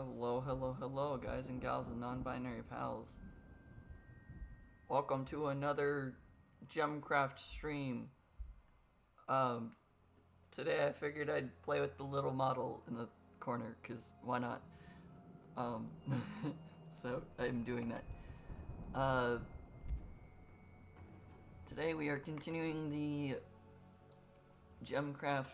Hello, hello, hello, guys and gals and non-binary pals. Welcome to another Gemcraft stream. Today I figured I'd play with the little model in the corner, cause why not? So I'm doing that. Today we are continuing the Gemcraft,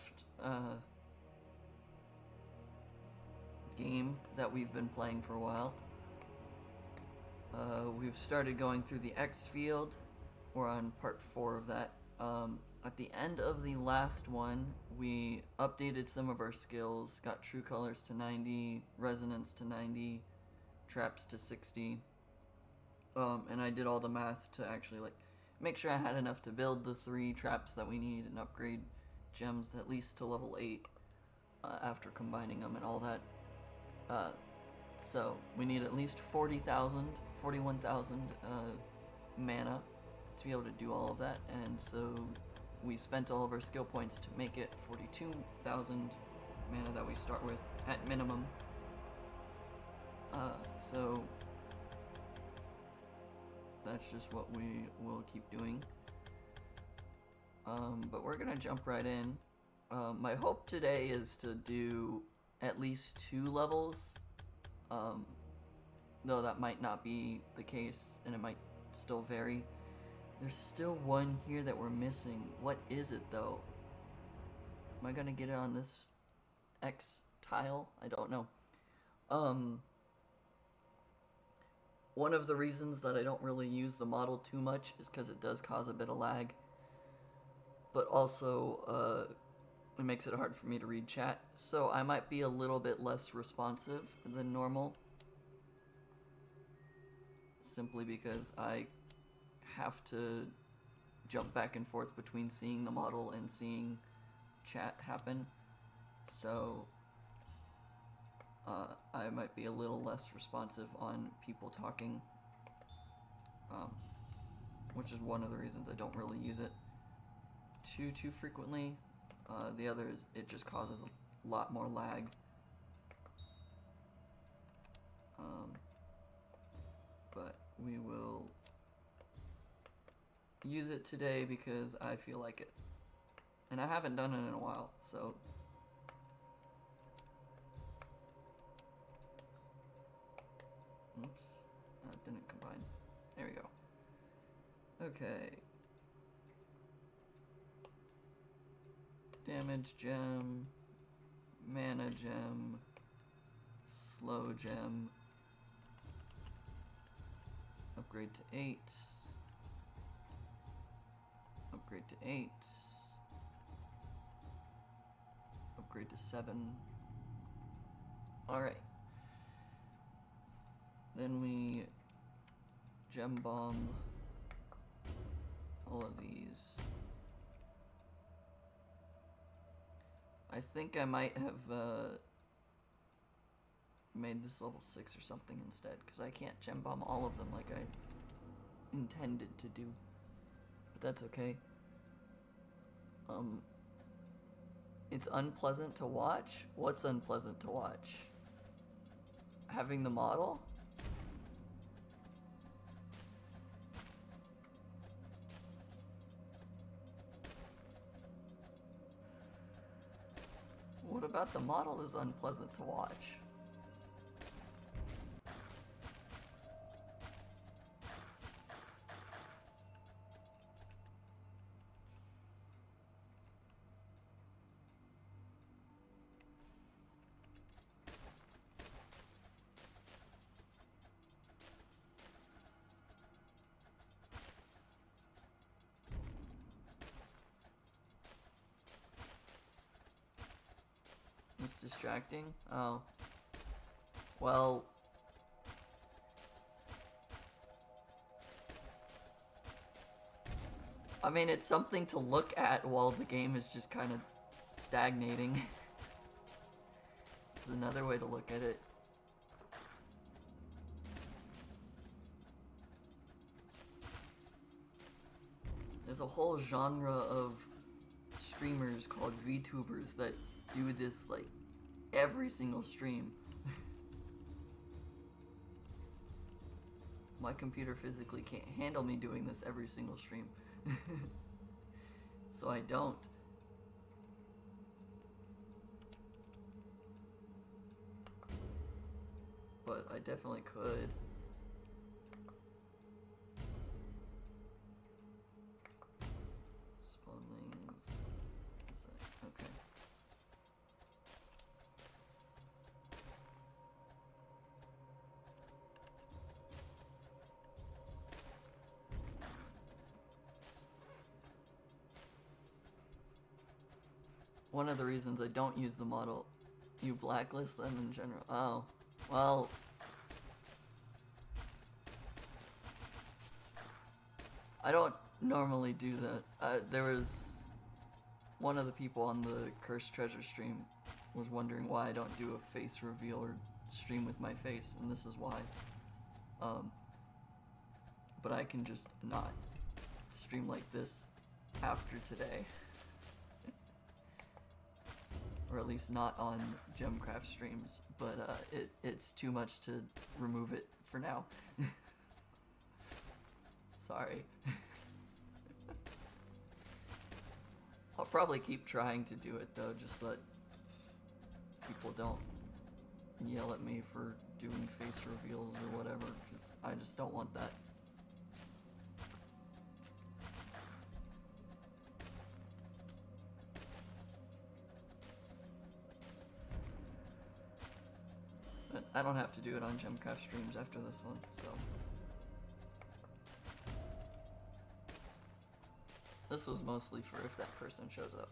game that we've been playing for a while. We've started going through the X field. We're on part 4 of that. At the end of the last one, we updated some of our skills, got true colors to 90, resonance to 90, traps to 60, and I did all the math to actually make sure I had enough to build the 3 traps that we need and upgrade gems at least to level 8 after combining them and all that. So we need at least 41,000 mana to be able to do all of that, and so we spent all of our skill points to make it 42,000 mana that we start with at minimum. So that's just what we will keep doing. But we're gonna jump right in. My hope today is to do at least 2 levels, though that might not be the case and it might still vary. There's still one here that we're missing. What is it though? Am I gonna get it on this X tile? I don't know. One of the reasons that I don't really use the model too much is because it does cause a bit of lag, but also it makes it hard for me to read chat, so I might be a little bit less responsive than normal, simply because I have to jump back and forth between seeing the model and seeing chat happen, so I might be a little less responsive on people talking, which is one of the reasons I don't really use it too frequently. The other is it just causes a lot more lag. But we will use it today because I feel like it. And I haven't done it in a while, so. Oops, that didn't combine. There we go. Okay. Damage gem, mana gem, slow gem, upgrade to 8, upgrade to 8, upgrade to 7. Alright. Then we gem bomb all of these. I think I might have made this level 6 or something instead, because I can't gem bomb all of them like I intended to do. But that's okay. It's unpleasant to watch? What's unpleasant to watch? Having the model? What about the model is unpleasant to watch? It's distracting? Oh. Well. I mean, it's something to look at while the game is just kind of stagnating. There's another way to look at it. There's a whole genre of streamers called VTubers that do this like every single stream. my computer physically can't handle me doing this every single stream. So I don't. But I definitely could. Spawn links. What's that? Okay. One of the reasons I don't use the model, you blacklist them in general. Oh, well. I don't normally do that. There was one of the people on the Cursed Treasure stream was wondering why I don't do a face reveal or stream with my face, and this is why. But I can just not stream like this after today. Or at least not on Gemcraft streams, but it's too much to remove it for now. Sorry. I'll probably keep trying to do it though, just so that people don't yell at me for doing face reveals or whatever, because I just don't want that. But I don't have to do it on Gemcraft streams after this one, so. This was mostly for if that person shows up.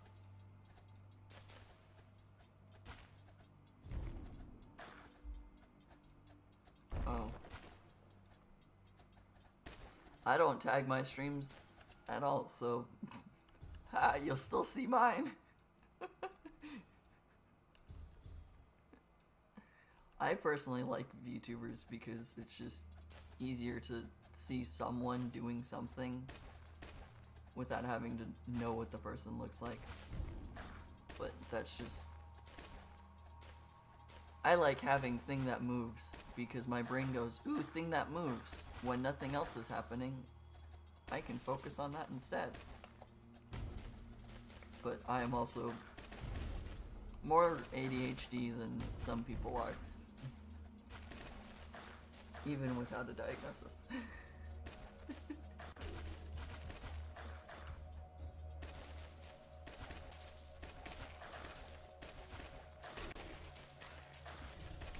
Oh. I don't tag my streams at all, so you'll still see mine. I personally like VTubers because it's just easier to see someone doing something without having to know what the person looks like. But that's just... I like having thing that moves because my brain goes, ooh, thing that moves. When nothing else is happening, I can focus on that instead. But I am also more ADHD than some people are. Even without a diagnosis.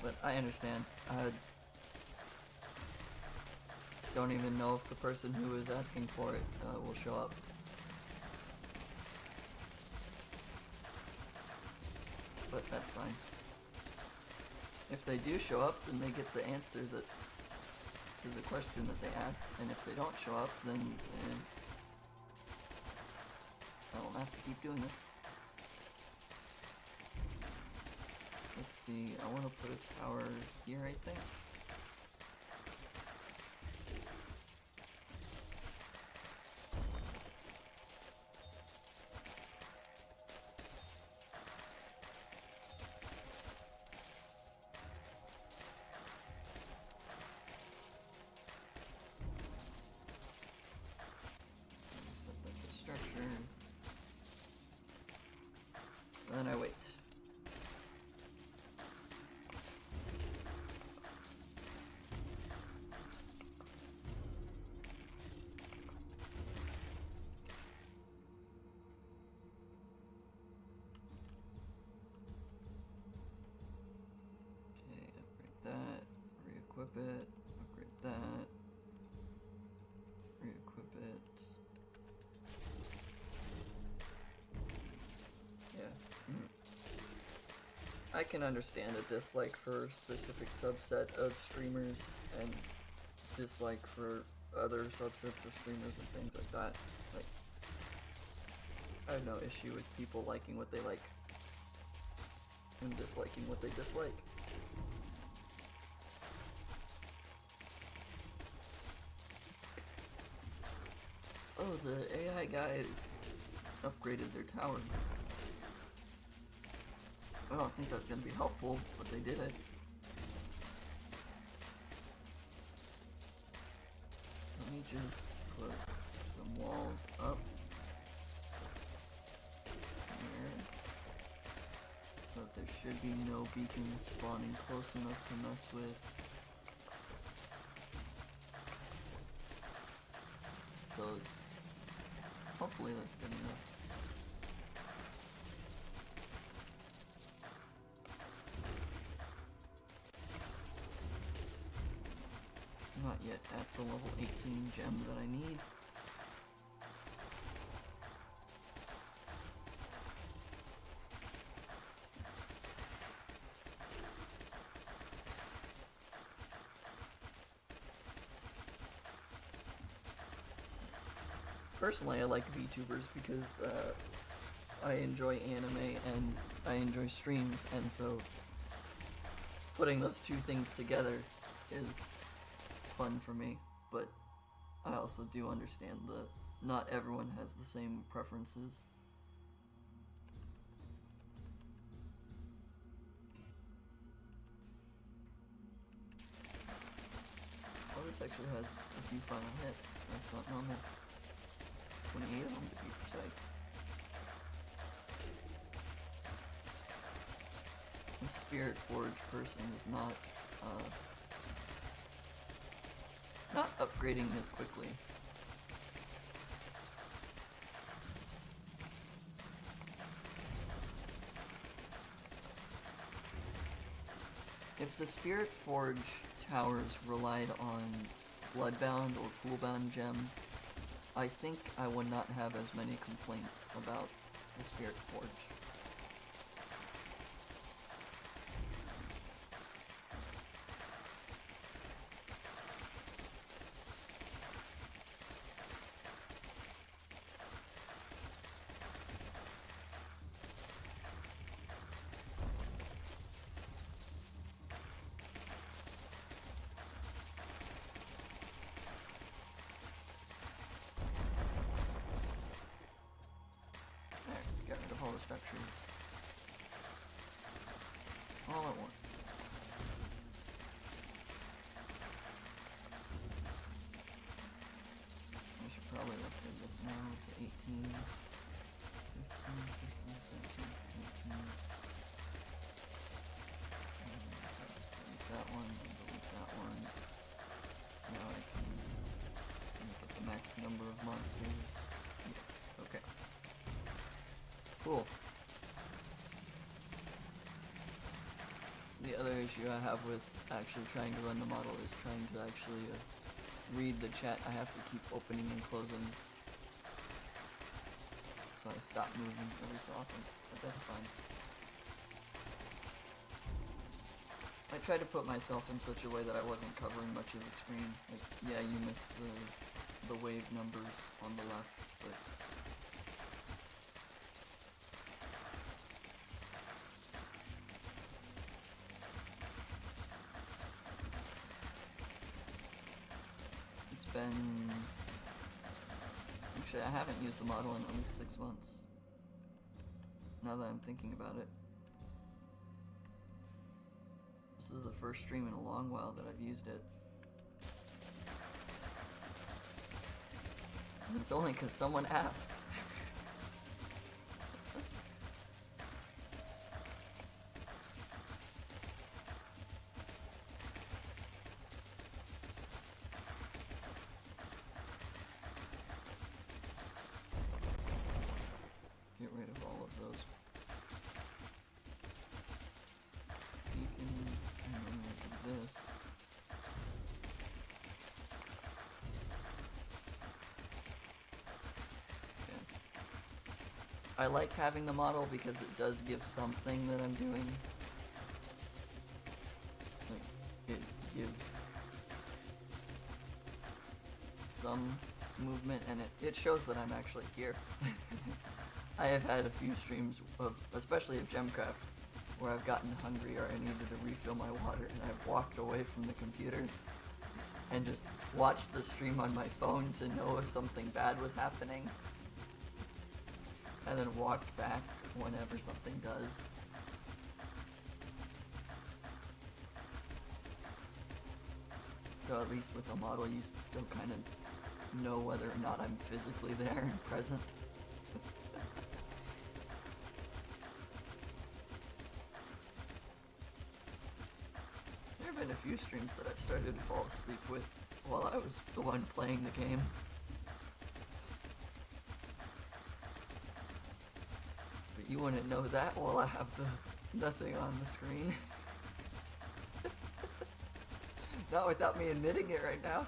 But I understand. Don't even know if the person who is asking for it will show up. But that's fine. If they do show up, then they get the answer that to the question that they asked, and if they don't show up, then I won't have to keep doing this. Let's see, I want to put a tower here, I think. Set that to structure. And then I wait. Equip it, upgrade that, re-equip it. Yeah. I can understand a dislike for a specific subset of streamers and dislike for other subsets of streamers and things like that. Like, I have no issue with people liking what they like and disliking what they dislike. Oh, the AI guy upgraded their tower. I don't think that's going to be helpful, but they did it. just put some walls up here so that there should be no beacons spawning close enough to mess with. Those. Hopefully that's good enough. Not yet at the level 18 gem that I need. Personally, I like VTubers because I enjoy anime and I enjoy streams, and so putting those two things together is fun for me. But I also do understand that not everyone has the same preferences. Oh, this actually has a few final hits. That's not normal. 28 of them to be precise. The Spirit Forge person is not upgrading as quickly. If the Spirit Forge towers relied on Bloodbound or Coolbound gems, I think I would not have as many complaints about the Spirit Forge. Get rid of all the structures all at once. I should probably upgrade this now to 18, 15, 16, 17, 18. Delete that one, delete that one. Now I can make it the max number of monsters. Yes, okay. Cool. The other issue I have with actually trying to run the model is trying to actually read the chat. I have to keep opening and closing, so I stop moving every so often, but that's fine. I tried to put myself in such a way that I wasn't covering much of the screen. Like, yeah, you missed the wave numbers on the left, but actually, I haven't used the model in at least 6 months. Now that I'm thinking about it. This is the first stream in a long while that I've used it. And it's only because someone asked. Get rid of all of those beacons, and then we'll do this. Okay. I like having the model because it does give something that I'm doing. Like, it gives some movement, and it shows that I'm actually here. I have had a few streams of, especially of Gemcraft, where I've gotten hungry or I needed to refill my water, and I've walked away from the computer and just watched the stream on my phone to know if something bad was happening, and then walked back whenever something does. So at least with the model, you still kind of know whether or not I'm physically there and present. There have been a few streams that I've started to fall asleep with while I was the one playing the game. But you wouldn't know that while I have the thing on the screen. Not without me admitting it right now.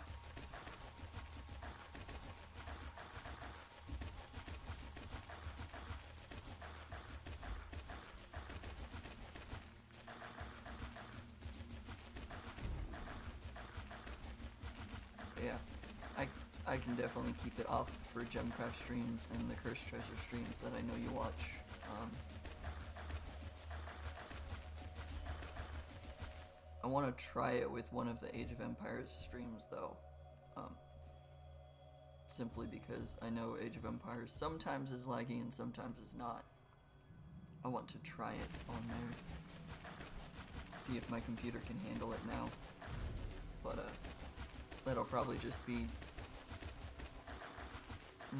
I can definitely keep it off for Gemcraft streams and the Cursed Treasure streams that I know you watch. I want to try it with one of the Age of Empires streams though. Simply because I know Age of Empires sometimes is laggy and sometimes is not. I want to try it on there. See if my computer can handle it now. But that'll probably just be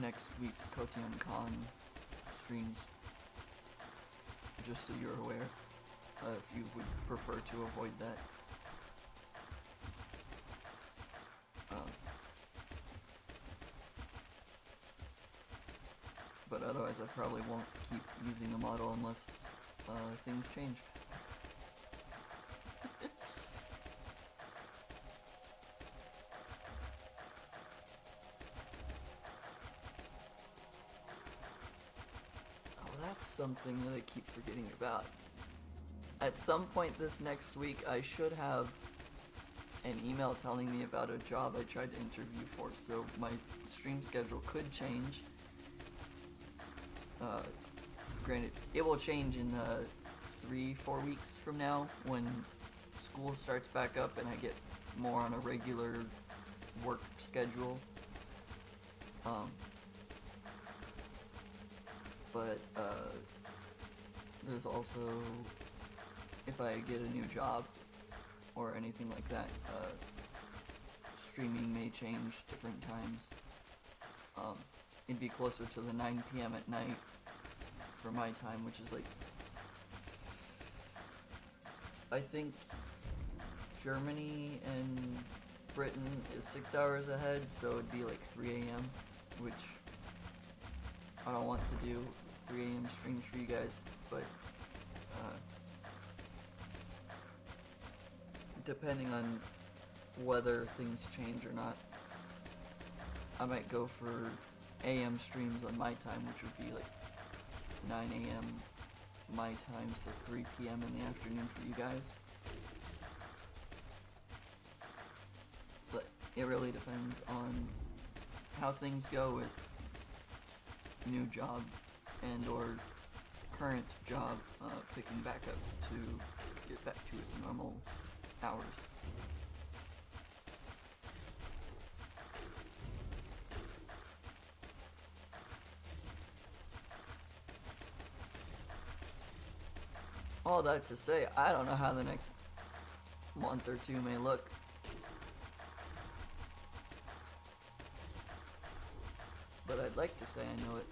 next week's Kotian Con streams, just so you're aware, if you would prefer to avoid that. But otherwise I probably won't keep using the model unless things change. Something that I keep forgetting about. At some point this next week, I should have an email telling me about a job I tried to interview for, so my stream schedule could change. Granted, it will change in 3-4 weeks from now when school starts back up and I get more on a regular work schedule. But there's also, if I get a new job or anything like that, streaming may change different times. It'd be closer to the 9 p.m. at night for my time, which is like, I think Germany and Britain is 6 hours ahead, so it'd be like 3 a.m., which I don't want to do 3 a.m. streams for you guys, but depending on whether things change or not, I might go for AM streams on my time, which would be like 9 a.m. my time, so 3 p.m. in the afternoon for you guys. But it really depends on how things go with new job and or current job picking back up to get back to its normal hours. All that to say, I don't know how the next month or two may look. But I'd like to say I know it.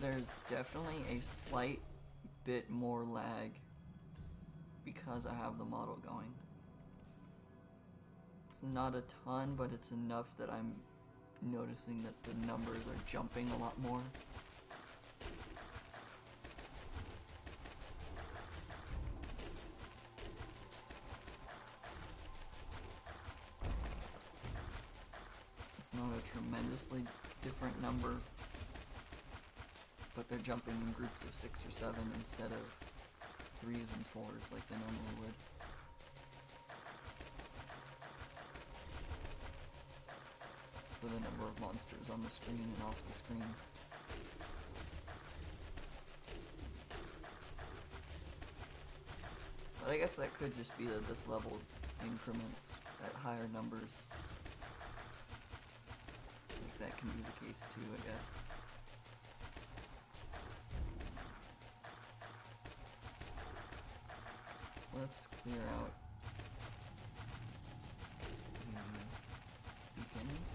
There's definitely a slight bit more lag because I have the model going. It's not a ton, but it's enough that I'm noticing that the numbers are jumping a lot more. It's not a tremendously different number, but they're jumping in groups of 6 or 7 instead of 3s and 4s like they normally would. For the number of monsters on the screen and off the screen. guess that could just be that this level increments at higher numbers. Like that can be the case too, I guess. Let's clear out the beacons.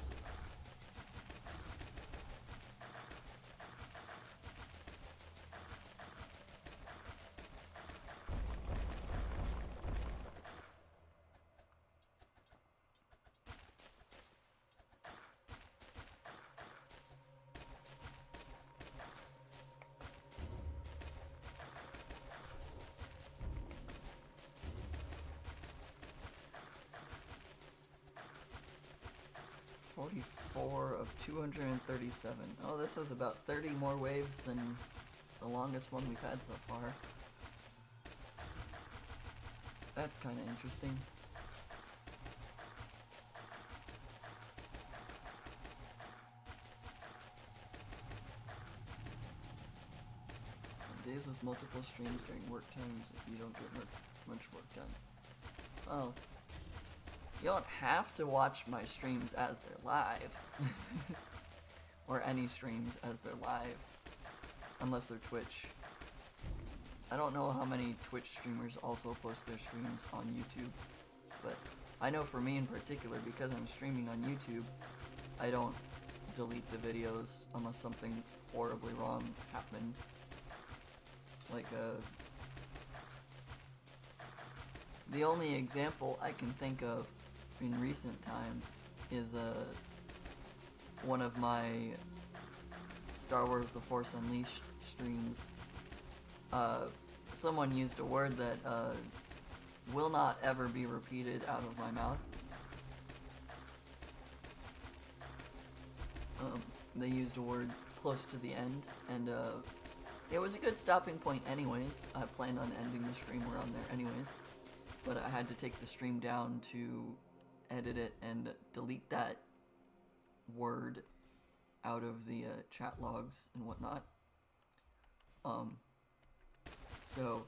.44 of 237. Oh, this has about 30 more waves than the longest one we've had so far. That's kind of interesting. On days with multiple streams during work times, if you don't get much work done. Well, you don't have to watch my streams as they're live. Or any streams as they're live. Unless they're Twitch. I don't know how many Twitch streamers also post their streams on YouTube. But I know for me in particular, because I'm streaming on YouTube, I don't delete the videos unless something horribly wrong happened. Like the only example I can think of in recent times is one of my Star Wars The Force Unleashed streams. Someone used a word that will not ever be repeated out of my mouth. They used a word close to the end, and it was a good stopping point anyways. I planned on ending the stream around there anyways, but I had to take the stream down to edit it and delete that word out of the chat logs and whatnot. So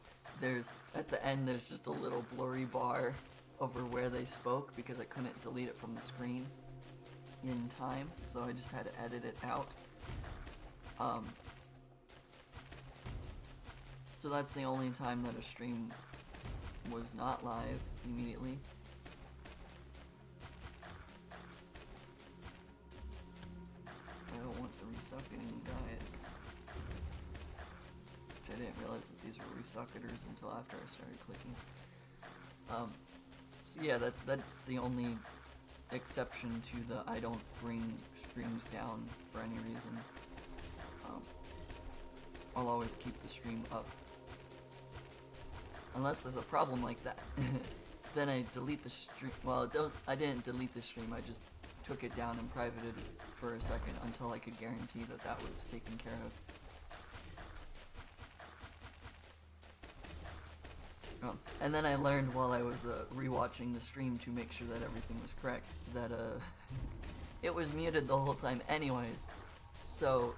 at the end there's just a little blurry bar over where they spoke because I couldn't delete it from the screen in time, so I just had to edit it out. So that's the only time that a stream was not live immediately. I don't want the resucketing guys. Which I didn't realize that these were resucketers until after I started clicking. So yeah, that's the only exception to the I don't bring streams down for any reason. I'll always keep the stream up. Unless there's a problem like that. Then I delete the stream. Well, I didn't delete the stream, I just took it down and privated it for a second until I could guarantee that that was taken care of. And then I learned while I was rewatching the stream to make sure that everything was correct, that it was muted the whole time anyways, so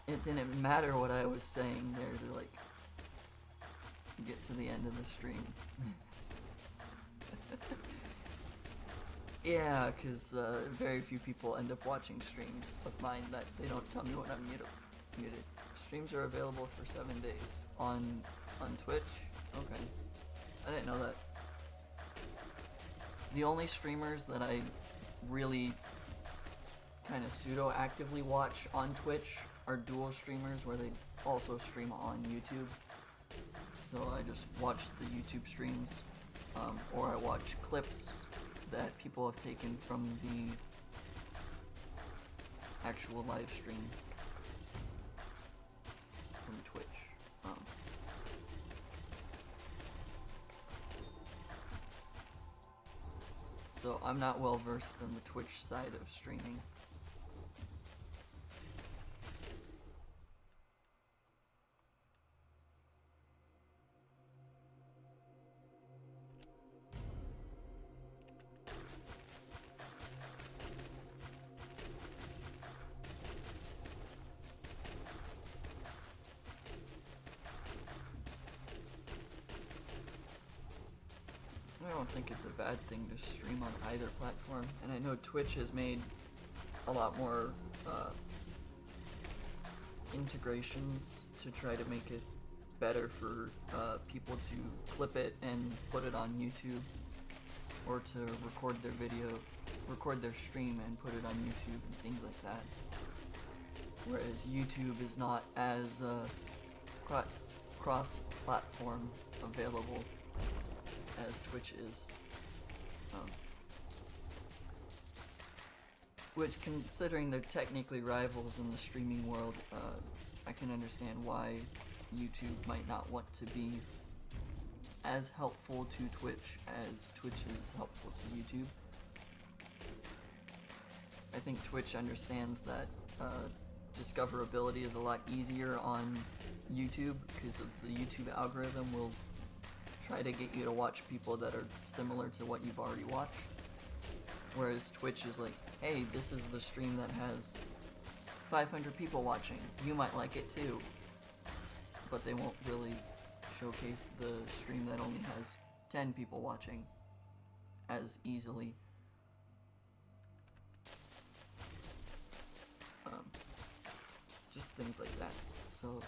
it didn't matter what I was saying there to like get to the end of the stream. Yeah, because very few people end up watching streams of mine that they don't tell me when I'm muted. Streams are available for 7 days on Twitch. Okay, I didn't know that. The only streamers that I really kind of pseudo-actively watch on Twitch are dual streamers where they also stream on YouTube. So I just watch the YouTube streams, or I watch clips that people have taken from the actual live stream from Twitch. So I'm not well versed in the Twitch side of streaming. don't think it's a bad thing to stream on either platform, and I know Twitch has made a lot more integrations to try to make it better for people to clip it and put it on YouTube, or to record their video, record their stream and put it on YouTube and things like that. Whereas YouTube is not as cross-platform available as Twitch is. Which, considering they're technically rivals in the streaming world, I can understand why YouTube might not want to be as helpful to Twitch as Twitch is helpful to YouTube. I think Twitch understands that discoverability is a lot easier on YouTube because of the YouTube algorithm will try to get you to watch people that are similar to what you've already watched. Whereas Twitch is like, hey, this is the stream that has 500 people watching. You might like it too. But they won't really showcase the stream that only has 10 people watching as easily. Just things like that. So,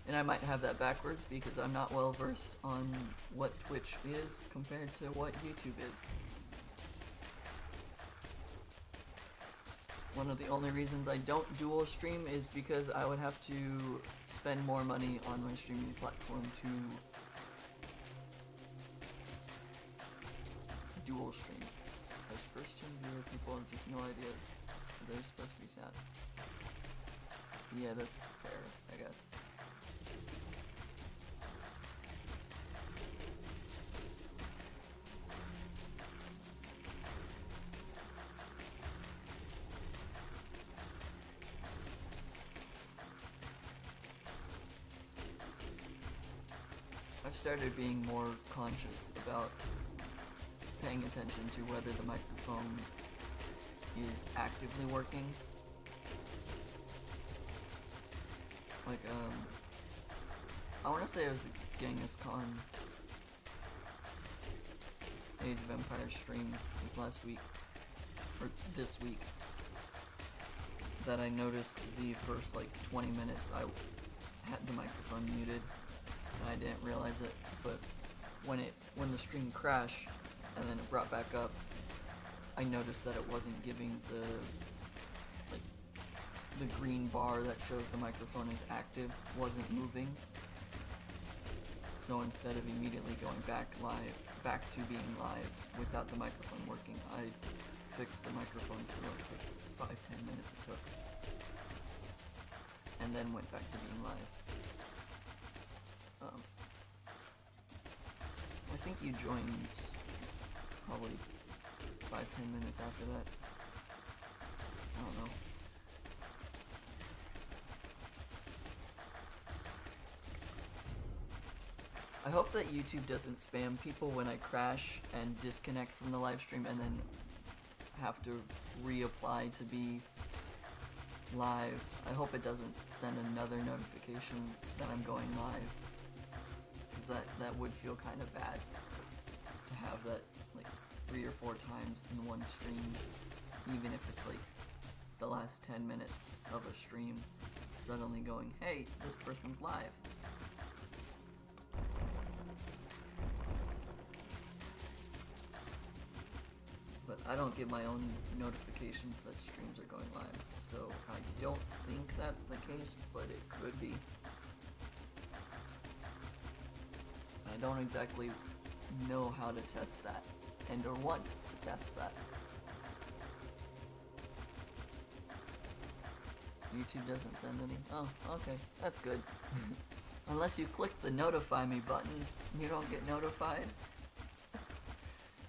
and I might have that backwards because I'm not well versed on what Twitch is compared to what YouTube is. One of the only reasons I don't dual stream is because I would have to spend more money on my streaming platform to dual stream. As first time viewer, people have just no idea they're supposed to be sad. Yeah, that's fair, I guess. I've started being more conscious about paying attention to whether the microphone is actively working. Like, I want to say it was the Genghis Khan Age of Empires stream this last week, or this week, that I noticed the first like 20 minutes I had the microphone muted, and I didn't realize it, but when the stream crashed and then it brought back up, I noticed that it wasn't giving the green bar that shows the microphone is active wasn't moving. So instead of immediately going back to being live without the microphone working, I fixed the microphone for like 5-10 minutes it took, and then went back to being live. I think you joined probably 5-10 minutes after that. I don't know. I hope that YouTube doesn't spam people when I crash and disconnect from the live stream and then have to reapply to be live. I hope it doesn't send another notification that I'm going live, because that would feel kind of bad to have that like 3 or 4 times in one stream, even if it's like the last 10 minutes of a stream suddenly going, hey, this person's live. But I don't get my own notifications that streams are going live, so I don't think that's the case, but it could be. I don't exactly know how to test that, and or want to test that. YouTube doesn't send any. Oh, okay, that's good. Unless you click the notify me button, you don't get notified.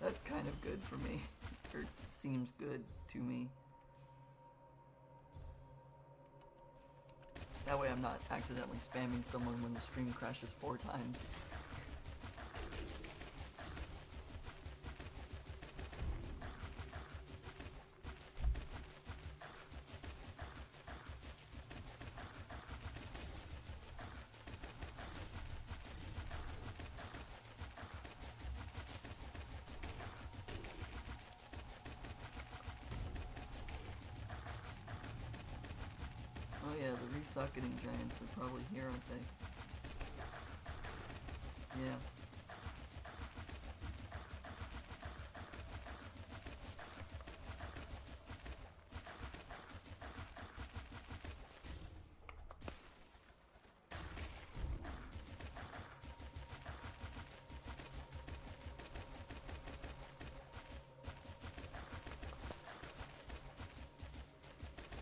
That's kind of good for me, or seems good to me. That way I'm not accidentally spamming someone when the stream crashes 4 times. socketing giants are probably here, aren't they? Yeah.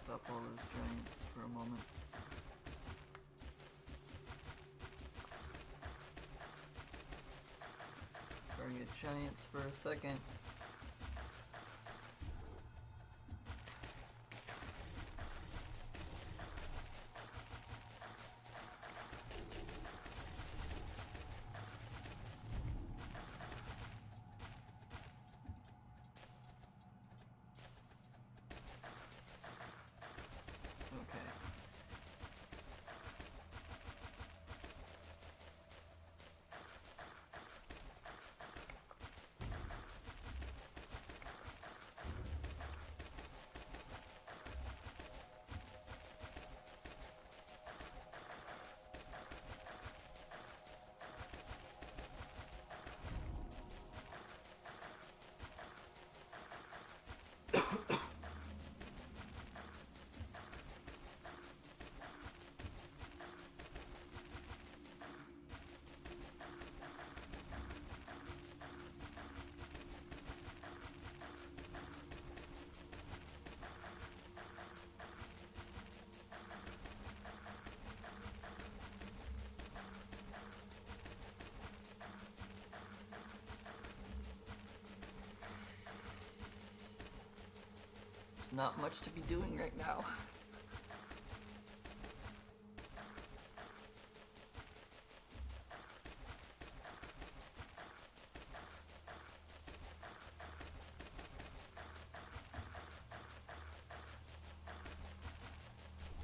Stop all those giants for a moment. Target giants for a second. Okay. There's not much to be doing right now.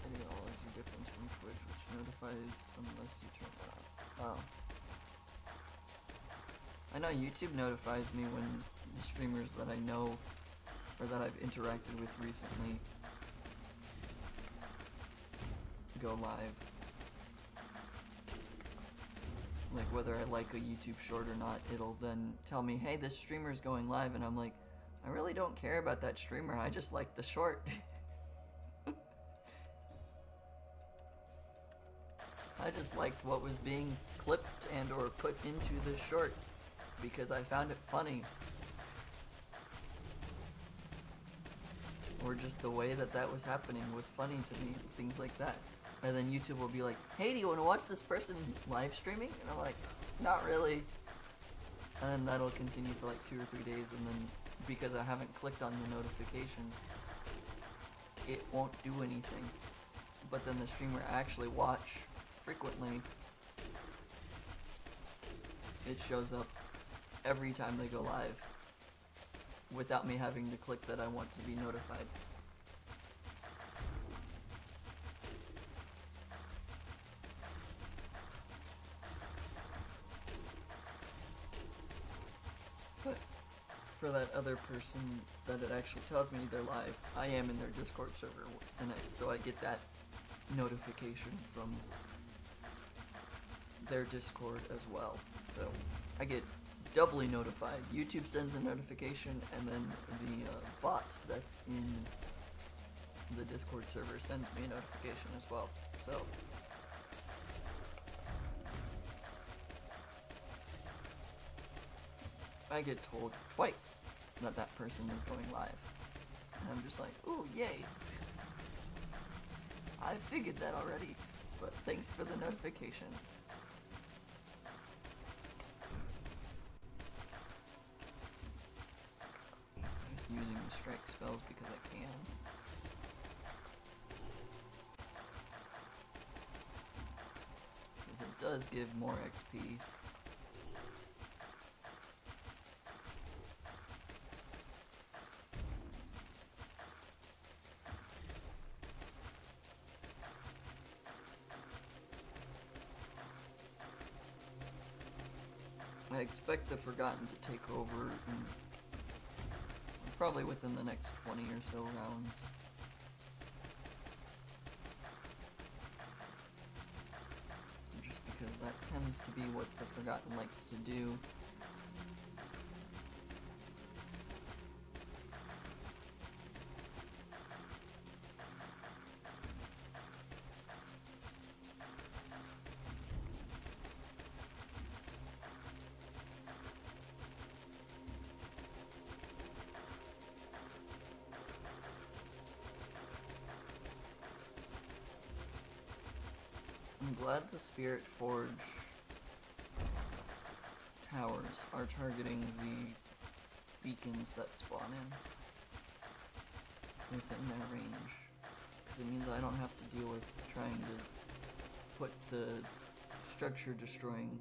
Ideology difference from Twitch, which notifies unless you turn it off. Oh. I know YouTube notifies me when the streamers that I know or that I've interacted with recently go live. Like whether I like a YouTube short or not, it'll then tell me, hey, this streamer's going live, and I'm like, I really don't care about that streamer, I just like the short. I just liked what was being clipped and or put into the short because I found it funny. Or just the way that that was happening was funny to me, things like that. And then YouTube will be like, hey, do you want to watch this person live streaming? And I'm like, not really. And then that'll continue for like 2 or 3 days, and then because I haven't clicked on the notification, it won't do anything. But then the streamer I actually watch frequently, it shows up every time they go live without me having to click that I want to be notified. But for that other person that it actually tells me they're live, I am in their Discord server, and so I get that notification from their Discord as well. So I get doubly notified. YouTube sends a notification, and then the bot that's in the Discord server sends me a notification as well. So I get told twice that that person is going live, and I'm just like, ooh, yay. I figured that already, but thanks for the notification. Using the strike spells because I can. Because it does give more XP. I expect the Forgotten to take over in probably within the next 20 or so rounds. tends to be what the Forgotten likes to do. I'm glad the Spirit Forge towers are targeting the beacons that spawn in within their range, because it means I don't have to deal with trying to put the structure destroying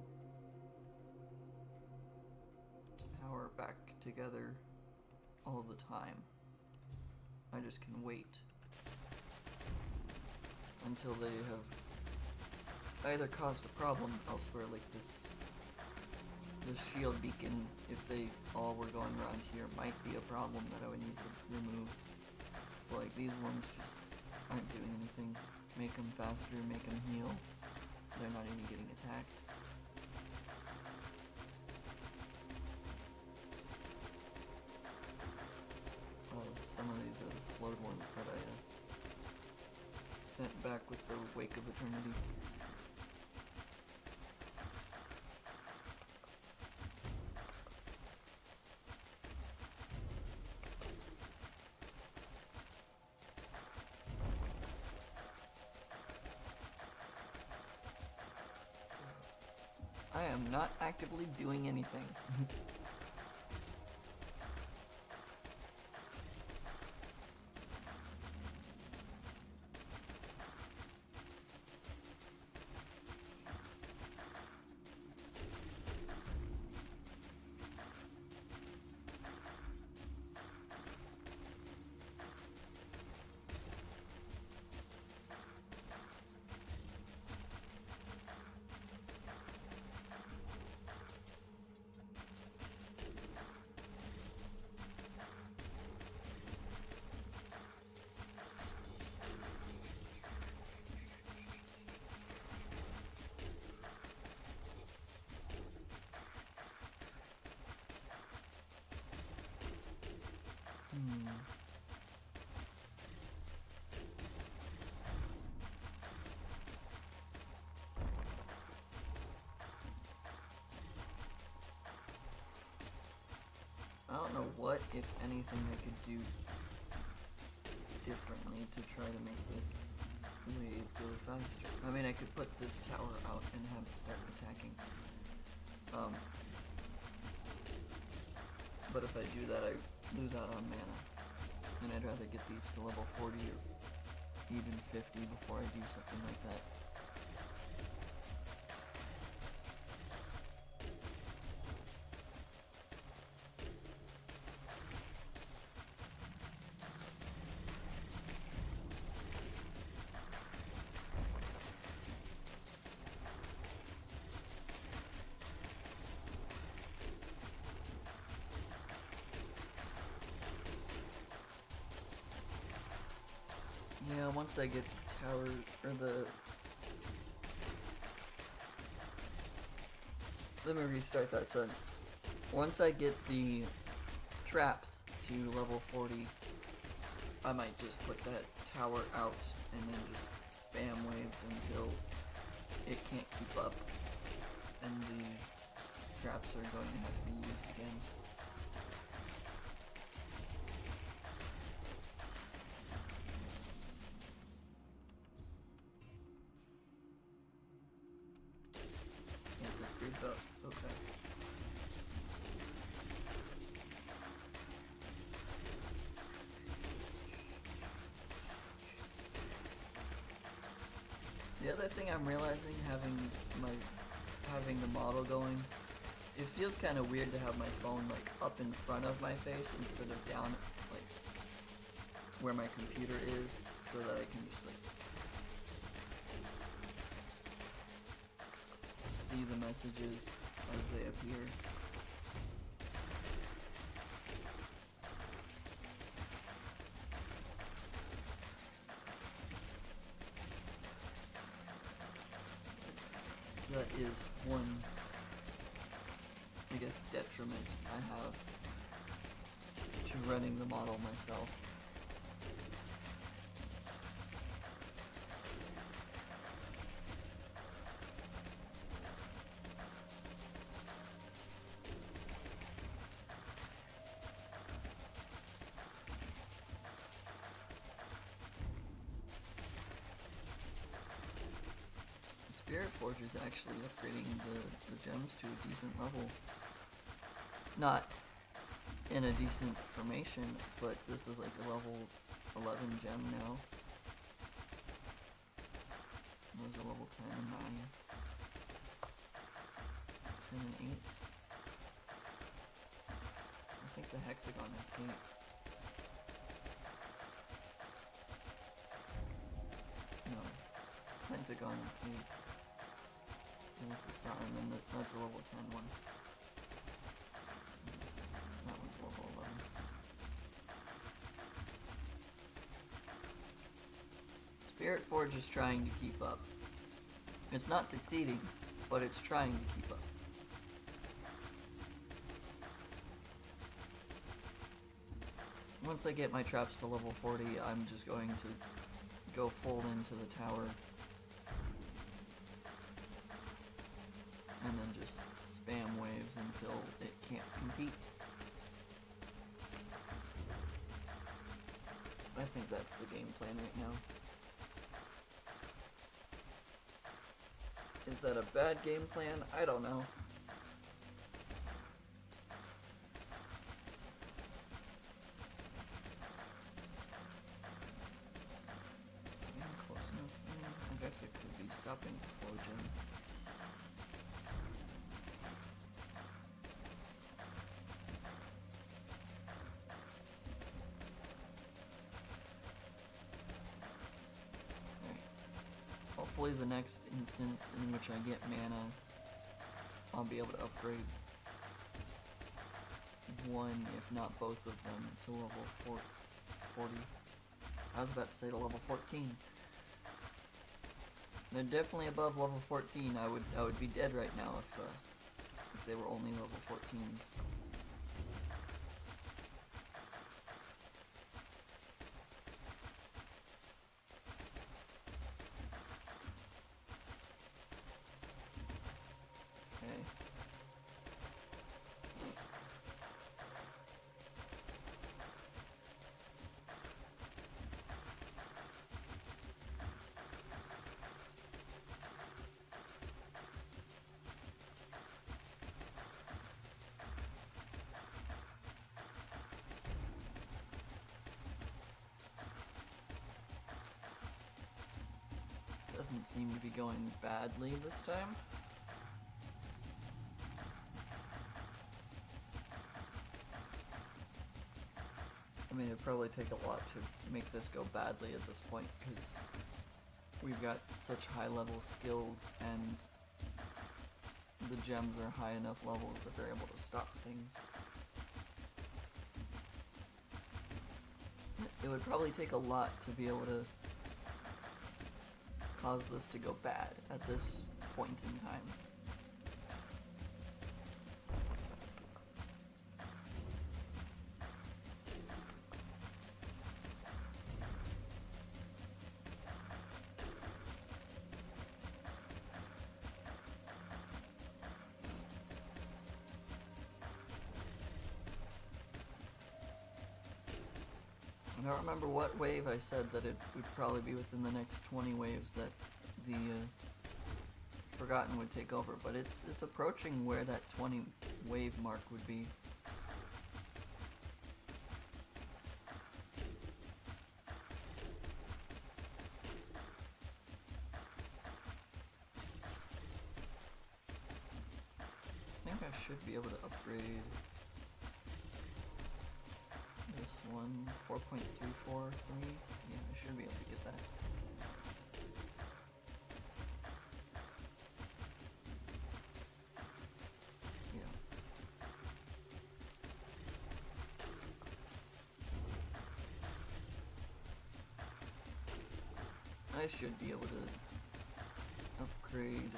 tower back together all the time. I just can wait until they have either caused a problem elsewhere, like this shield beacon, if they all were going around here, might be a problem that I would need to remove. But like these ones just aren't doing anything. Make them faster, make them heal. They're not even getting attacked. Oh, some of these are the slowed ones that I sent back with the Wake of Eternity. I am not actively doing anything. I don't know what, if anything, I could do differently to try to make this wave go faster. I mean, I could put this tower out and have it start attacking. But if I do that, I lose out on mana. And I'd rather get these to level 40 or even 50 before I do something like that. Yeah, once I get the tower, or let me restart that sentence. Once I get the traps to level 40, I might just put that tower out and then just spam waves until it can't keep up and the traps are going to have to be used again. Okay. The other thing I'm realizing, having the model going, it feels kind of weird to have my phone like up in front of my face instead of down, like where my computer is, so that I can just like see the messages as they appear. That is one, I guess, detriment I have to running the model myself. Spirit Forge is actually upgrading the gems to a decent level. Not in a decent formation, but this is like a level 11 gem now. Those are level 10 and 9. 10 and 8. I think the hexagon is 8. No. Pentagon is 8. And this is star, and then that's a level 10 one. That one's level 11. Spirit Forge is trying to keep up. It's not succeeding, but it's trying to keep up. Once I get my traps to level 40, I'm just going to go full into the tower. And then just spam waves until it can't compete. I think that's the game plan right now. Is that a bad game plan? I don't know. Getting close enough. I guess it could be stopping the slow gem. Hopefully the next instance in which I get mana, I'll be able to upgrade one, if not both of them, to level 40. I was about to say to level 14. They're definitely above level 14. I would be dead right now if they were only level 14s. Doesn't seem to be going badly this time. I mean, it'd probably take a lot to make this go badly at this point, because we've got such high level skills and the gems are high enough levels that they're able to stop things. It would probably take a lot to be able to cause this to go bad at this point in time. I don't remember what wave I said that it would probably be within the next 20 waves that the Forgotten would take over, but it's approaching where that 20 wave mark would be. I think I should be able to upgrade this one, 4.343. Yeah, I should be able to get that. I should be able to upgrade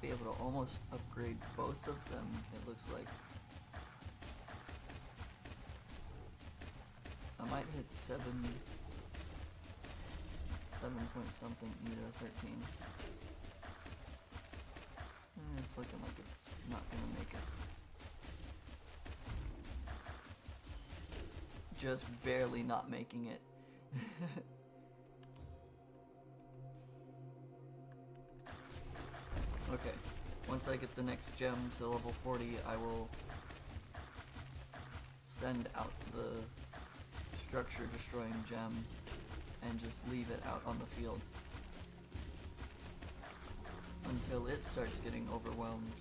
be able to almost upgrade both of them, it looks like. I might hit 7 point something E to 13. It's looking like it's not gonna make it. Just barely not making it. Okay, once I get the next gem to level 40, I will send out the structure destroying gem and just leave it out on the field until it starts getting overwhelmed.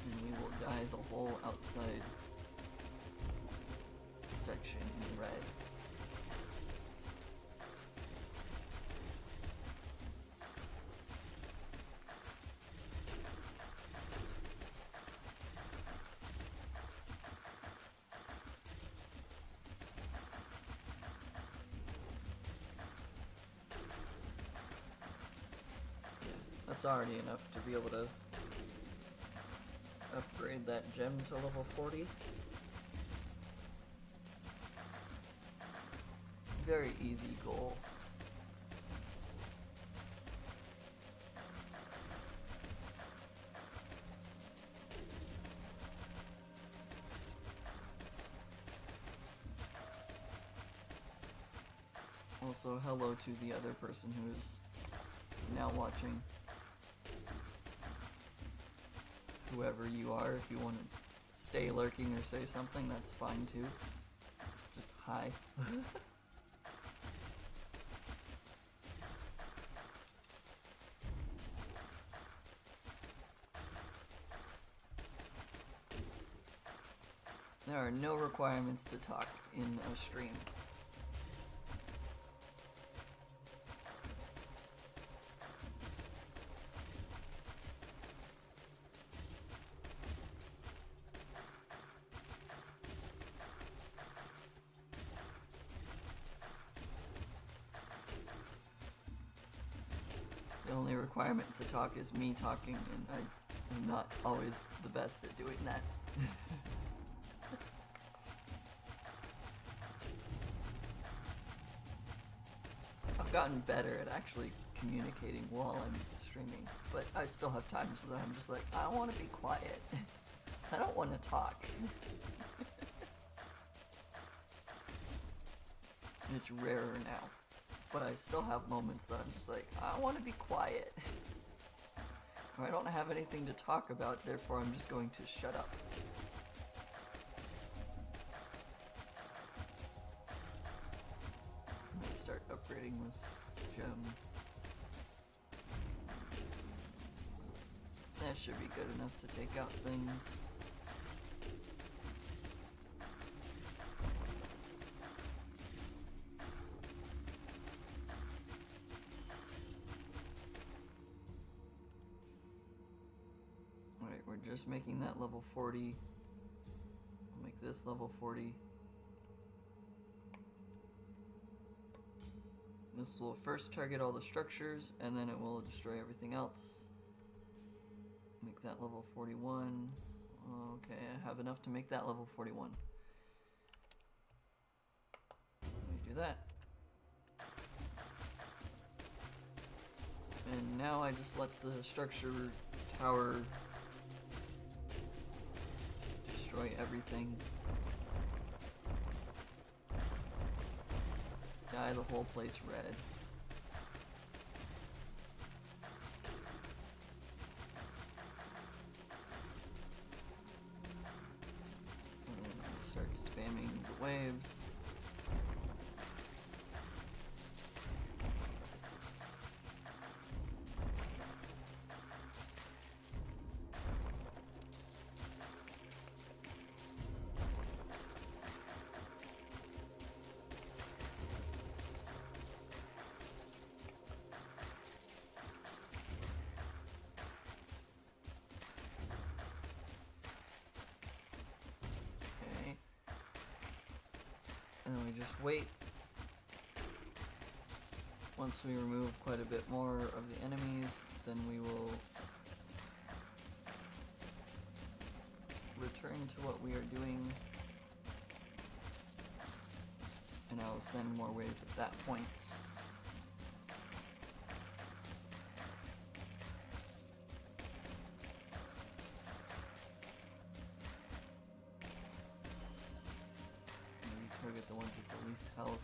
And we will dye the whole outside section in red. That's already enough to be able to upgrade that gem to level 40. Very easy goal. Also, hello to the other person who is now watching. Whoever you are, if you want to stay lurking or say something, that's fine too. Just hi. There are no requirements to talk in a stream. The only requirement to talk is me talking, and I'm not always the best at doing that. I've gotten better at actually communicating while I'm streaming, but I still have times that I'm just like, I want to be quiet. I don't want to talk. It's rarer now. But I still have moments that I'm just like, I want to be quiet. Or I don't have anything to talk about, therefore I'm just going to shut up. I'm going to start upgrading this gem. That should be good enough to take out things. We're just making that level 40. I'll make this level 40. This will first target all the structures, and then it will destroy everything else. Make that level 41. Okay, I have enough to make that level 41. Let me do that. And now I just let the structure tower destroy everything. Dye the whole place red. And then start spamming the waves. just wait. Once we remove quite a bit more of the enemies, then we will return to what we are doing, and I will send more waves at that point. Maybe target the ones with the least health.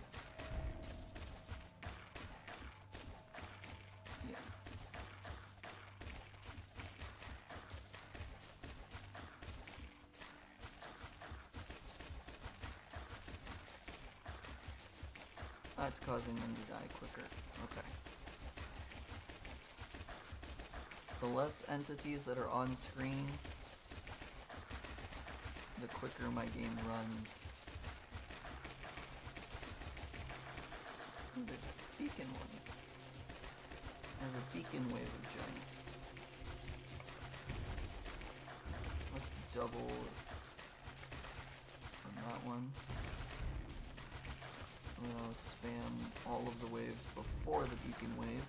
Yeah. That's causing them to die quicker. Okay. The less entities that are on screen, the quicker my game runs. Ooh, there's a beacon one. There's a beacon wave of giants. Let's double from that one. And then I'll spam all of the waves before the beacon wave.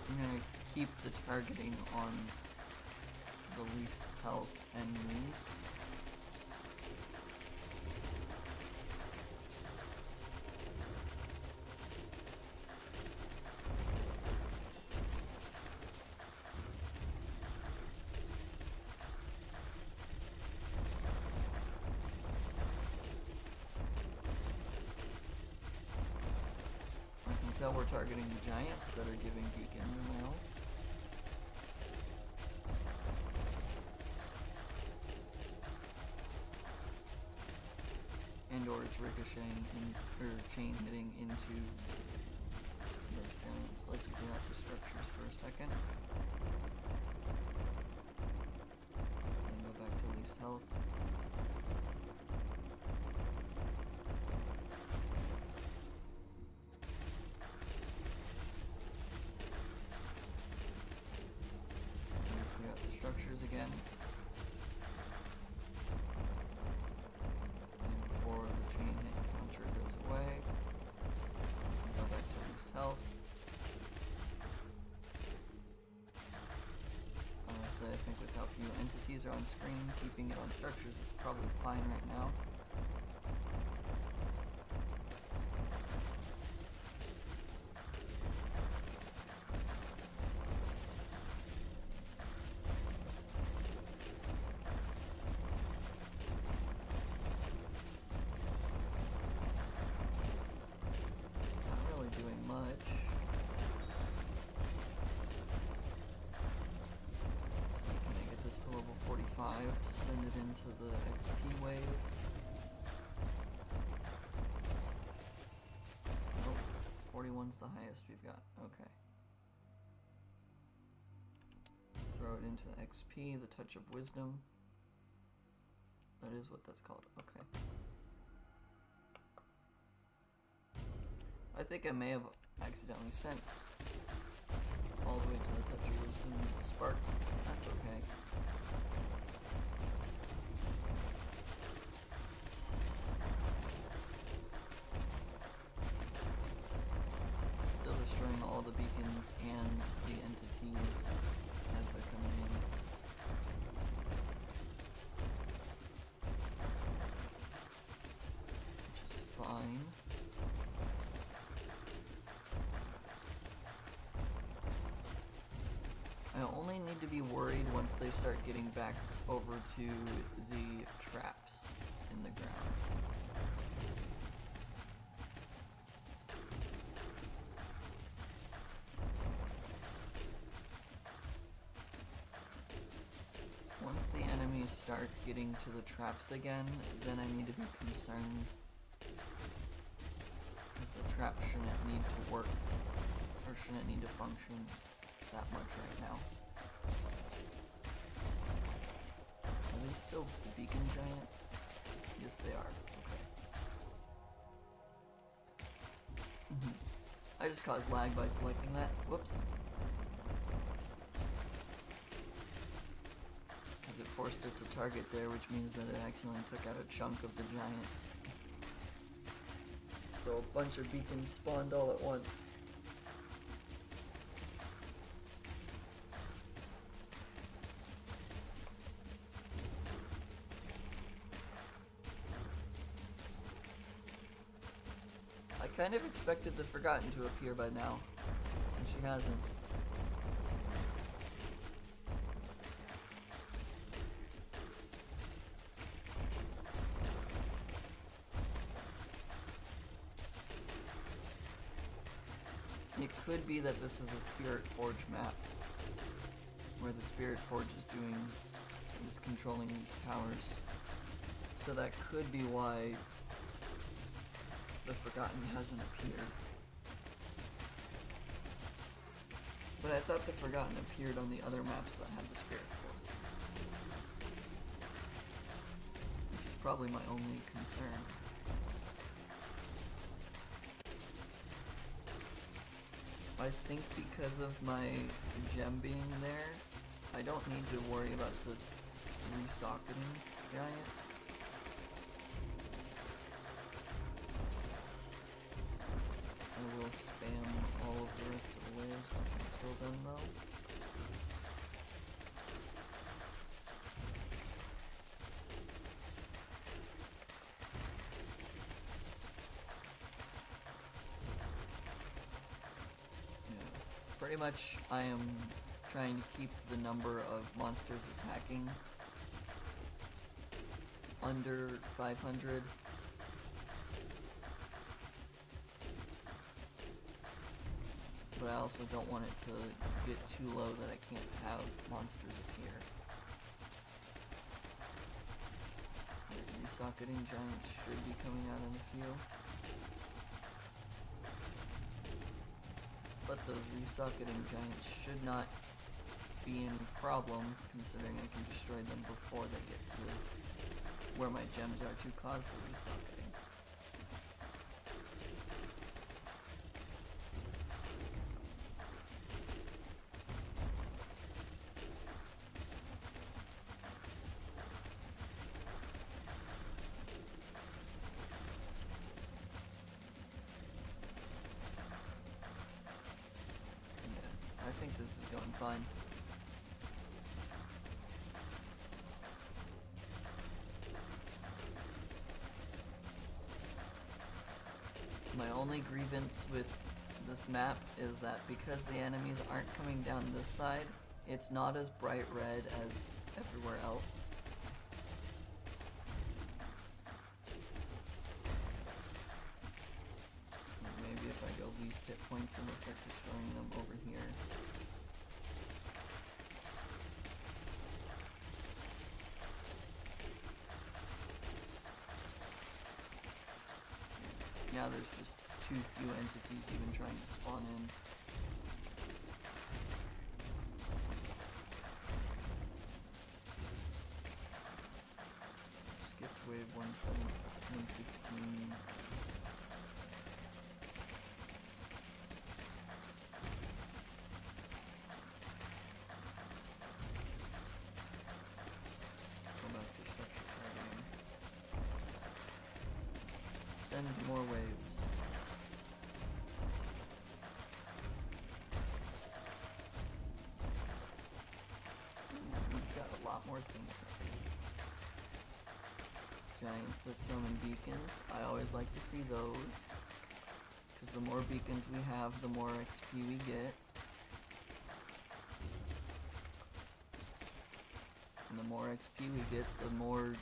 I'm gonna keep the targeting on the least health enemies. I can tell we're targeting the giants that are giving beacon now. And or it's ricocheting or chain hitting into those giants. Let's clear out the structures for a second. And go back to least health. Clear out the structures again. And before the chain hit counter goes away, go back to least health. Honestly, I think with how few entities are on screen, keeping it on structures is probably fine right now. Not really doing much. Let's see, can I get this to level 45 to send it into the XP wave? Nope, 41's the highest we've got. Okay. Throw it into the XP, the touch of wisdom. That is what that's called. Okay. I think I may have accidentally sent all the way to the touch of wisdom spark. That's okay. Still destroying all the beacons and the entities as they're coming in. Which is fine. I only need to be worried once they start getting back over to the traps in the ground. Once the enemies start getting to the traps again, then I need to be concerned. Because the trap shouldn't need to work, or shouldn't need to function that much right now. Are they still beacon giants? Yes, they are. Okay. I just caused lag by selecting that. Whoops. Because it forced it to target there, which means that it accidentally took out a chunk of the giants. So a bunch of beacons spawned all at once. I kind of expected the Forgotten to appear by now, and she hasn't. It could be that this is a Spirit Forge map, where the Spirit Forge is controlling these towers. So that could be why the Forgotten hasn't appeared. But I thought the Forgotten appeared on the other maps that had the Spirit Forge. Which is probably my only concern. I think because of my gem being there, I don't need to worry about the resocketing giants. I will spam all of the rest of the waves until then though. Pretty much, I am trying to keep the number of monsters attacking under 500. But I also don't want it to get too low that I can't have monsters appear. The resocketing giants should be coming out in a few. But those resocketing giants should not be any problem, considering I can destroy them before they get to where my gems are to cause the resocketing. I think this is going fine. My only grievance with this map is that because the enemies aren't coming down this side, it's not as bright red as everywhere else. Maybe if I go least hit points and we'll start destroying them over here. Now there's just too few entities even trying to spawn in. Skipped wave 116. Go back to structure targeting. Send more waves. We've got a lot more things. Giants that summon beacons. I always like to see those, because the more beacons we have, the more XP we get. And the more XP we get, the more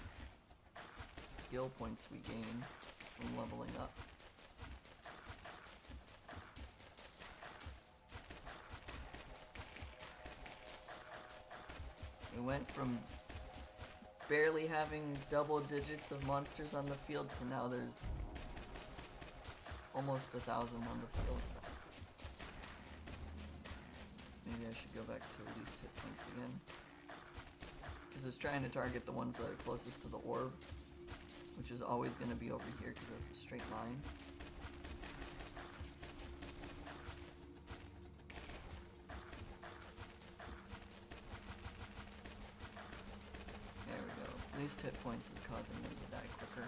skill points we gain from leveling up. We went from barely having double digits of monsters on the field to now there's almost 1,000 on the field. Maybe I should go back to least hit points again, because it's trying to target the ones that are closest to the orb, which is always going to be over here because that's a straight line. reduced hit points is causing them to die quicker.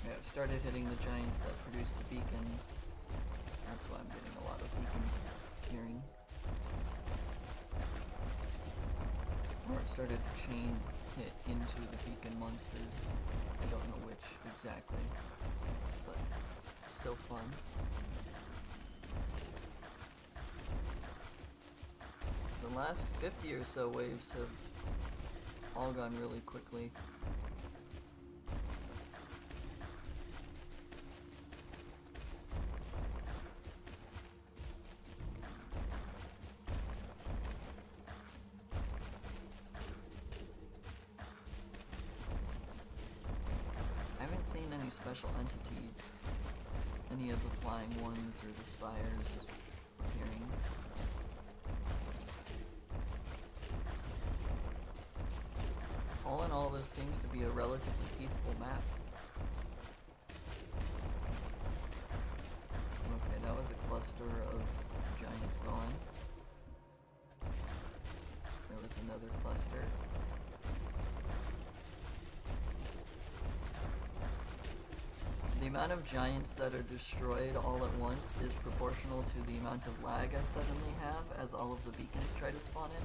Okay, I've started hitting the giants that produce the beacons. That's why I'm getting a lot of beacons appearing. Or I've started to chain hit into the beacon monsters. I don't know which exactly, but still fun. The last 50 or so waves have all gone really quickly. Seen any special entities, any of the flying ones or the spires appearing. All in all, this seems to be a relatively peaceful map. Okay, that was a cluster of giants gone. There was another cluster. The amount of giants that are destroyed all at once is proportional to the amount of lag I suddenly have as all of the beacons try to spawn in.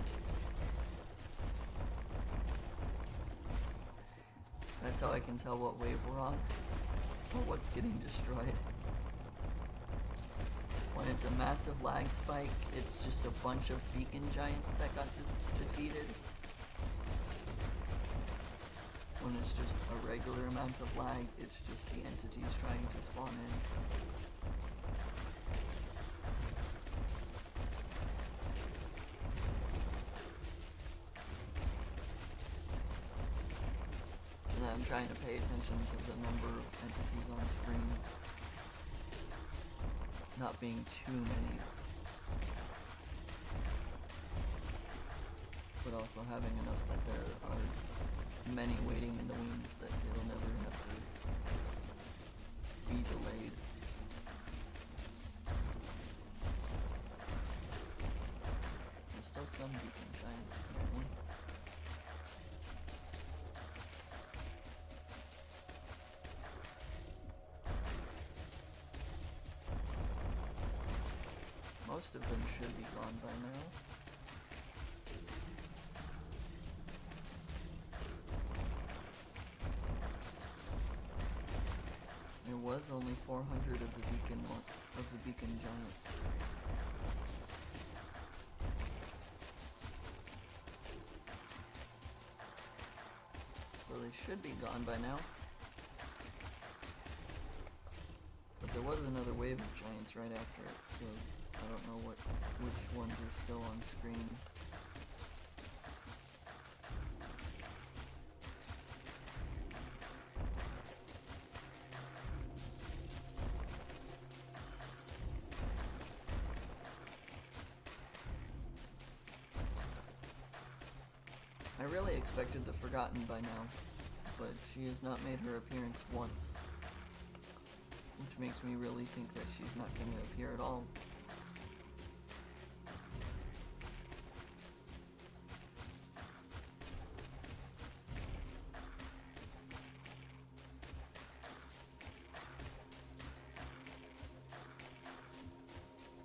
That's how I can tell what wave we're on, or what's getting destroyed. When it's a massive lag spike, it's just a bunch of beacon giants that got defeated. When it's just a regular amount of lag, it's just the entities trying to spawn in. And then I'm trying to pay attention to the number of entities on screen. Not being too many. But also having enough that there are many waiting in the wings that it'll never have to be delayed. There's still some beacon giants apparently. Most of them should be gone by now. There was only 400 of the beacon giants. So they should be gone by now. But there was another wave of giants right after it, so I don't know which ones are still on screen. I really expected the Forgotten by now, but she has not made her appearance once, which makes me really think that she's not going to appear at all.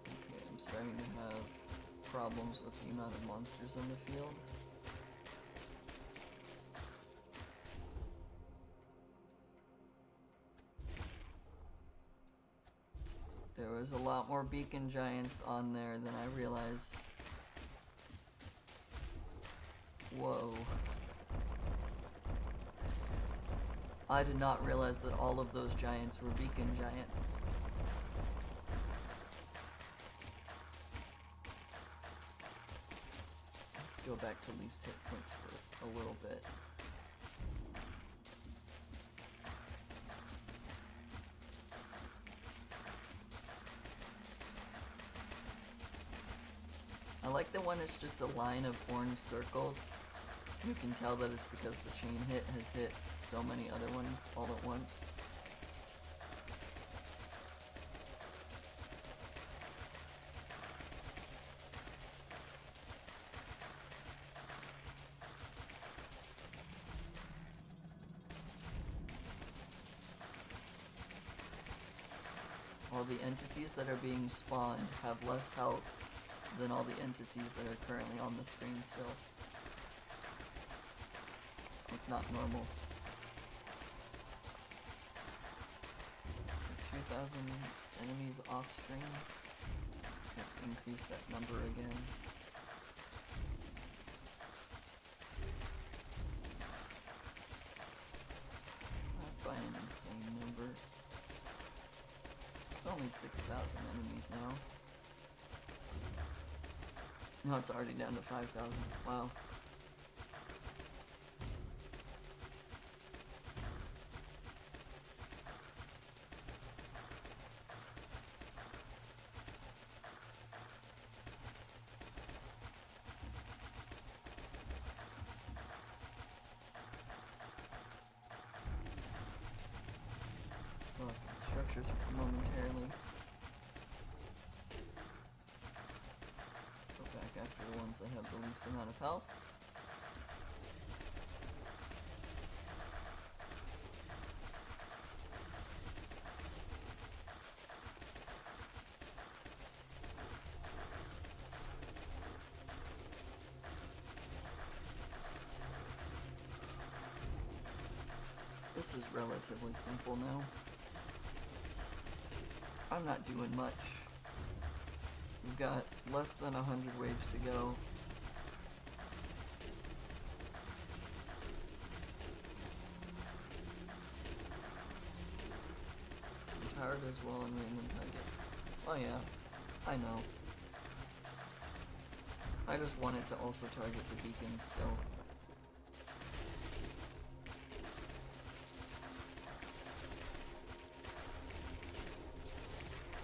Okay, I'm starting to have problems with the amount of monsters on the field. There was a lot more beacon giants on there than I realized. Whoa. I did not realize that all of those giants were beacon giants. Let's go back to least hit points for a little bit. I like the one it's just a line of orange circles You can tell that it's because the chain hit has hit so many other ones all at once. All the entities that are being spawned have less health than all the entities that are currently on the screen still. It's not normal. 2,000 enemies off screen. Let's increase that number again. Not by an insane number. It's only 6,000 enemies now. No, it's already down to 5,000. Wow. Structures momentarily. Go back after the ones that have the least amount of health. This is relatively simple now. I'm not doing much. We've got less than 100 waves to go. It's hard as well in random target. Oh yeah, I know. I just wanted to also target the beacon still.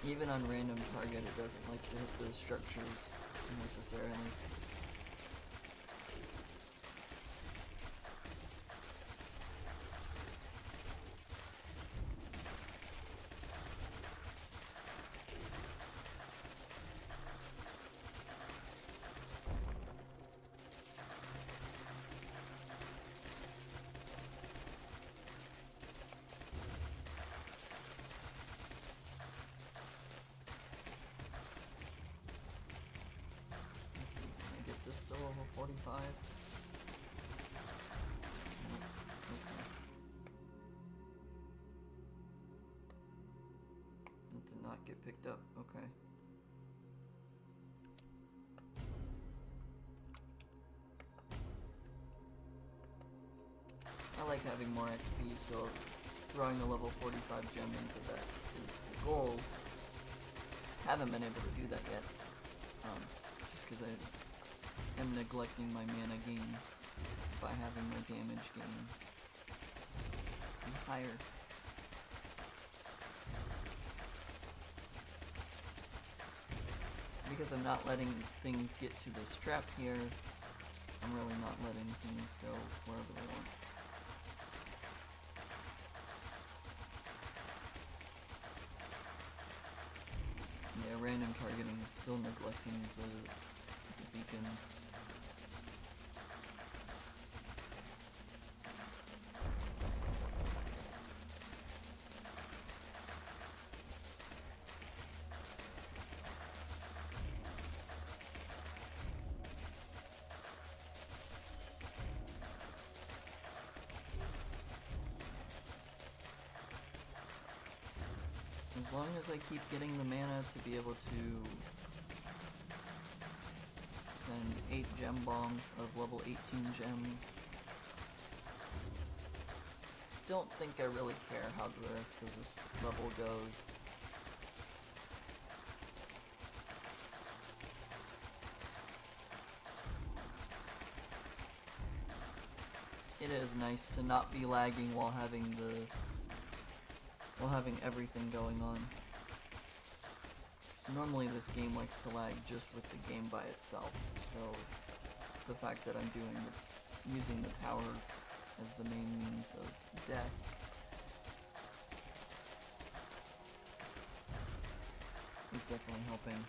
Even on random target, it doesn't like to hit those structures necessarily. Still level 45. Okay. It did not get picked up. Okay. I like having more XP, so throwing a level 45 gem into that is the goal. Haven't been able to do that yet. Just because I'm neglecting my mana gain by having my damage gain be higher. Because I'm not letting things get to this trap here, I'm really not letting things go wherever they want. Yeah, random targeting is still neglecting the beacons. As long as I keep getting the mana to be able to send 8 gem bombs of level 18 gems, don't think I really care how the rest of this level goes. It is nice to not be lagging while having everything going on. So normally this game likes to lag just with the game by itself, so the fact that I'm doing using the tower as the main means of death. Is definitely helping.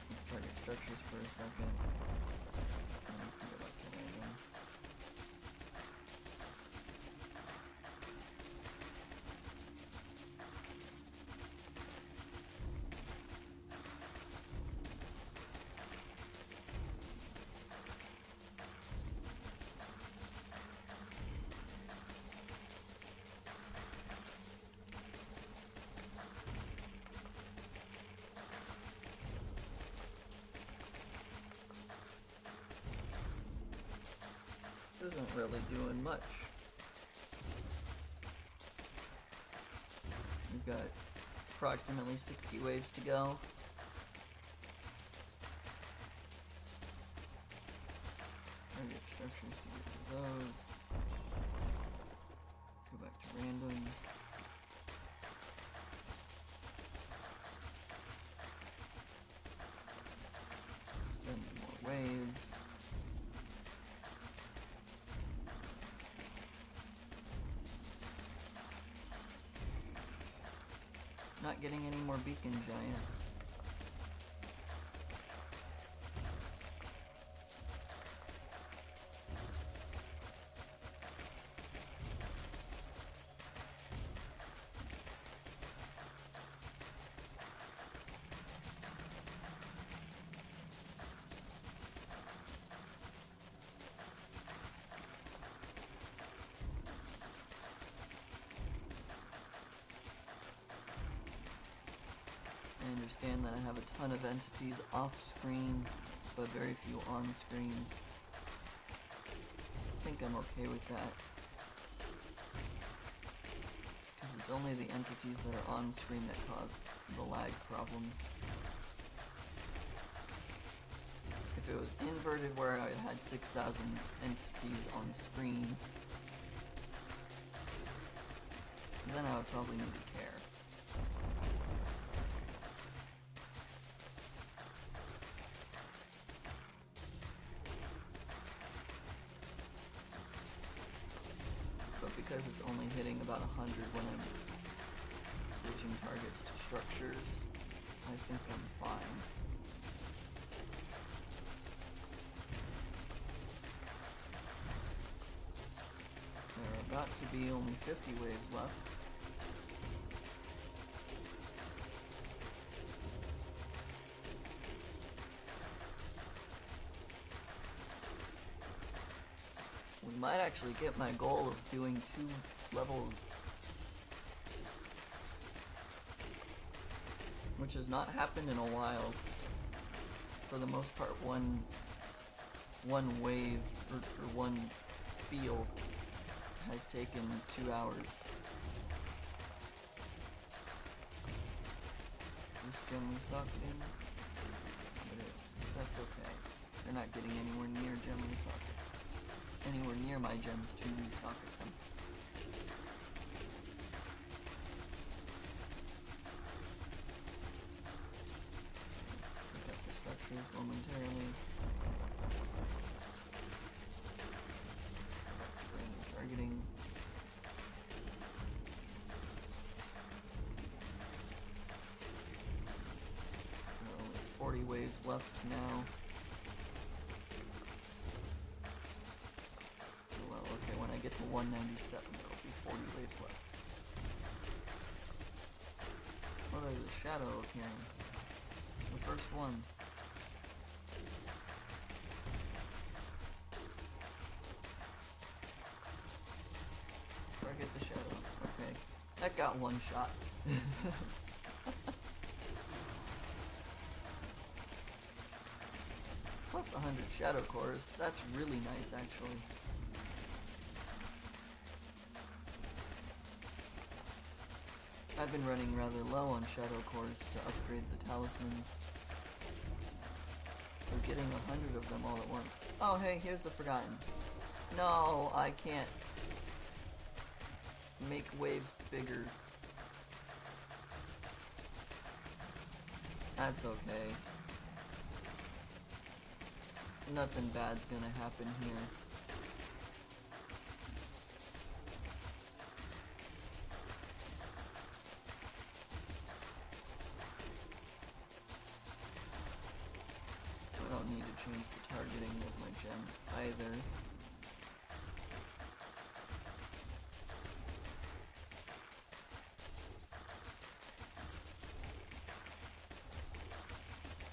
Let's target structures for a second. And we can go back to random. Isn't really doing much. We've got approximately 60 waves to go. Target structures to get to those. Go back to random. Send more waves. Not getting any more beacon giants. I understand that I have a ton of entities off screen, but very few on screen. I think I'm okay with that. Because it's only the entities that are on screen that cause the lag problems. If it was inverted where I had 6,000 entities on screen, then I would probably need to care. Because it's only hitting about 100 when I'm switching targets to structures, I think I'm fine. There are about to be only 50 waves left. We might actually get my goal of doing 2 levels, which has not happened in a while. For the most part, one wave or one field has taken 2 hours. Is this gem socketing? It is. That's okay. They're not getting anywhere near gem socket. Anywhere near my gems to resocket them. Let's take out the structures momentarily. Random targeting. There are only 40 waves left now. Get to 197, there'll be 40 waves left. Oh, there's a shadow appearing. The first one. Where I get the shadow? Okay. That got one shot. Plus 100 shadow cores. That's really nice, actually. I've been running rather low on shadow cores to upgrade the talismans. So getting 100 of them all at once. Oh hey, here's the forgotten. No, I can't make waves bigger. That's okay. Nothing bad's gonna happen here. change the targeting of my gems either.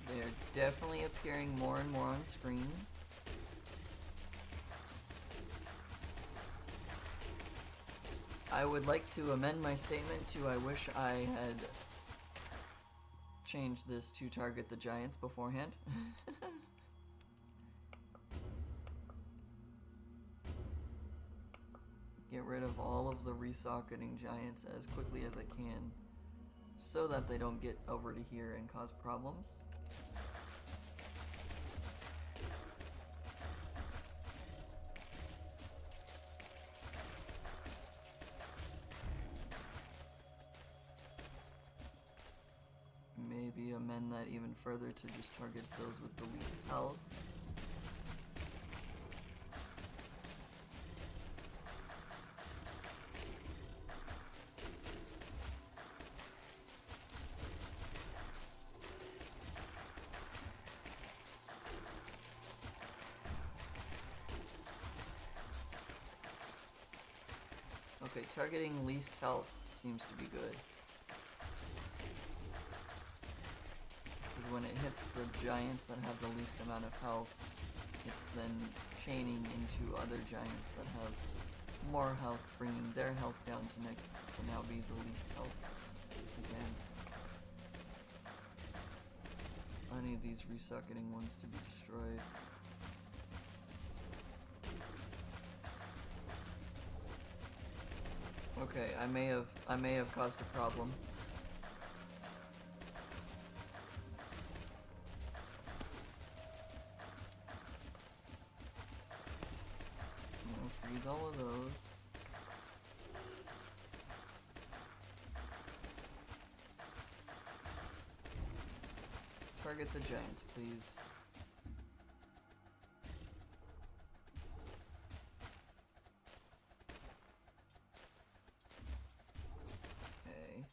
They are definitely appearing more and more on screen. I would like to amend my statement to I wish I had changed this to target the giants beforehand. Get rid of all of the resocketing giants as quickly as I can so that they don't get over to here and cause problems. Maybe amend that even further to just target those with the least health. Okay, targeting least health seems to be good. Because when it hits the giants that have the least amount of health, it's then chaining into other giants that have more health, bringing their health down to now be the least health again. I need these resocketing ones to be destroyed. Okay, I may have caused a problem. I'm gonna freeze all of those. Target the giants, please. Okay.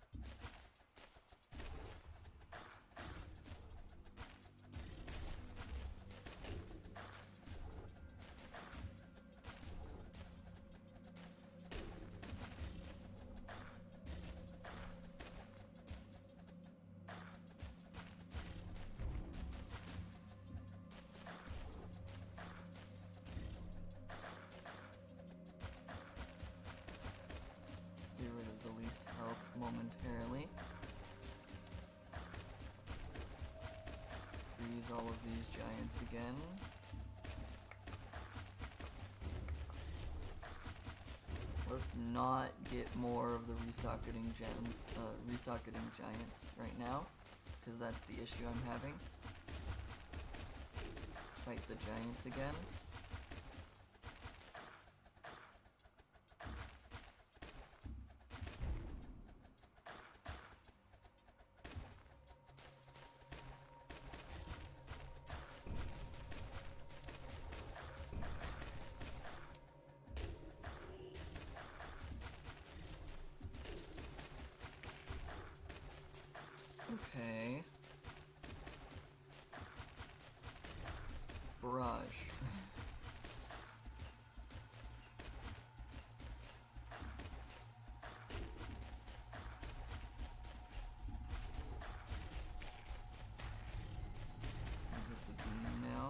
Get rid of the least health momentarily. Freeze all of these giants again. Let's not get more of the resocketing giants right now, because that's the issue I'm having. Fight the giants again. Okay. Barrage. Hit the beam now.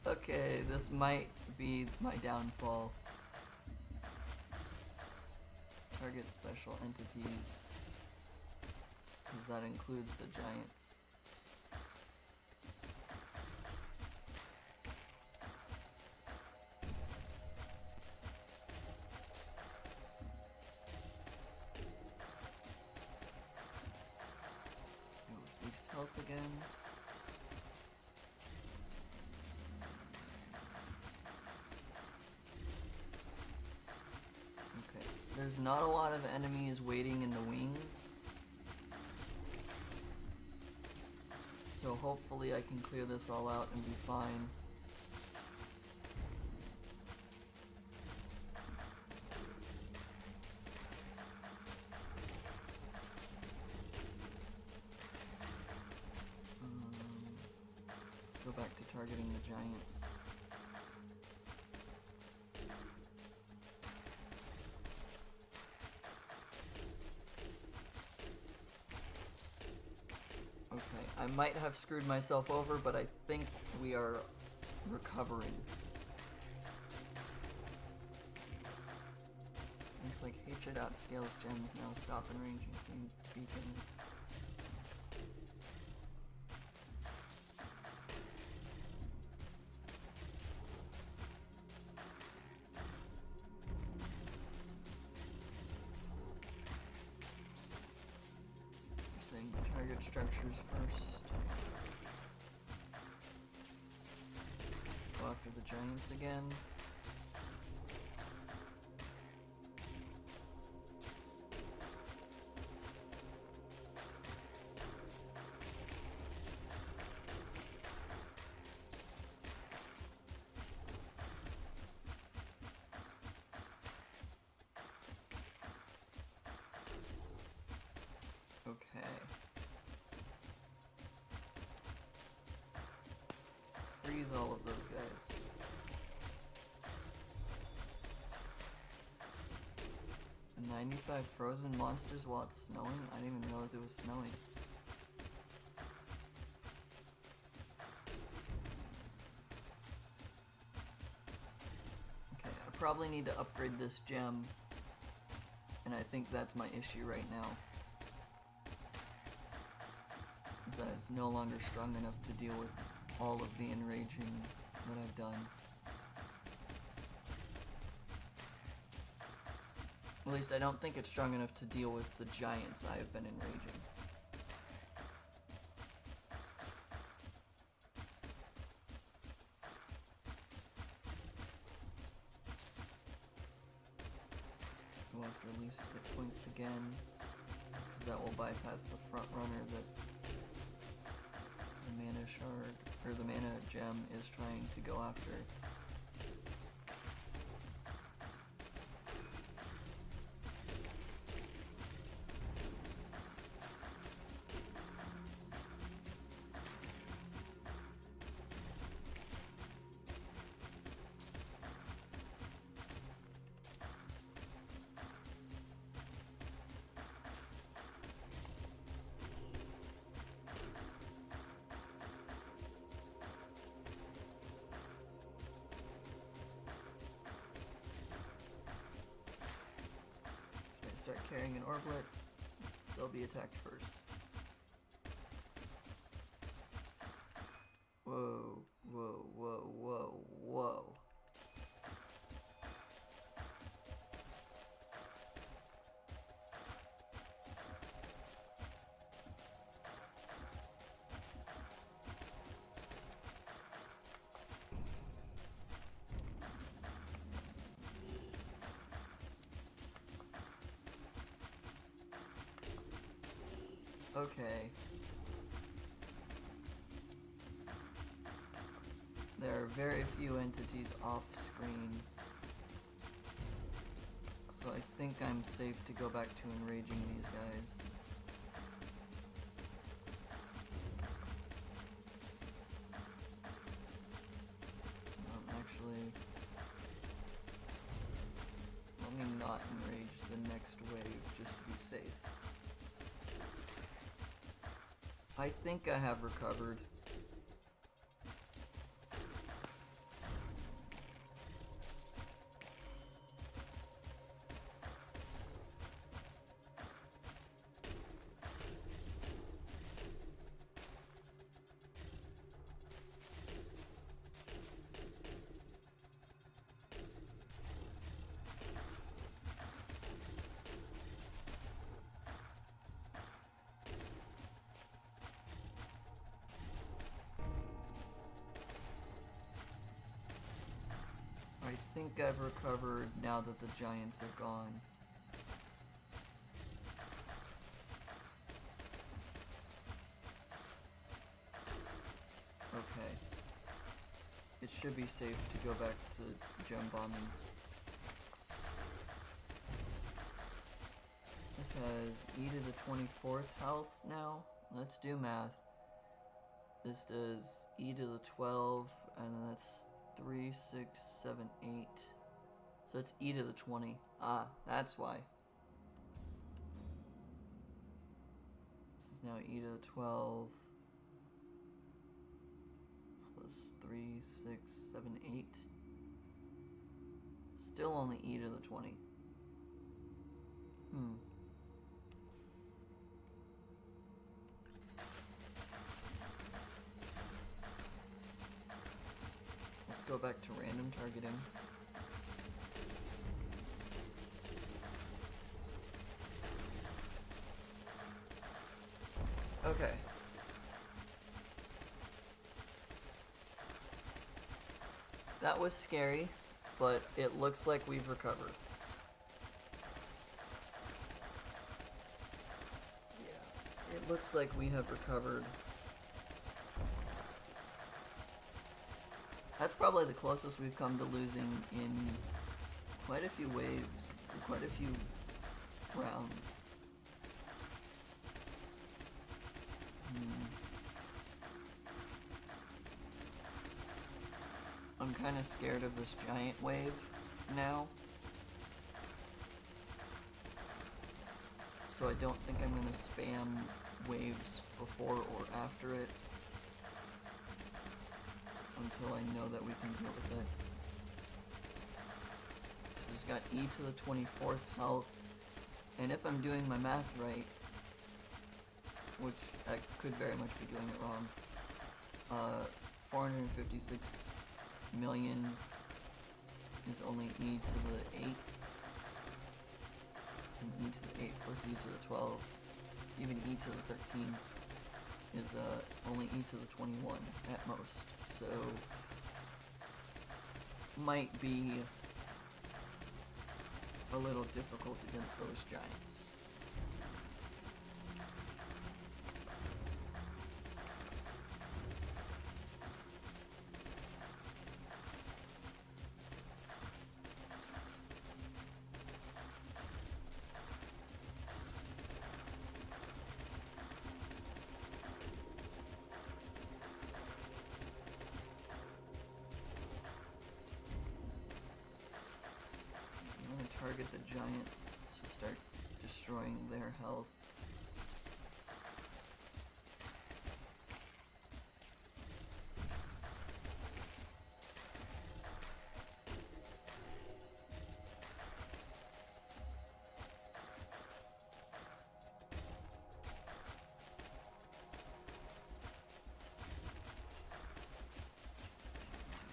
Okay, this might be my downfall. Target special entities, because that includes the giants. Go with least health again. There's not a lot of enemies waiting in the wings, so hopefully I can clear this all out and be fine. targeting the giants. Okay, I might have screwed myself over, but I think we are recovering. Looks like hatred outscales gems now. Stop enraging beacons. You're saying target structures first. Go after the giants again. Okay. Freeze all of those guys. And 95 frozen monsters while it's snowing? I didn't even realize it was snowing. Okay, I probably need to upgrade this gem. And I think that's my issue right now. That it's no longer strong enough to deal with all of the enraging that I've done. At least I don't think it's strong enough to deal with the giants I have been enraging. Go after least hit points again, because that will bypass the front runner that the mana shard, or the mana gem is trying to go after. Start carrying an orblet, they'll be attacked first. Whoa, whoa, whoa, whoa, whoa. Okay. There are very few entities off screen, so I think I'm safe to go back to enraging these guys. Actually, let me not enrage the next wave just to be safe. I think I have recovered. I think I've recovered now that the giants are gone. Okay. It should be safe to go back to gem bombing. This has E to the 24th health now. Let's do math. This does e to the 12, and then that's 3, 6, 7, 8. So it's e to the 20. Ah, that's why. This is now e to the 12 plus 3, 6, 7, 8. Still only e to the 20. Let's go back to random targeting. Okay. That was scary, but it looks like we've recovered. Yeah, it looks like we have recovered. That's probably the closest we've come to losing in quite a few waves, or quite a few rounds. I'm kind of scared of this giant wave now. So I don't think I'm going to spam waves before or after it until I know that we can deal with it. Because it's got e to the 24th health, and if I'm doing my math right, which I could very much be doing it wrong, 456 million is only e to the 8, and e to the 8 plus e to the 12, even e to the 13 is only e to the 21 at most, so might be a little difficult against those giants. Target the giants to start destroying their health.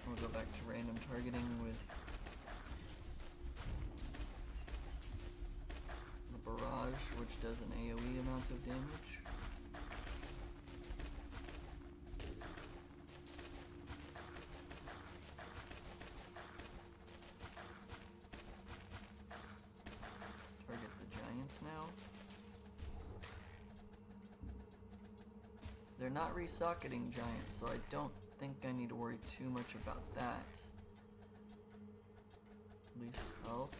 We'll go back to random targeting with barrage, which does an AoE amount of damage. Target the giants now. They're not resocketing giants, so I don't think I need to worry too much about that. Least health.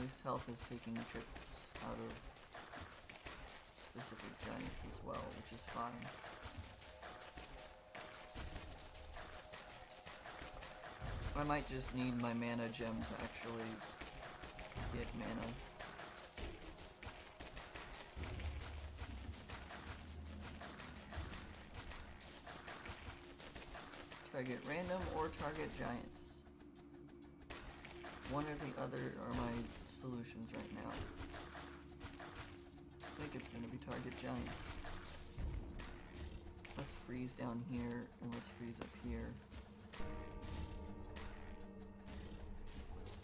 Least health is taking trips out of specific giants as well, which is fine. I might just need my mana gem to actually get mana. Target random or target giants. One or the other are my solutions right now. I think it's going to be target giants. Let's freeze down here, and let's freeze up here.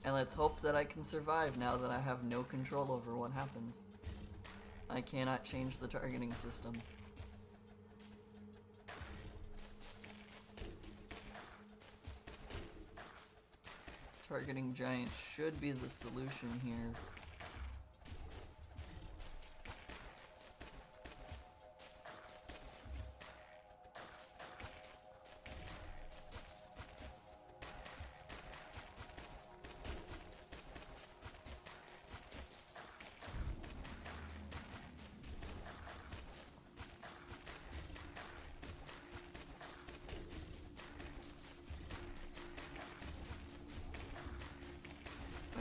And let's hope that I can survive now that I have no control over what happens. I cannot change the targeting system. Targeting giants should be the solution here.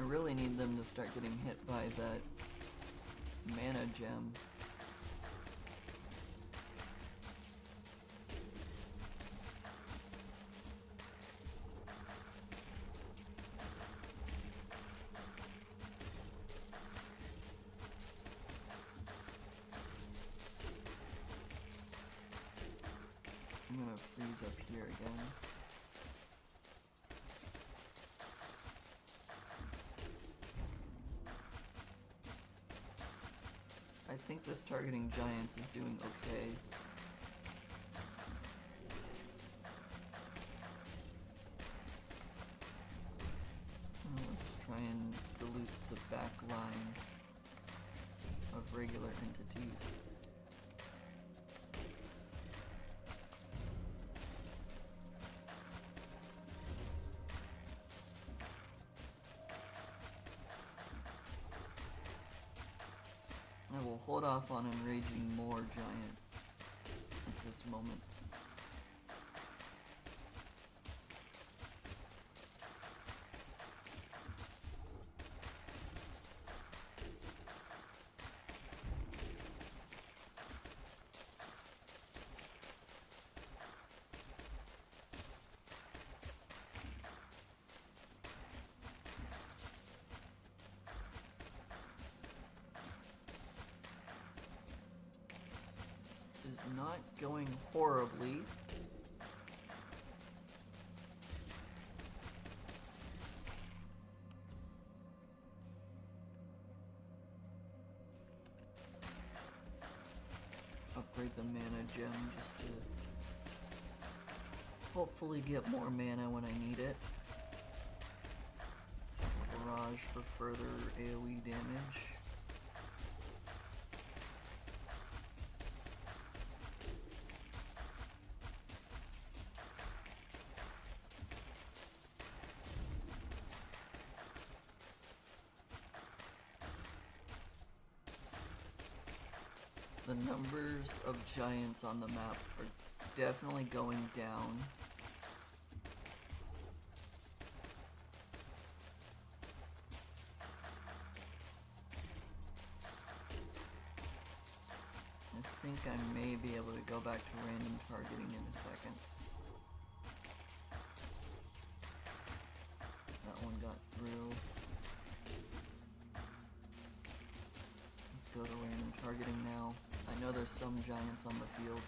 really need them to start getting hit by that mana gem. I'm gonna freeze up here again. I think this targeting giants is doing okay. I'll just try and dilute the back line of regular entities. I will hold off on enraging more giants at this moment. Is not going horribly. Upgrade the mana gem just to hopefully get more mana when I need it. Barrage for further AoE damage. The numbers of giants on the map are definitely going down. I think I may be able to go back to random targeting in a second. That one got through. Let's go to random targeting now. I know there's some giants on the field.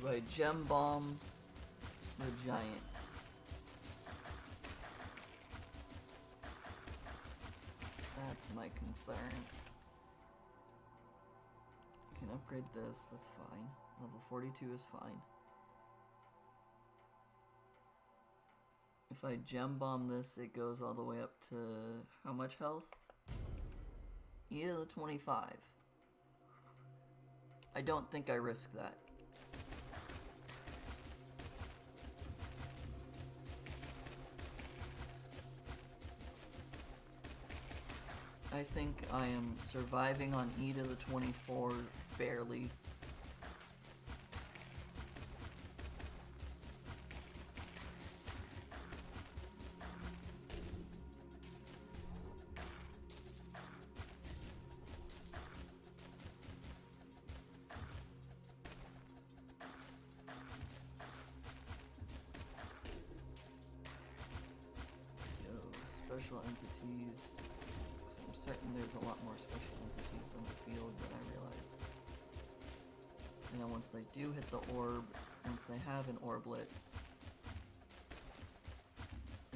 Do I gem bomb the giant? That's my concern. I can upgrade this, that's fine. Level 42 is fine. If I gem bomb this, it goes all the way up to how much health? E to the 25. I don't think I risk that. I think I am surviving on E to the 24 barely. Let's go special entities. I'm certain there's a lot more special entities on the field than I realized. And then once they do hit the orb, once they have an orblet,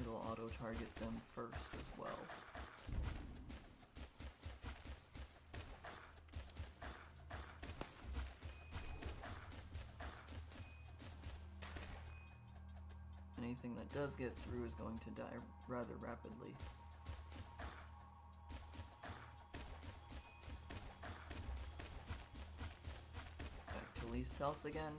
it'll auto-target them first as well. Anything that does get through is going to die rather rapidly. least health again.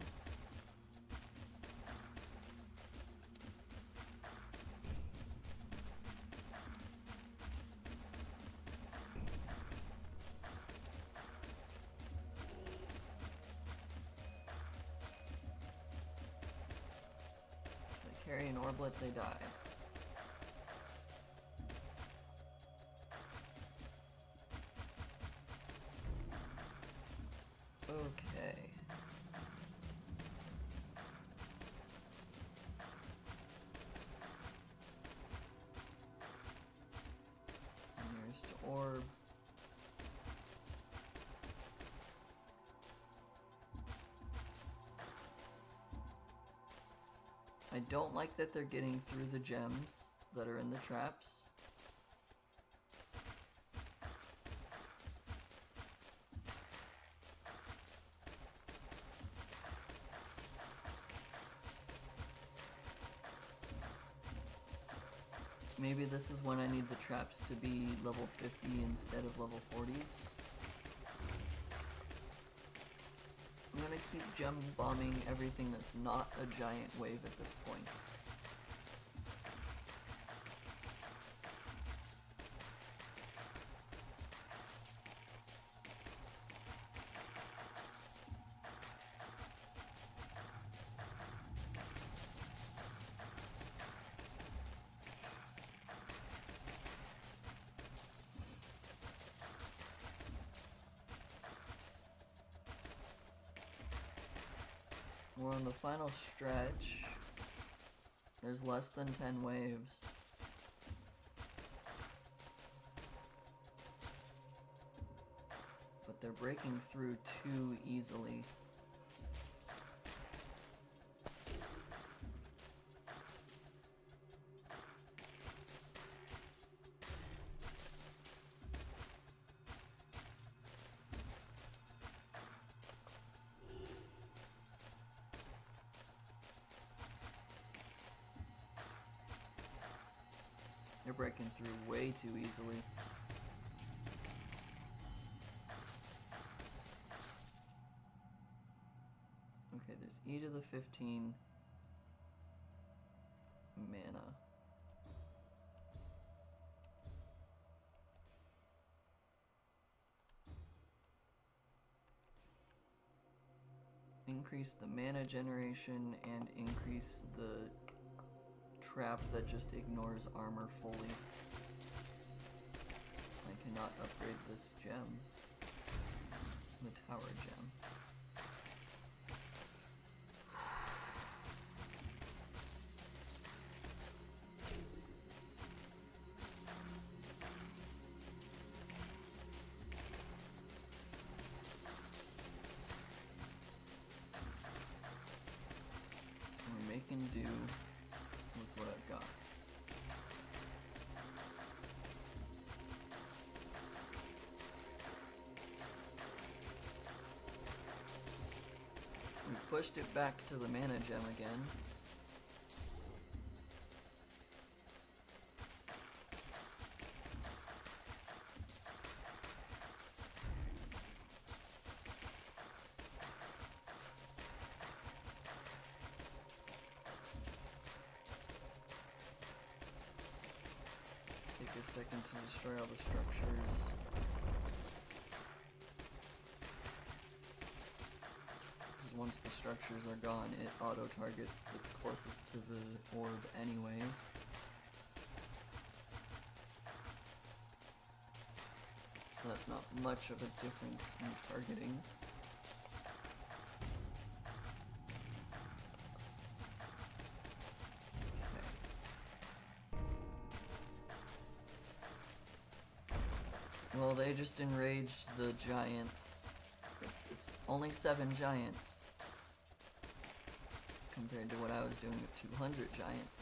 If they carry an orblet, they die. Okay. Nearest orb. I don't like that they're getting through the gems that are in the traps. Maybe this is when I need the traps to be level 50 instead of level 40s. I'm gonna keep gem bombing everything that's not a giant wave at this point. We're on the final stretch. There's less than 10 waves. But they're breaking through too easily. They're breaking through way too easily. Okay, there's E to the 15 mana. Increase the mana generation and increase the trap that just ignores armor fully. I cannot upgrade this gem. The tower gem. We're making do with what I've got. We pushed it back to the mana gem again. Take a second to destroy all the structures. Because once the structures are gone, it auto-targets the closest to the orb anyways. So that's not much of a difference in targeting. Well, they just enraged the giants. It's only 7 giants compared to what I was doing with 200 giants.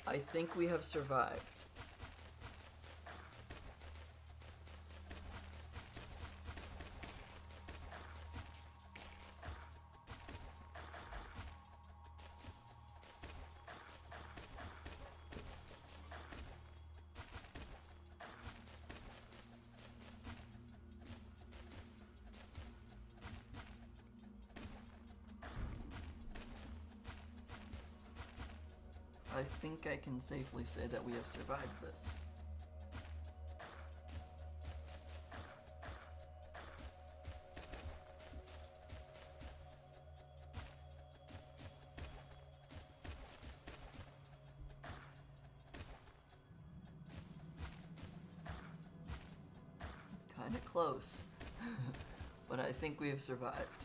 I think we have survived. I think I can safely say that we have survived this. It's kind of close, but I think we have survived.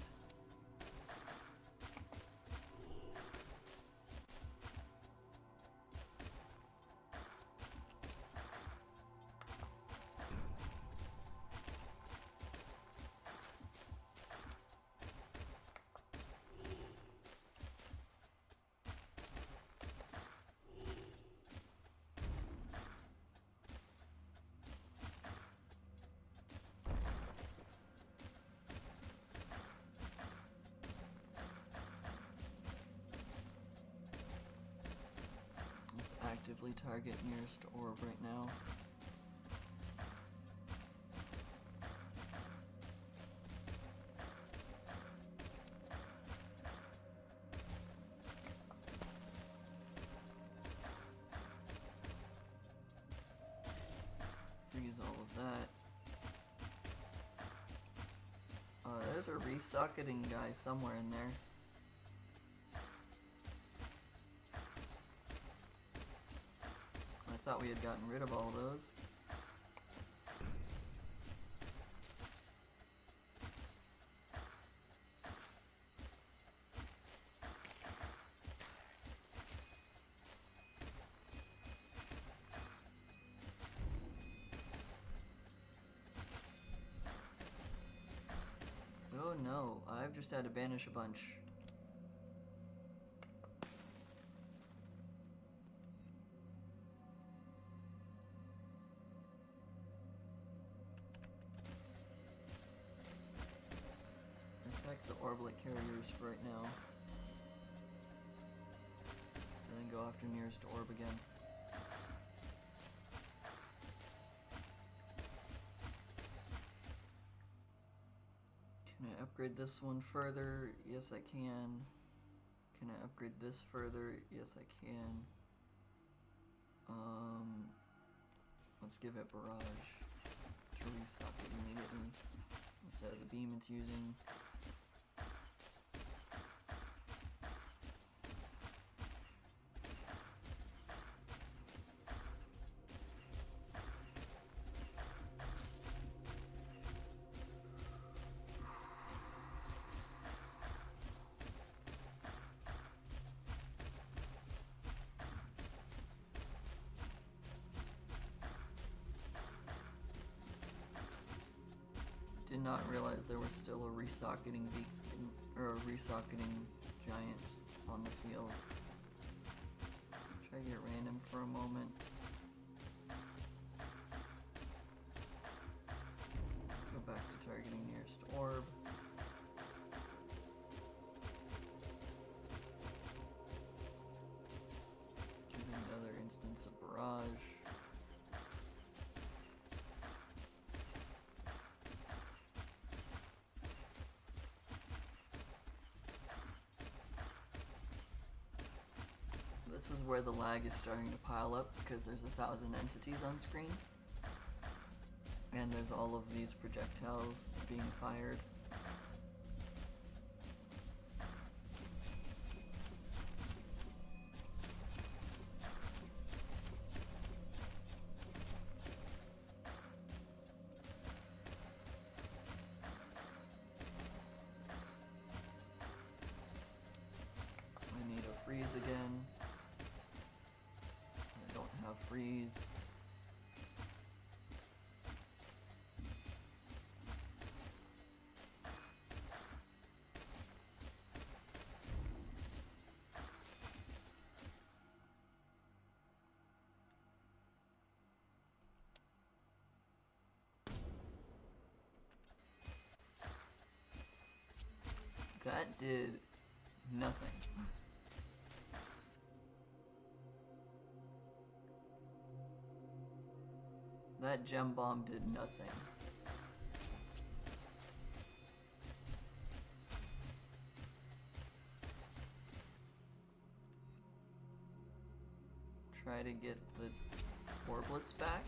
Actively target nearest orb right now. Freeze all of that. There's a resocketing guy somewhere in there. I thought we had gotten rid of all those. Oh no, I've just had to banish a bunch. Attack the orblet carriers for right now. And then go after nearest orb again. Can I upgrade this one further? Yes, I can. Can I upgrade this further? Yes, I can. Let's give it barrage to resocket immediately instead of the beam it's using. Did not realize there was still a resocketing beacon, or a resocketing giant on the field. Try to get random for a moment. Go back to targeting nearest orb. Give it another instance of barrage. This is where the lag is starting to pile up because there's 1,000 entities on screen. And there's all of these projectiles being fired. I need a freeze again. I don't have freeze. That did nothing. That gem bomb did nothing. try to get the orblets back.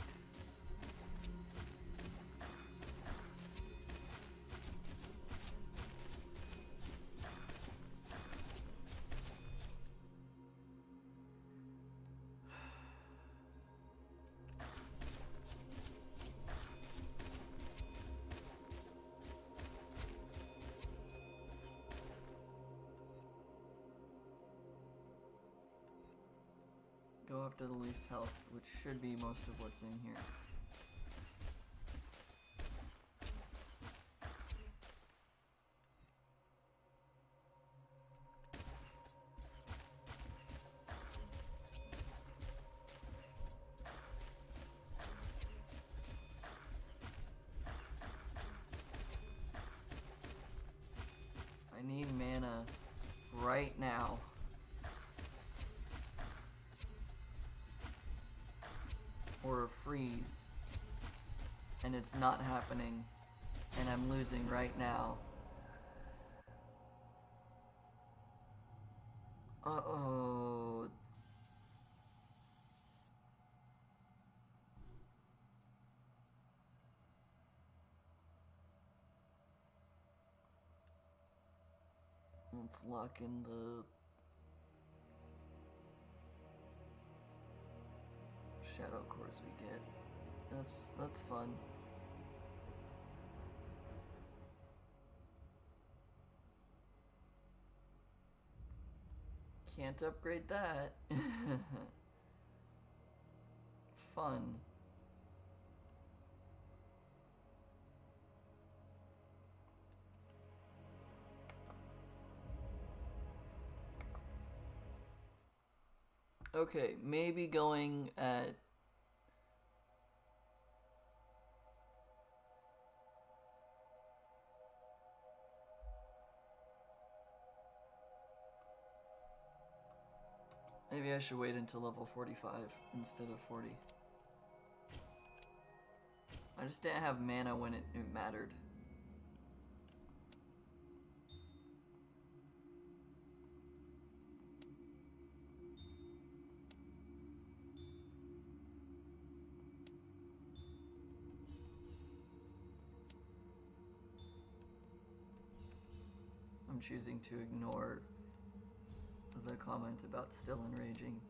Go after the least health, which should be most of what's in here. I need mana right now. Or a freeze, and it's not happening, and I'm losing right now. Uh-oh. Let's lock in the shadow cores we get. That's fun. Can't upgrade that. Fun. Okay, maybe going at maybe I should wait until level 45 instead of 40. I just didn't have mana when it mattered. I'm choosing to ignore the comment about still enraging.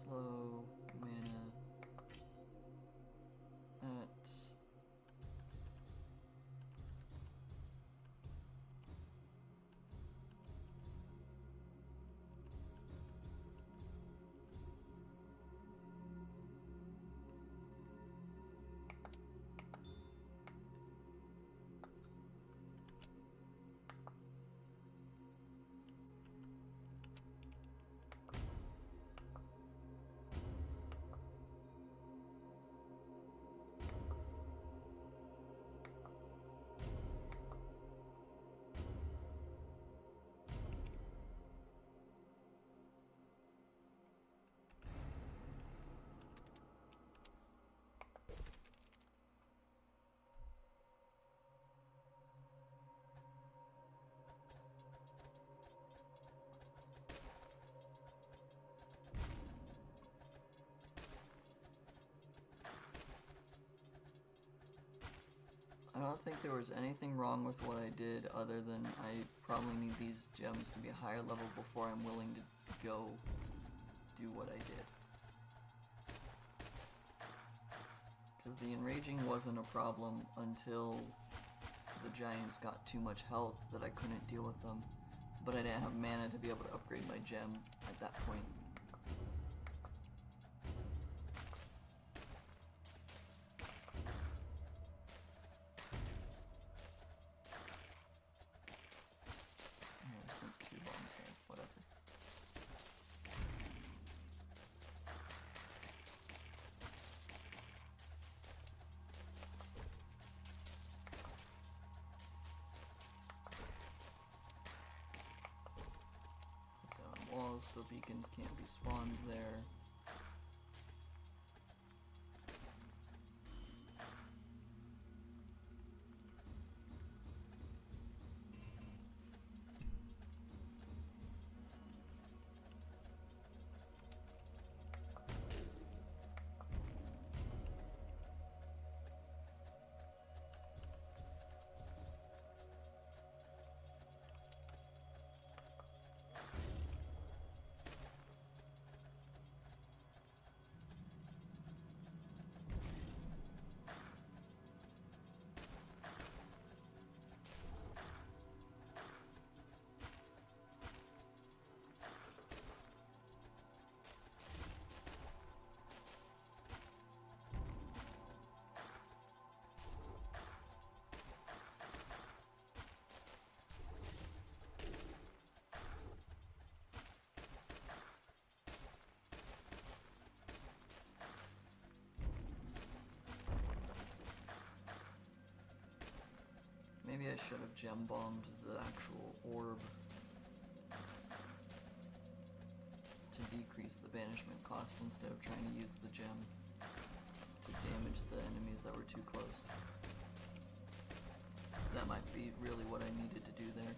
Slow mana at I don't think there was anything wrong with what I did other than I probably need these gems to be a higher level before I'm willing to go do what I did. Because the enraging wasn't a problem until the giants got too much health that I couldn't deal with them. But I didn't have mana to be able to upgrade my gem at that point. hex-tiles so beacons can't be spawned there. Maybe I should have gem bombed the actual orb to decrease the banishment cost instead of trying to use the gem to damage the enemies that were too close. That might be really what I needed to do there.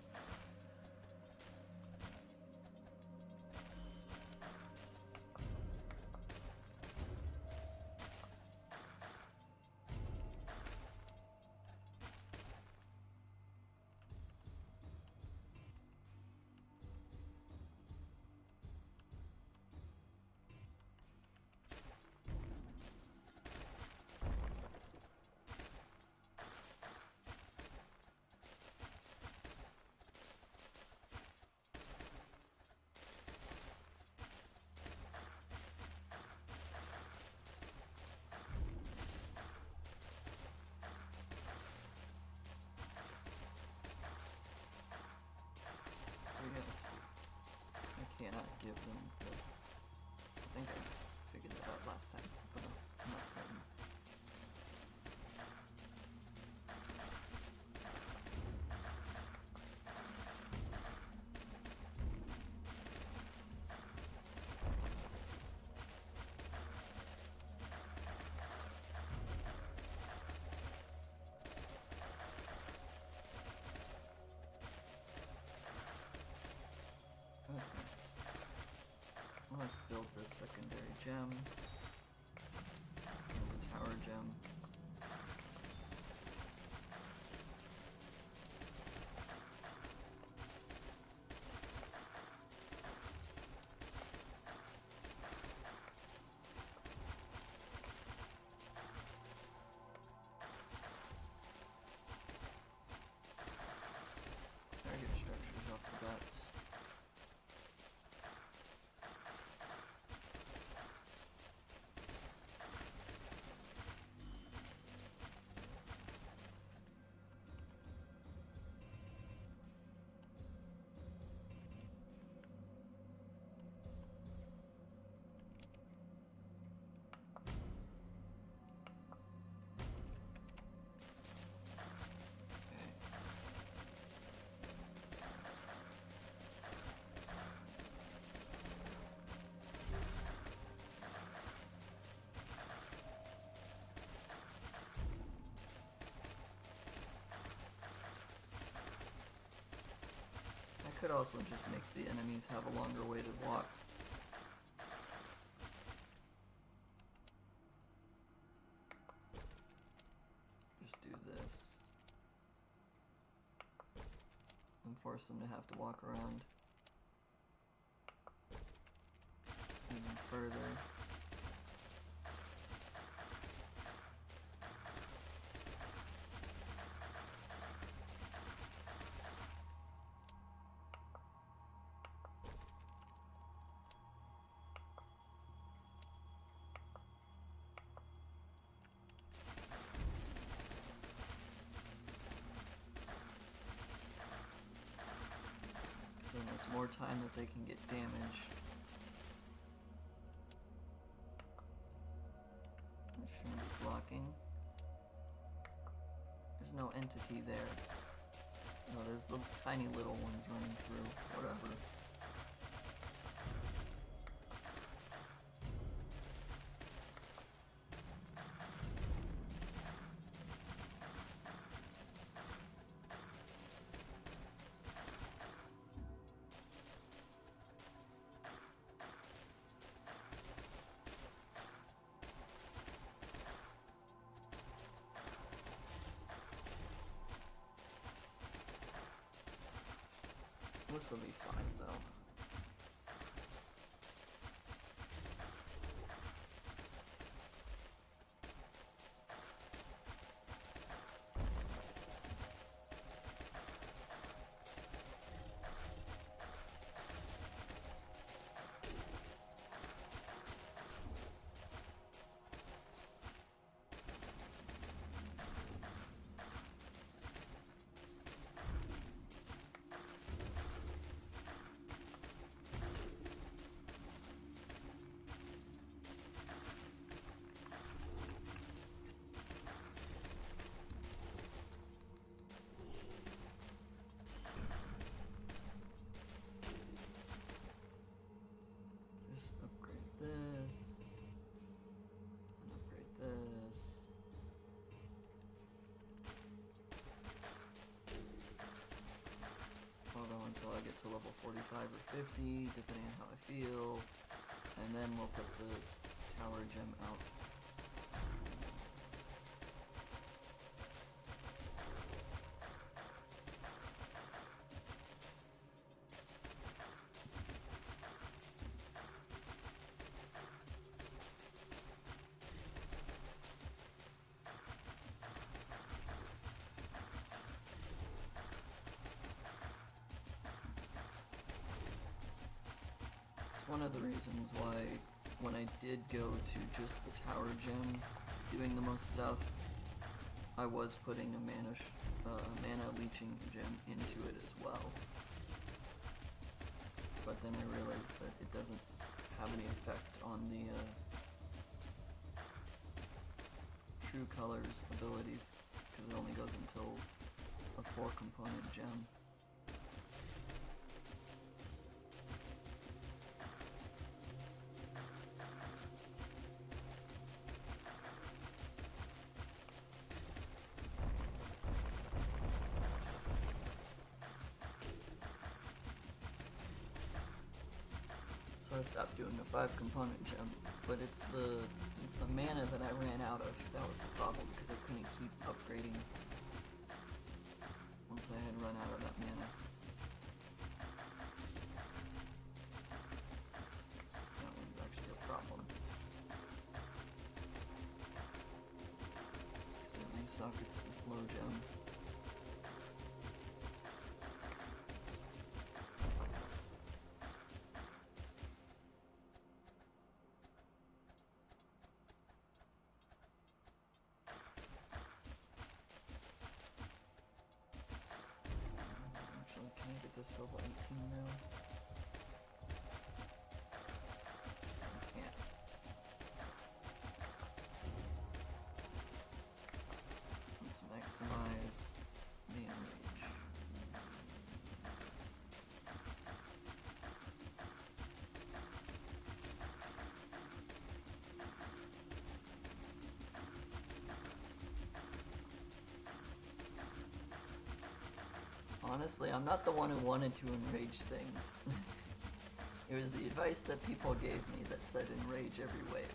I cannot give them this. I think I figured it out last time, but I'm not certain. Let's build this secondary gem, the tower gem. Target structures off the bat. I could also just make the enemies have a longer way to walk. Just do this. And force them to have to walk around even further. So it's more time that they can get damaged. It shouldn't be blocking. There's no entity there. No, there's little tiny little ones running through. Whatever. This will be fine though. Until I get to level 45 or 50, depending on how I feel, and then we'll put the tower gem out. One of the reasons why, when I did go to just the tower gem, doing the most stuff, I was putting a mana leeching gem into it as well. But then I realized that it doesn't have any effect on the True Colors abilities, because it only goes until a 4-component gem. So I stopped doing a 5-component gem, but it's the mana that I ran out of that was the problem, because I couldn't keep upgrading once I had run out of that mana. That one's actually a problem, because it resockets the slow gem. Can I get this to level 18 now? I can't. Let's maximize the enrage. Honestly, I'm not the one who wanted to enrage things. It was the advice that people gave me that said enrage every wave.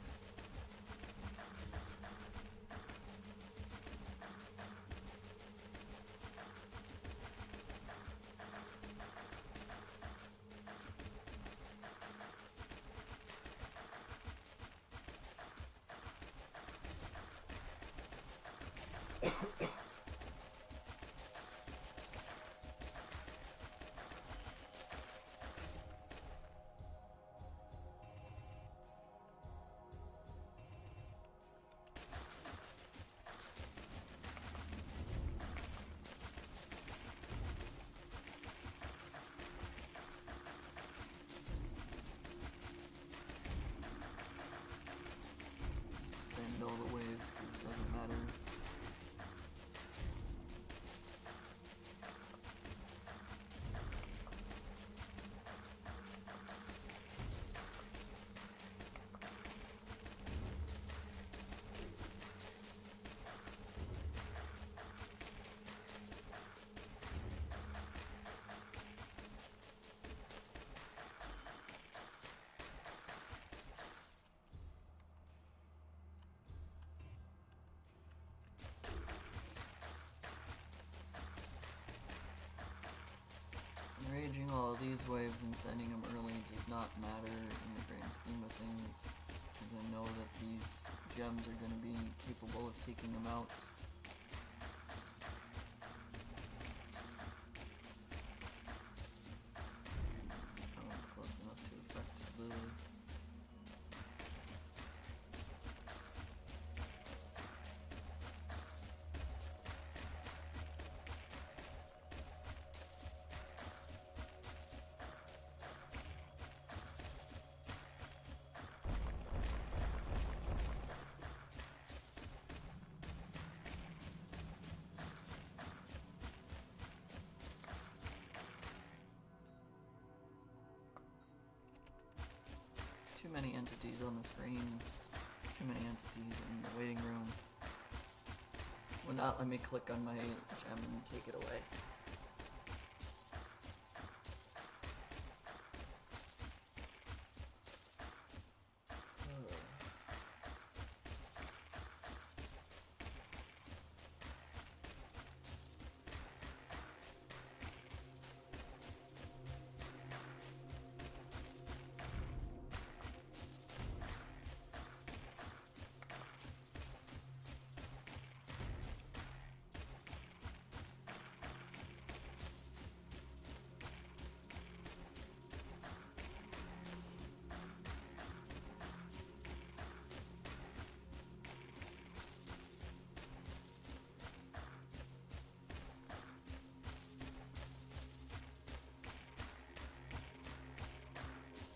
All the waves, because it doesn't matter. Well, these waves and sending them early does not matter in the grand scheme of things, because I know that these gems are going to be capable of taking them out. That one's close enough to affect the... Too many entities on the screen, too many entities in the waiting room. Would not let me click on my gem and take it away.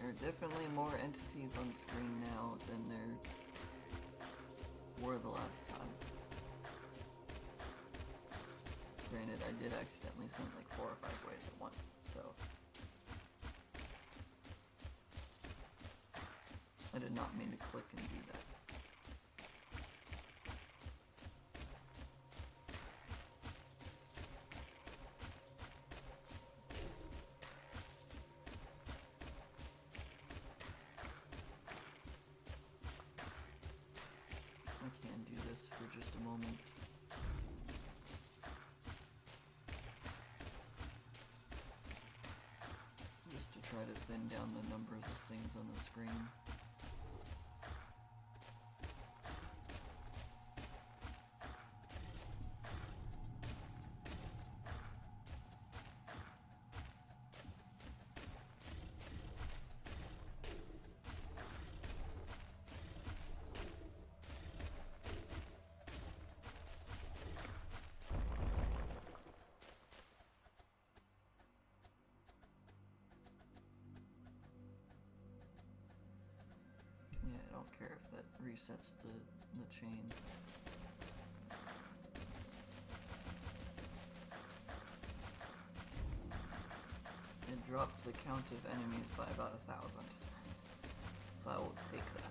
There are definitely more entities on screen now than there were the last time. Granted, I did accidentally send like 4 or 5 waves at once, so I did not mean to click and do that. I can do this for just a moment. Just to try to thin down the numbers of things on the screen. Yeah, I don't care if that resets the chain. It dropped the count of enemies by about 1,000. So I will take that.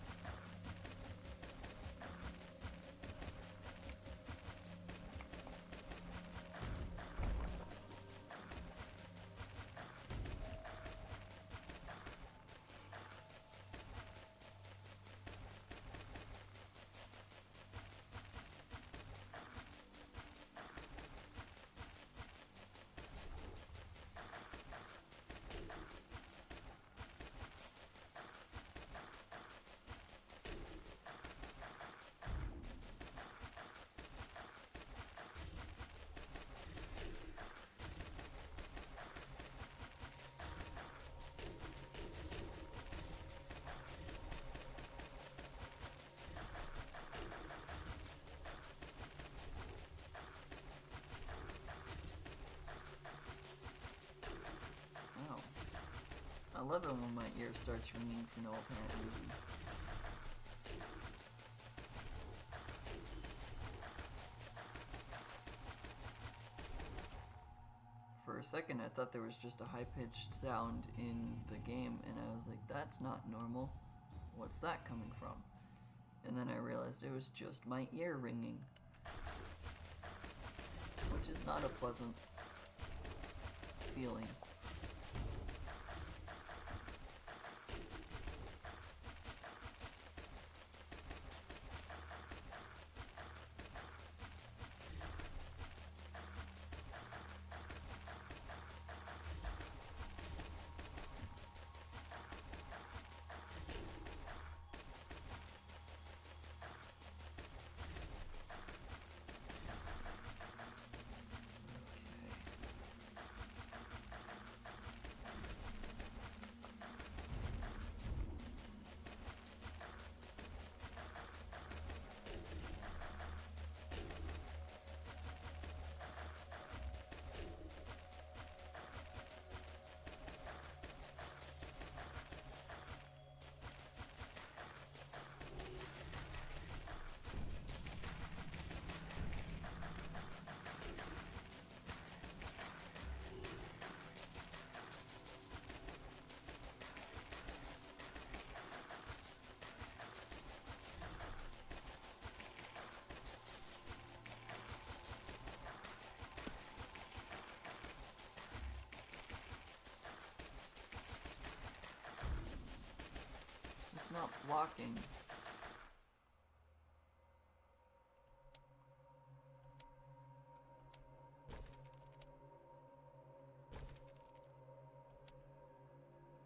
I love it when my ear starts ringing for no apparent reason. For a second I thought there was just a high-pitched sound in the game, and I was like, that's not normal. What's that coming from? And then I realized it was just my ear ringing. Which is not a pleasant feeling. not blocking.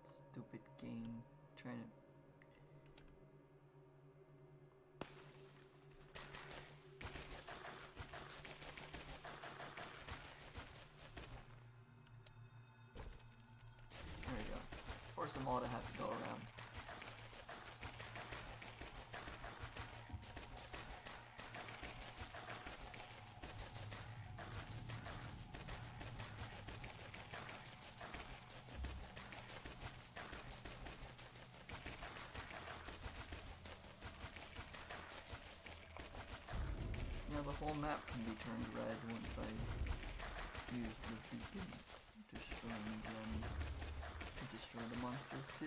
Stupid game. Trying to... There we go. Force them all to have to go around. Now the whole map can be turned red once I use the beacon destroying gem to destroy the monsters too.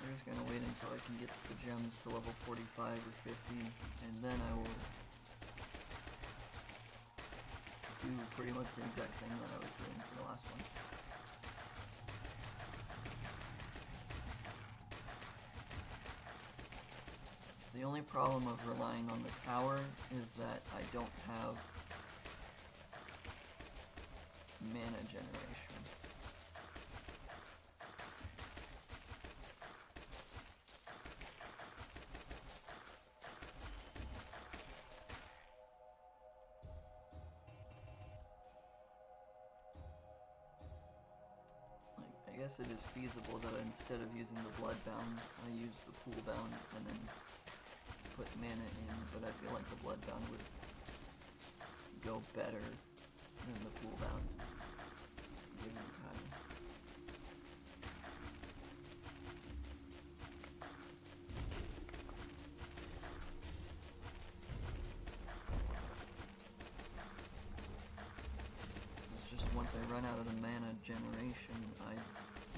I'm just gonna wait until I can get the gems to level 45 or 50, and then I will do pretty much the exact same that I was doing for the last one. So the only problem of relying on the tower is that I don't have mana generation. I guess it is feasible that instead of using the Bloodbound, I use the Poolbound and then put mana in, but I feel like the Bloodbound would go better than the Poolbound, given time. It's just once I run out of the mana generation, I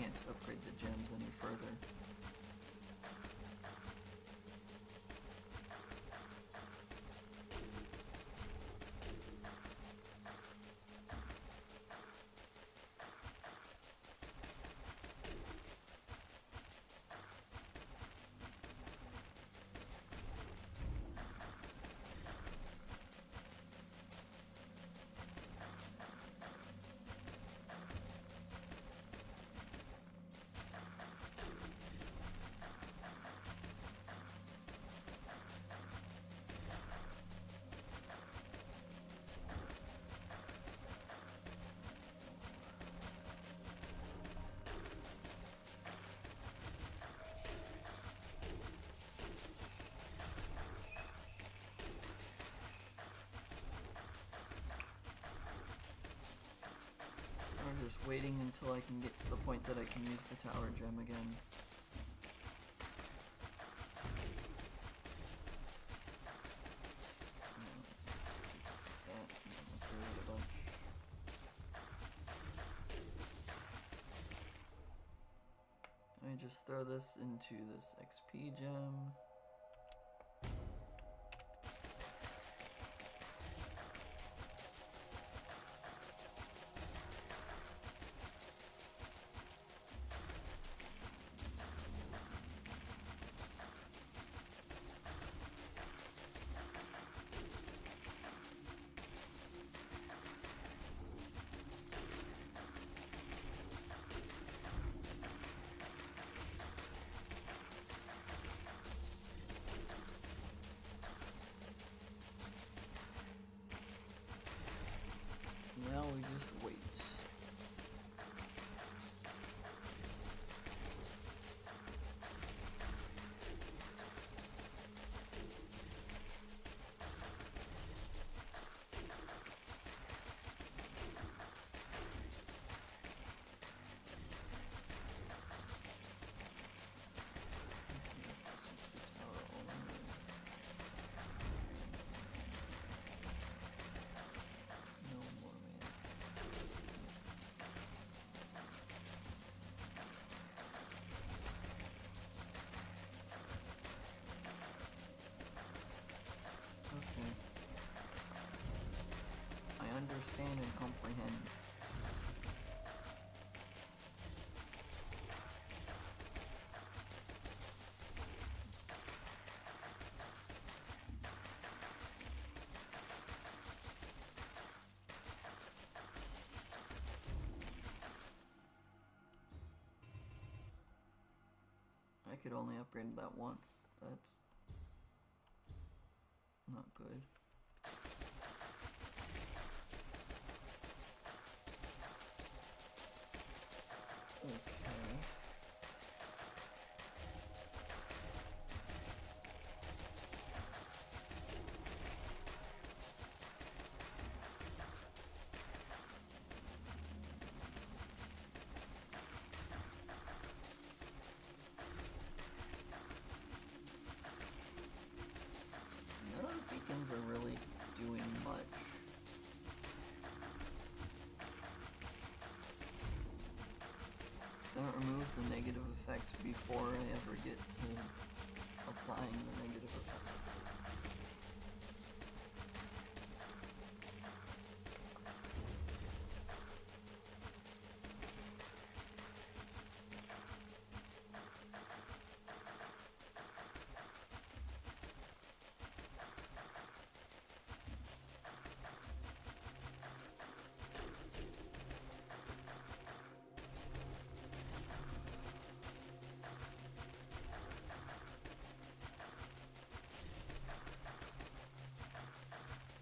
can't upgrade the gems any further. I'm just waiting until I can get to the point that I can use the tower gem again. Let me just throw this into this XP gem. could only upgrade that once. That's not good. Okay. None of the beacons are really doing much. That removes the negative effects before I ever get to applying the negative effects.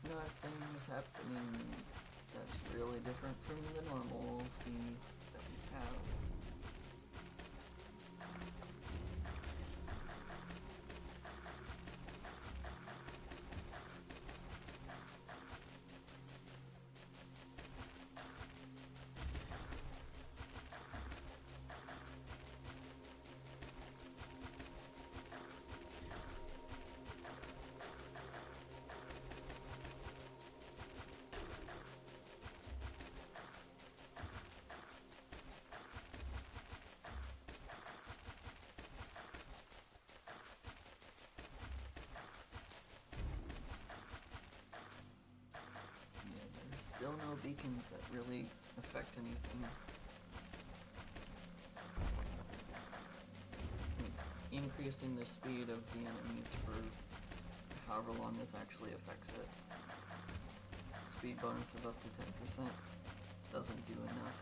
Nothing is happening that's really different from the normal scene that we have. Still no beacons that really affect anything. Increasing the speed of the enemies for however long this actually affects it. Speed bonus of up to 10% doesn't do enough.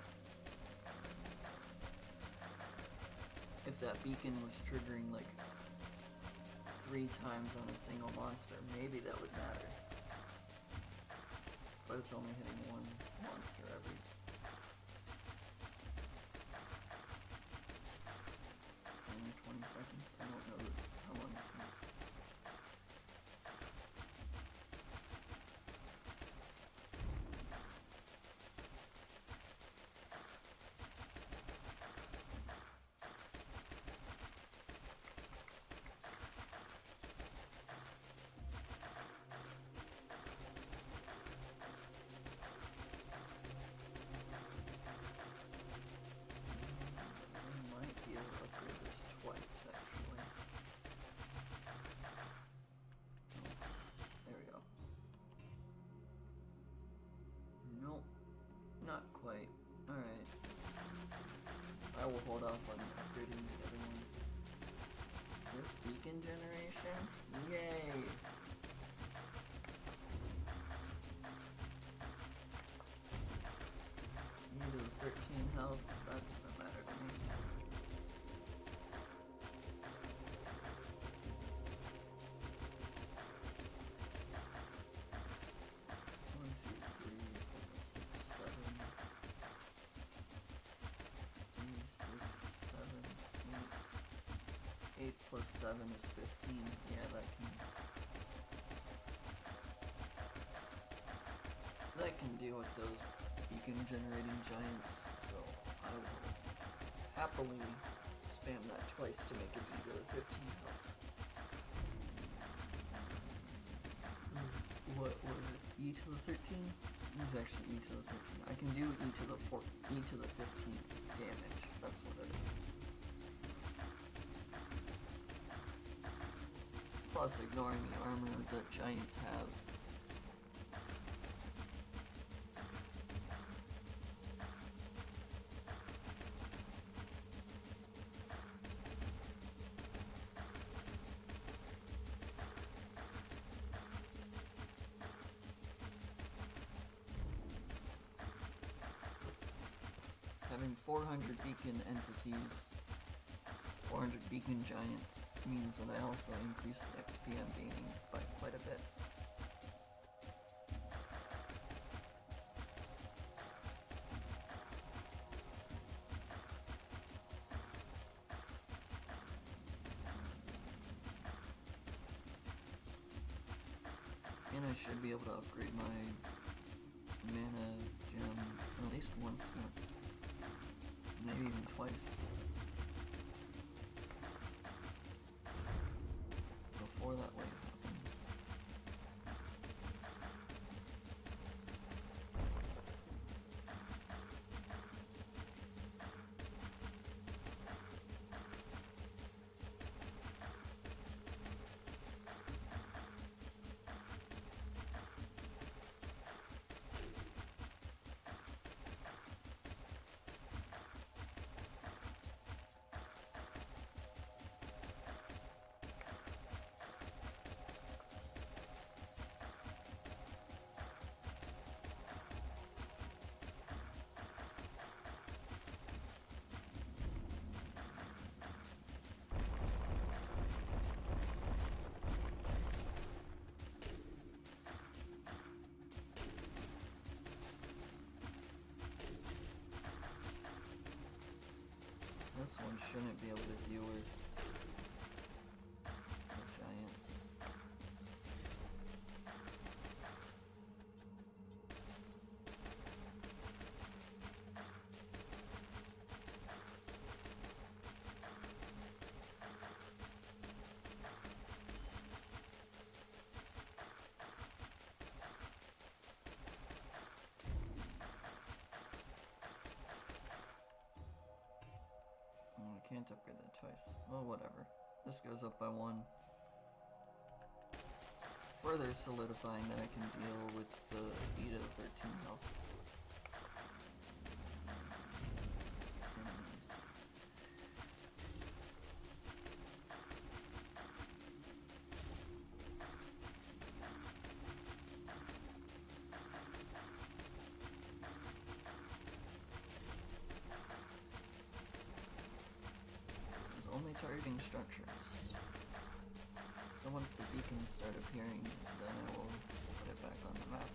If that beacon was triggering like 3 times on a single monster, maybe that would matter. But it's only hitting one monster every 10, 20 seconds. I don't know how long it takes. Not quite. Alright. I will hold off on upgrading the other one. This beacon generation? Yay! You do 13 health, that doesn't matter to me. Plus 7 is 15. Yeah, that can deal with those beacon generating giants, so I will happily spam that twice to make it e to the 15 health. What was it? E to the 13? It was actually e to the 13. I can do e to the 15th damage. That's what it is. Plus ignoring the armor that giants have. Having 400 beacon entities 400 beacon giants means that I also increase the XP I'm gaining by quite a bit. And I should be able to upgrade my mana gem at least once more. Maybe even twice. Before that wave happens. This one shouldn't be able to deal with the giants. I can't upgrade that twice. Well, whatever. This goes up by 1. Further solidifying that I can deal with the 8 of 13 health. Enemies. Only targeting structures. So once the beacons start appearing, then I will put it back on the map.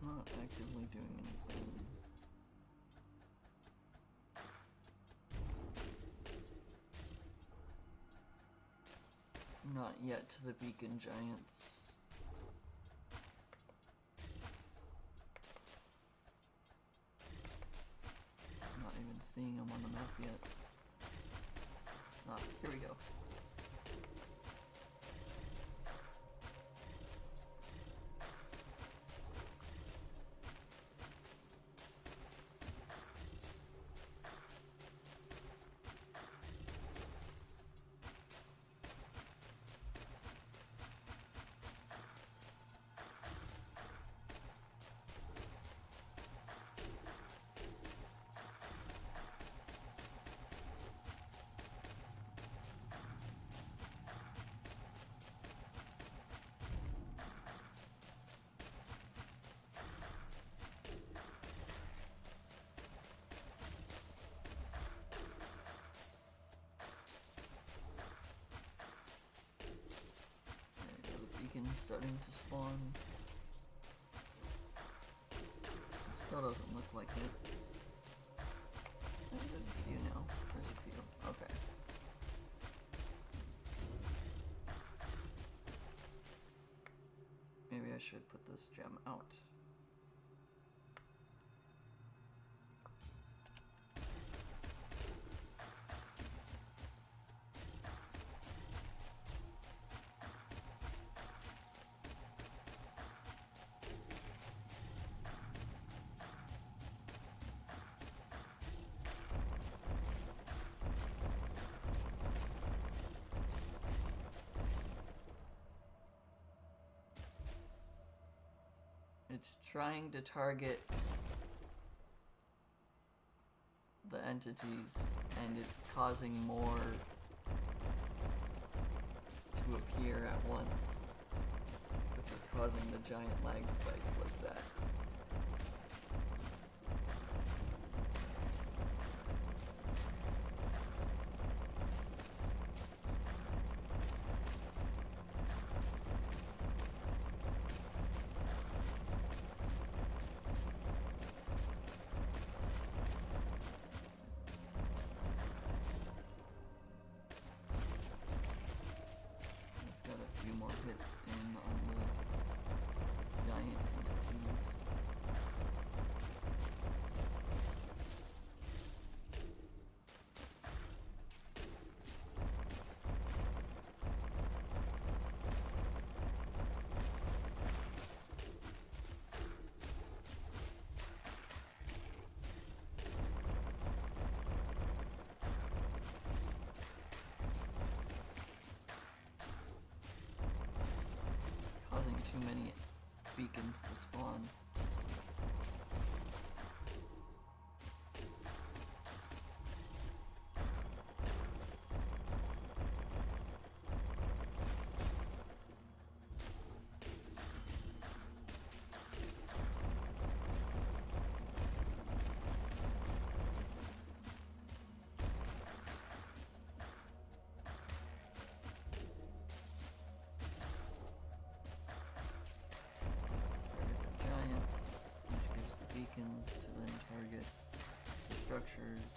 Not actively doing anything. Not yet to the beacon giants. Not even seeing them on the map yet. Ah, here we go. Starting to spawn. It still doesn't look like it. There's a few now. There's a few. Okay. Maybe I should put this gem out. it's trying to target the entities, and it's causing more to appear at once, which is causing the giant lag spikes like that. Hits in on the giant entities. Causing too many beacons to spawn. To then target the structures.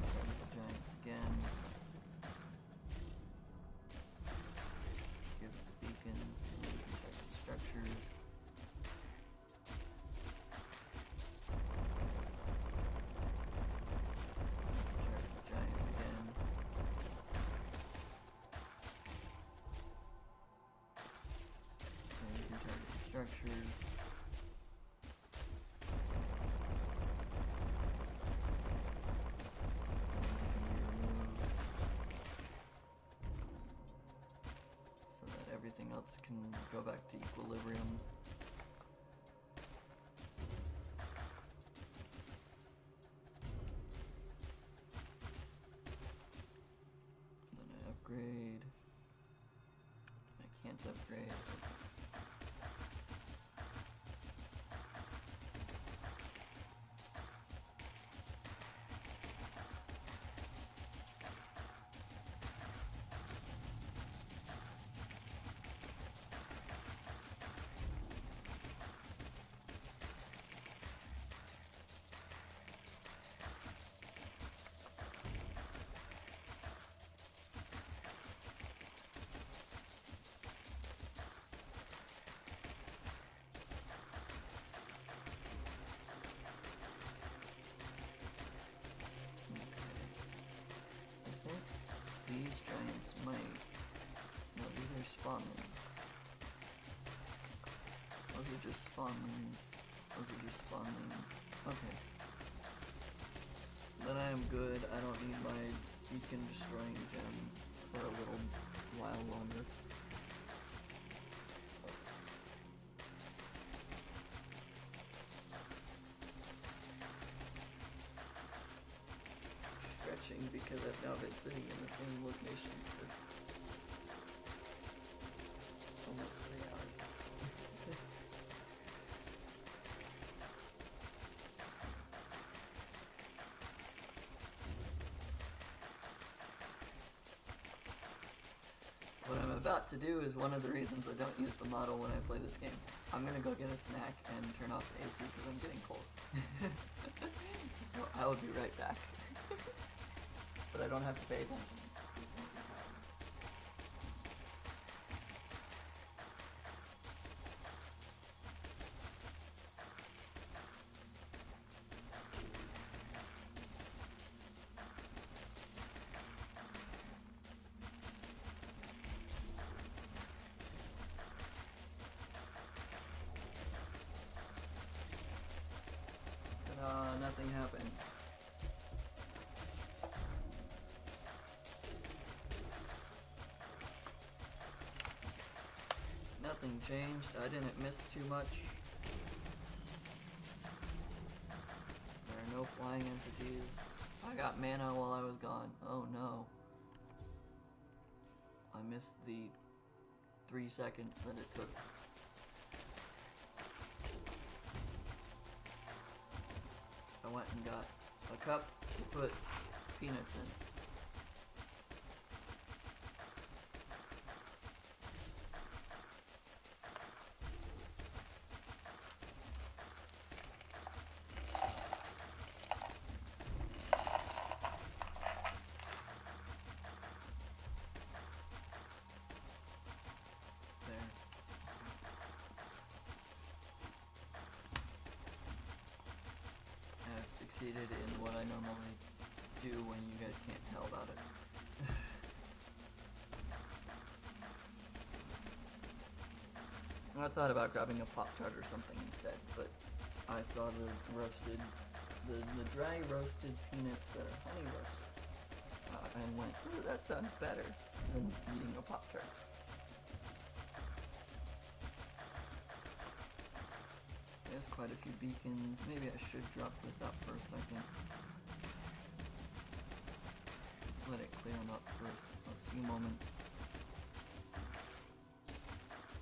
Target the giants again. Give it the beacons, and then we can target the structures. Target the giants again. Structures. So that everything else can go back to equilibrium. And then I upgrade. I can't upgrade. These giants might... No, these are spawnlings. Those are just spawnlings. Those are just spawnlings. Okay. Then I am good. I don't need my beacon destroying gem for a little while longer. Because I've now been sitting in the same location for almost 3 hours. What I'm about to do is one of the reasons I don't use the model when I play this game. I'm gonna go get a snack and turn off the AC because I'm getting cold. So I will be right back. But I don't have to pay attention. Nothing happened. Nothing changed. I didn't miss too much. There are no flying entities. I got mana while I was gone. Oh no. I missed the 3 seconds that it took. I went and got a cup to put peanuts in. Succeeded in what I normally do when you guys can't tell about it. I thought about grabbing a Pop-Tart or something instead, but I saw the dry roasted peanuts that are honey roasted, and went, ooh, that sounds better than eating a Pop-Tart. There's quite a few beacons. Maybe I should drop this out for a second. Let it clear them up for a few moments.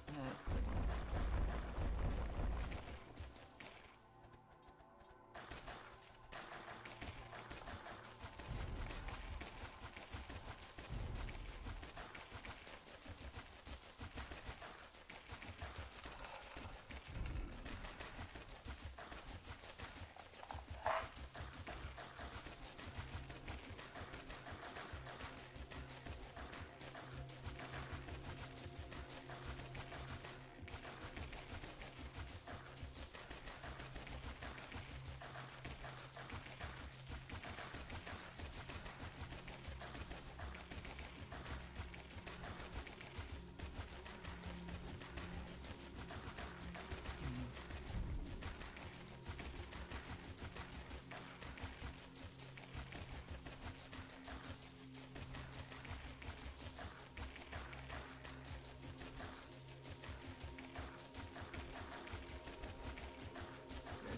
That's good enough.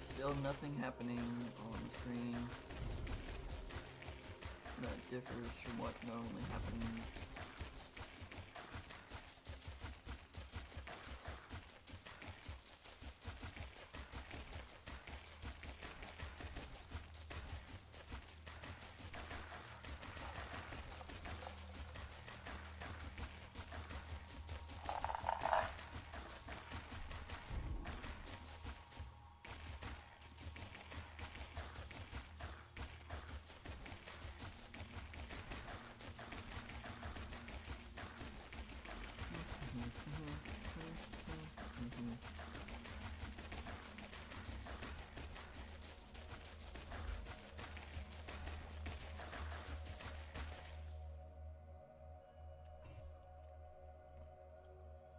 Still nothing happening on the screen that differs from what normally happens.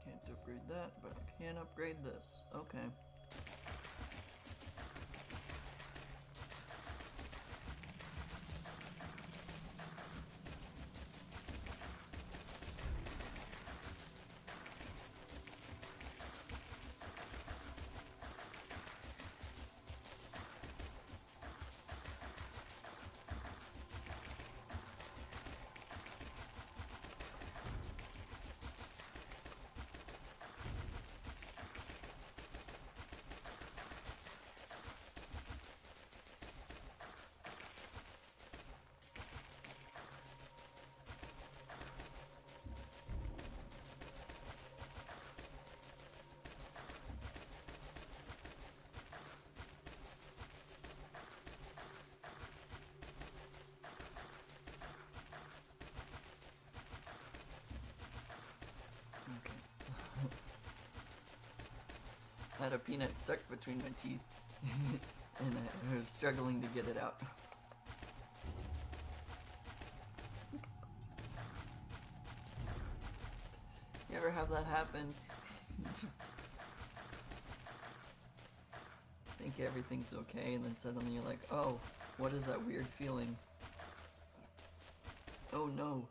Can't upgrade that, but I can upgrade this. Okay. I had a peanut stuck between my teeth and I was struggling to get it out. You ever have that happen? You just think everything's okay and then suddenly you're like, oh, what is that weird feeling? Oh no.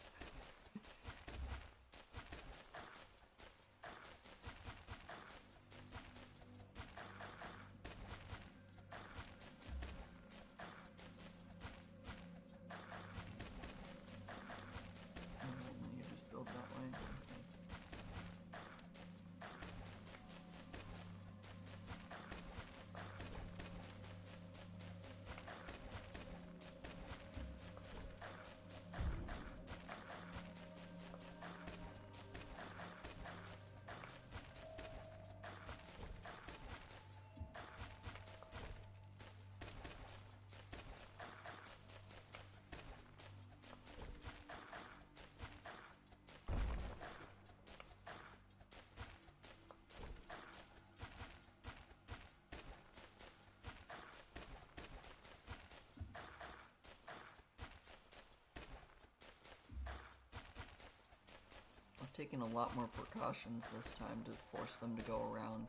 taken a lot more precautions this time to force them to go around.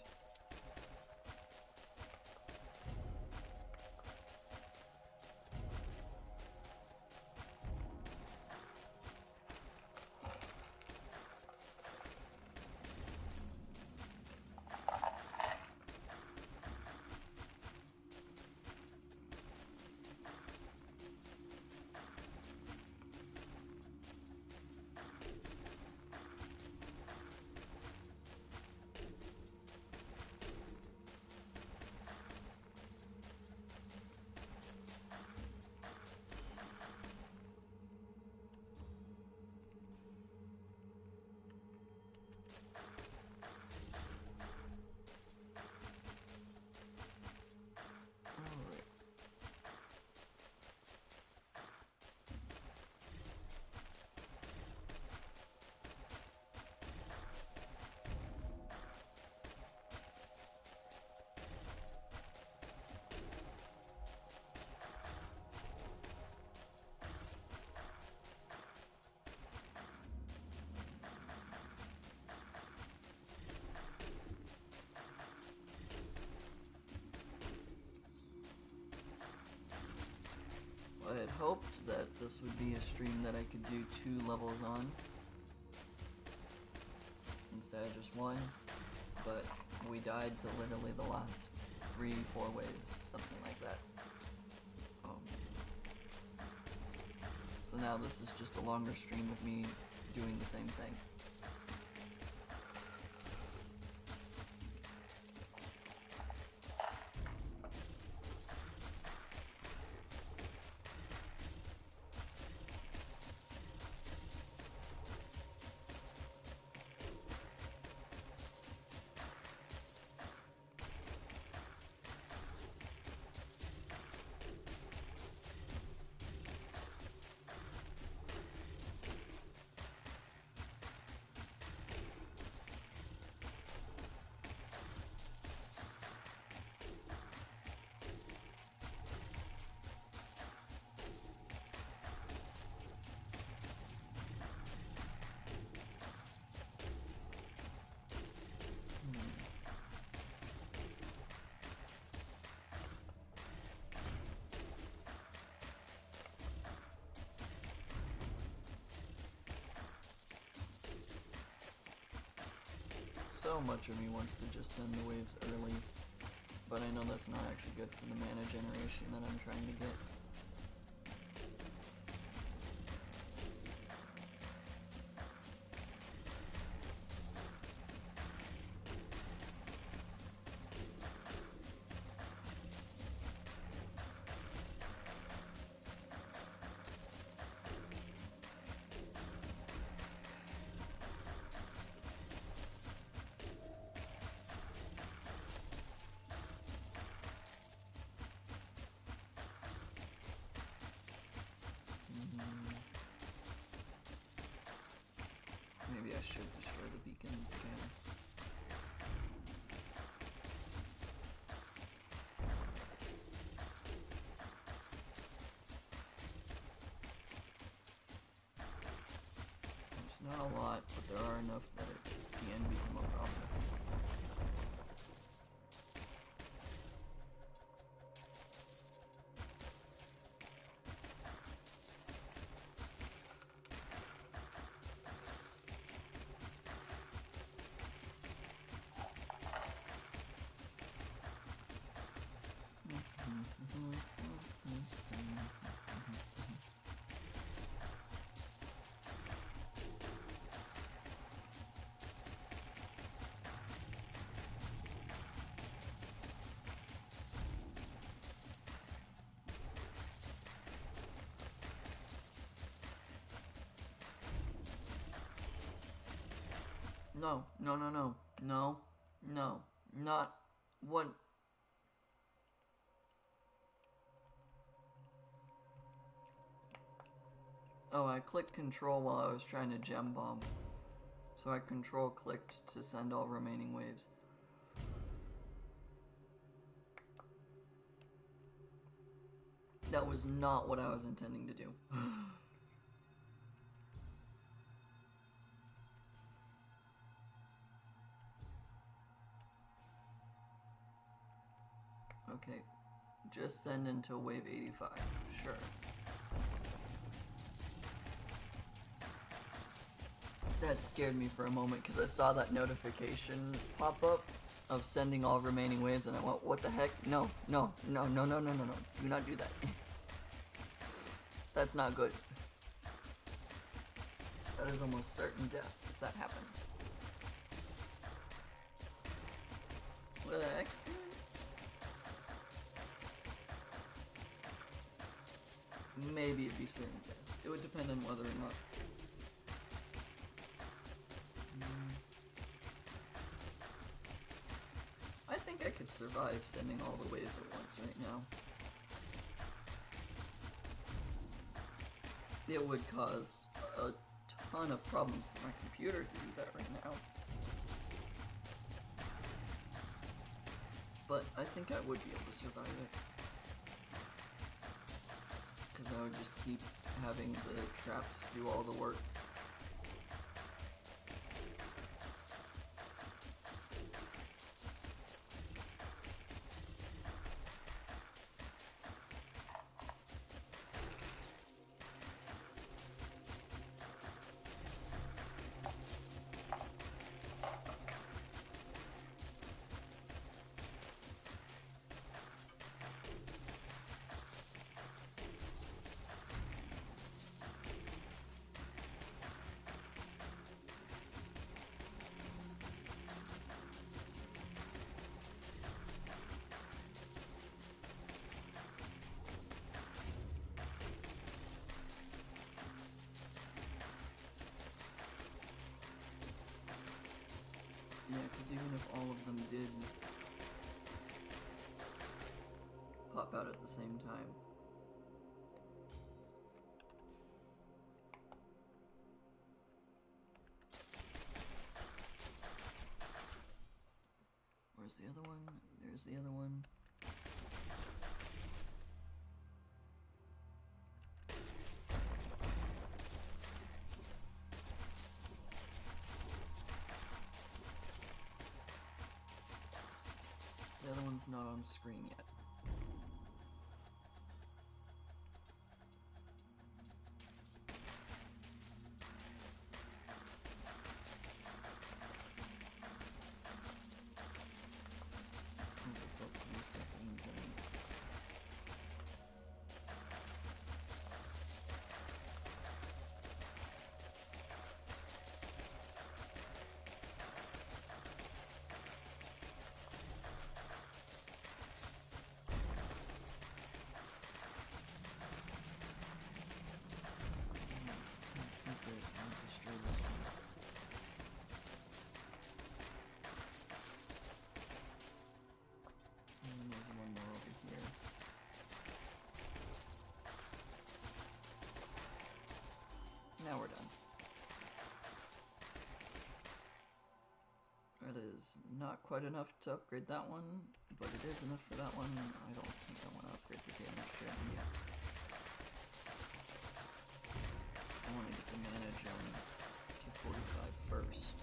I had hoped that this would be a stream that I could do 2 levels on instead of just 1, but we died to literally the last 3-4 waves, something like that. So now this is just a longer stream of me doing the same thing. So much of me wants to just send the waves early, but I know that's not actually good for the mana generation that I'm trying to get. Maybe I should destroy the beacons again. There's not a lot, but there are enough that it can become a problem. No, no, no, no, no, no, not what. Oh, I clicked control while I was trying to gem bomb. So I control clicked to send all remaining waves. That was not what I was intending to do. Just send until wave 85. Sure. That scared me for a moment because I saw that notification pop up of sending all remaining waves and I went, what the heck? No, no, no, no, no, no, no, no. Do not do that. That's not good. That is almost certain death if that happens. What the heck? Maybe it'd be certain death. It would depend on whether or not. I think I could survive sending all the waves at once right now. It would cause a ton of problems for my computer to do that right now. But I think I would be able to survive it. Because I would just keep having the traps do all the work. Yeah, because even if all of them did pop out at the same time. Where's the other one? There's the other one. The other one's not on screen yet. Now we're done. That is not quite enough to upgrade that one, but it is enough for that one. I don't think I want to upgrade the damage dragon yet. I want to get the manage on 245 first.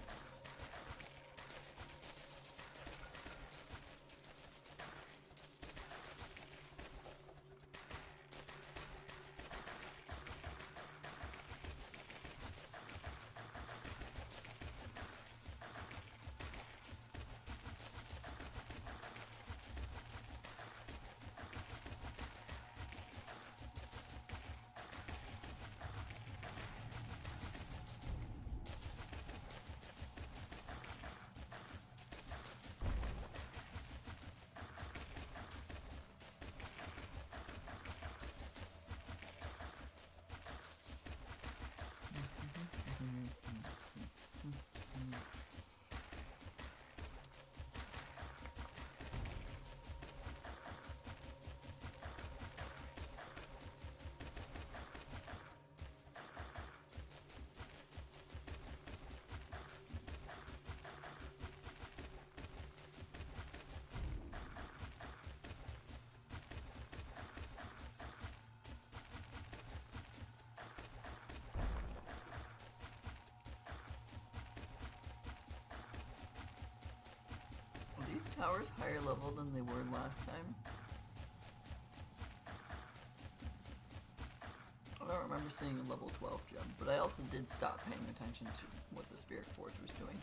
Are these towers higher level than they were last time? don't remember seeing a level 12 gem, but I also did stop paying attention to what the Spirit Forge was doing.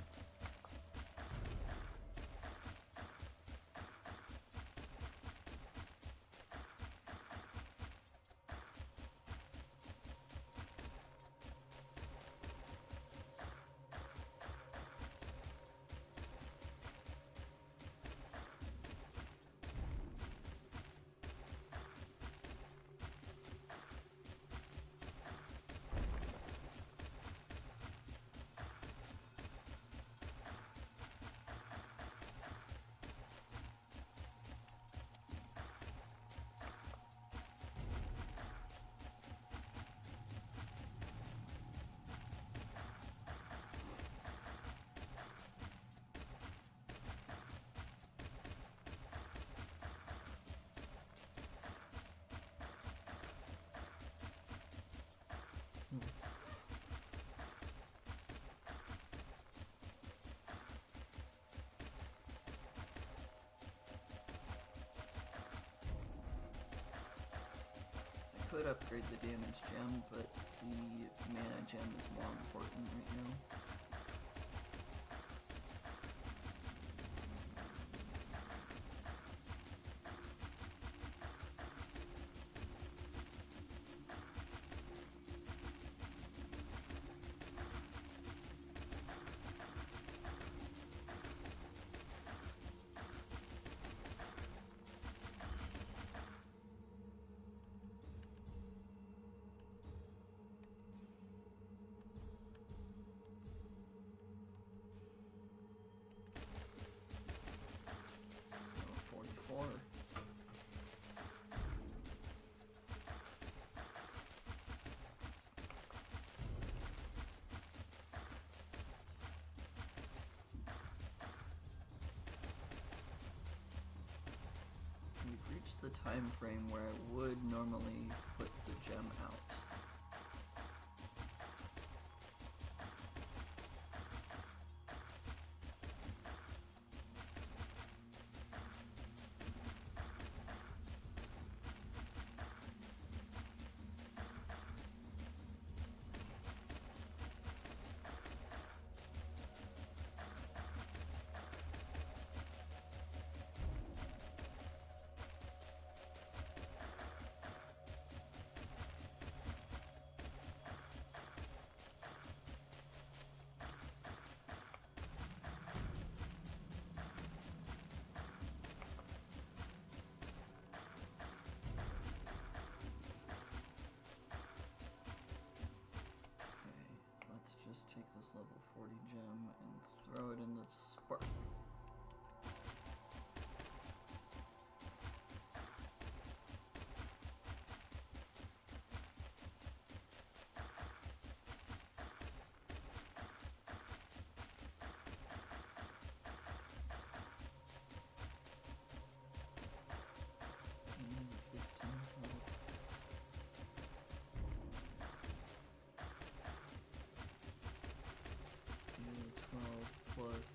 I could upgrade the damage gem, but the mana gem is more important right now. We've reached the time frame where I would normally put the gem out. Just take this level 40 gem and throw it in the spark. Plus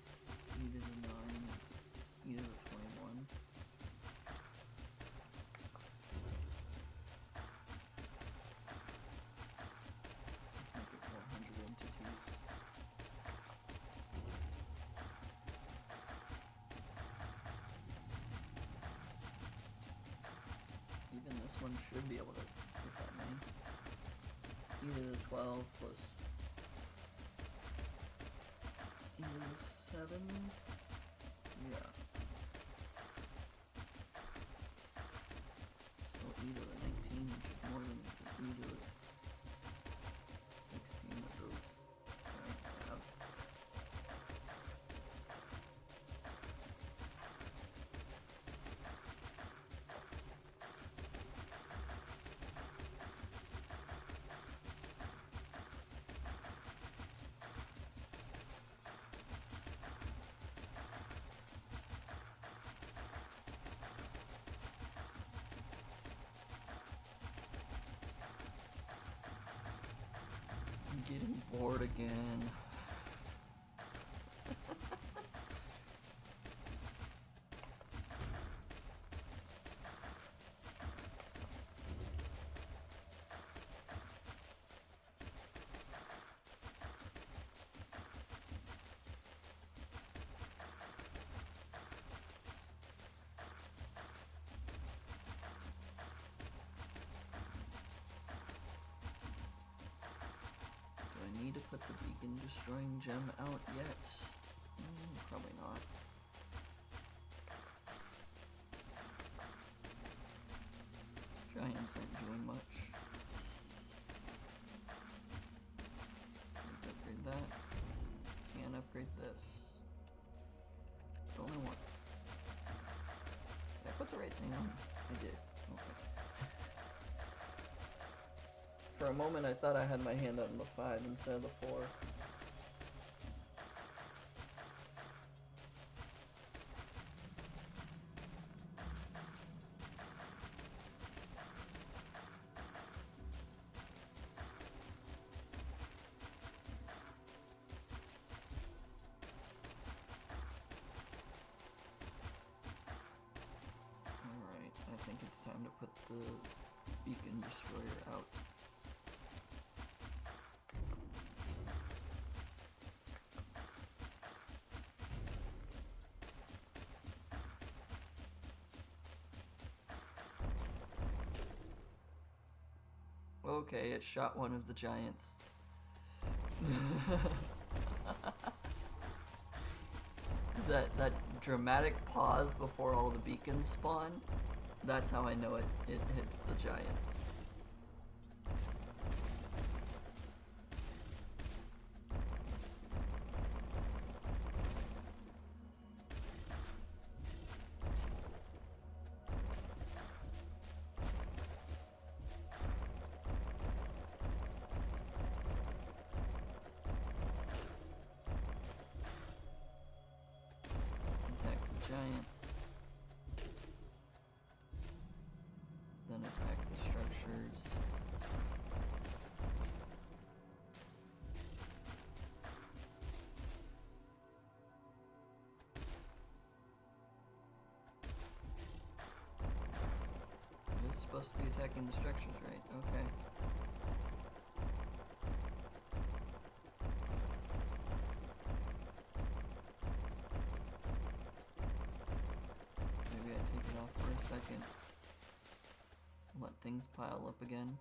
e to the 9, e to the 21. Let's make it 400 entities. Even this one should be able to get that many. E to the 12 plus 7? Yeah. Still e to the 19, which is more than e to the 16 that those giants have. I'm getting bored again. put the beacon destroying gem out yet? Probably not. Giants aren't doing much. Let's upgrade that. Can't upgrade this. Only once. Did I put the right thing on? I did. Okay. For a moment I thought I had my hand on the 5 instead of the 4. Alright, I think it's time to put the beacon destroyer out. Okay, it shot one of the giants. that dramatic pause before all the beacons spawn, that's how I know it hits the giants. Giants, then attack the structures. It is supposed to be attacking the structures, right? Okay. Take it off for a second. Let things pile up again.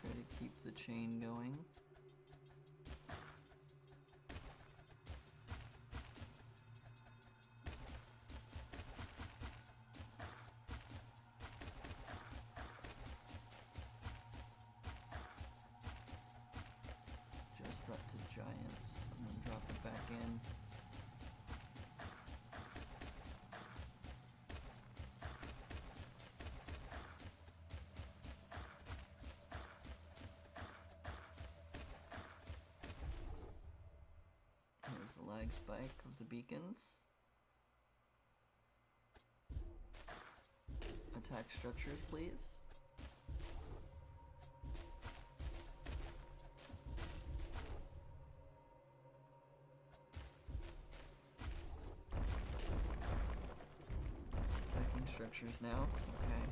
Try to keep the chain going. That to giants and then drop it back in. Here's the lag spike of the beacons. Attack structures, please. Structures now. Okay.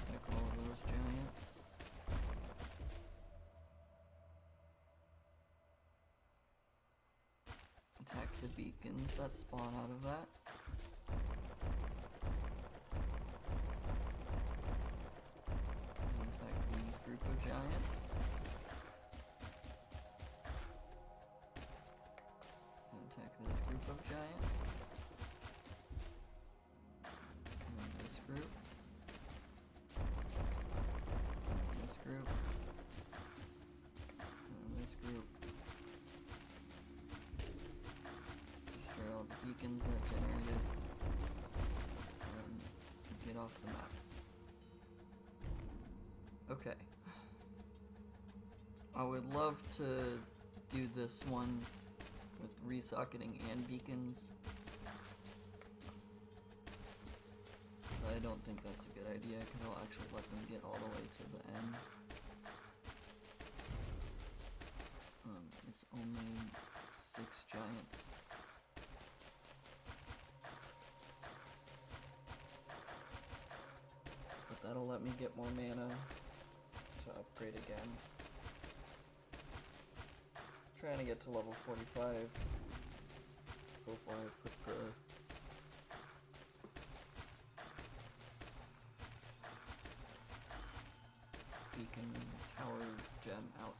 Attack all of those giants. Attack the beacons that spawn out of that. And attack these group of giants. And attack this group of giants. And then this group. And this group. And this group. All the beacons that generated and get off the map. Okay. I would love to do this one with resocketing and beacons, but I don't think that's a good idea, because I'll actually let them get all the way to the end. It's only 6 giants. But that'll let me get more mana to upgrade again. Trying to get to level 45 before I put the beacon tower gem out.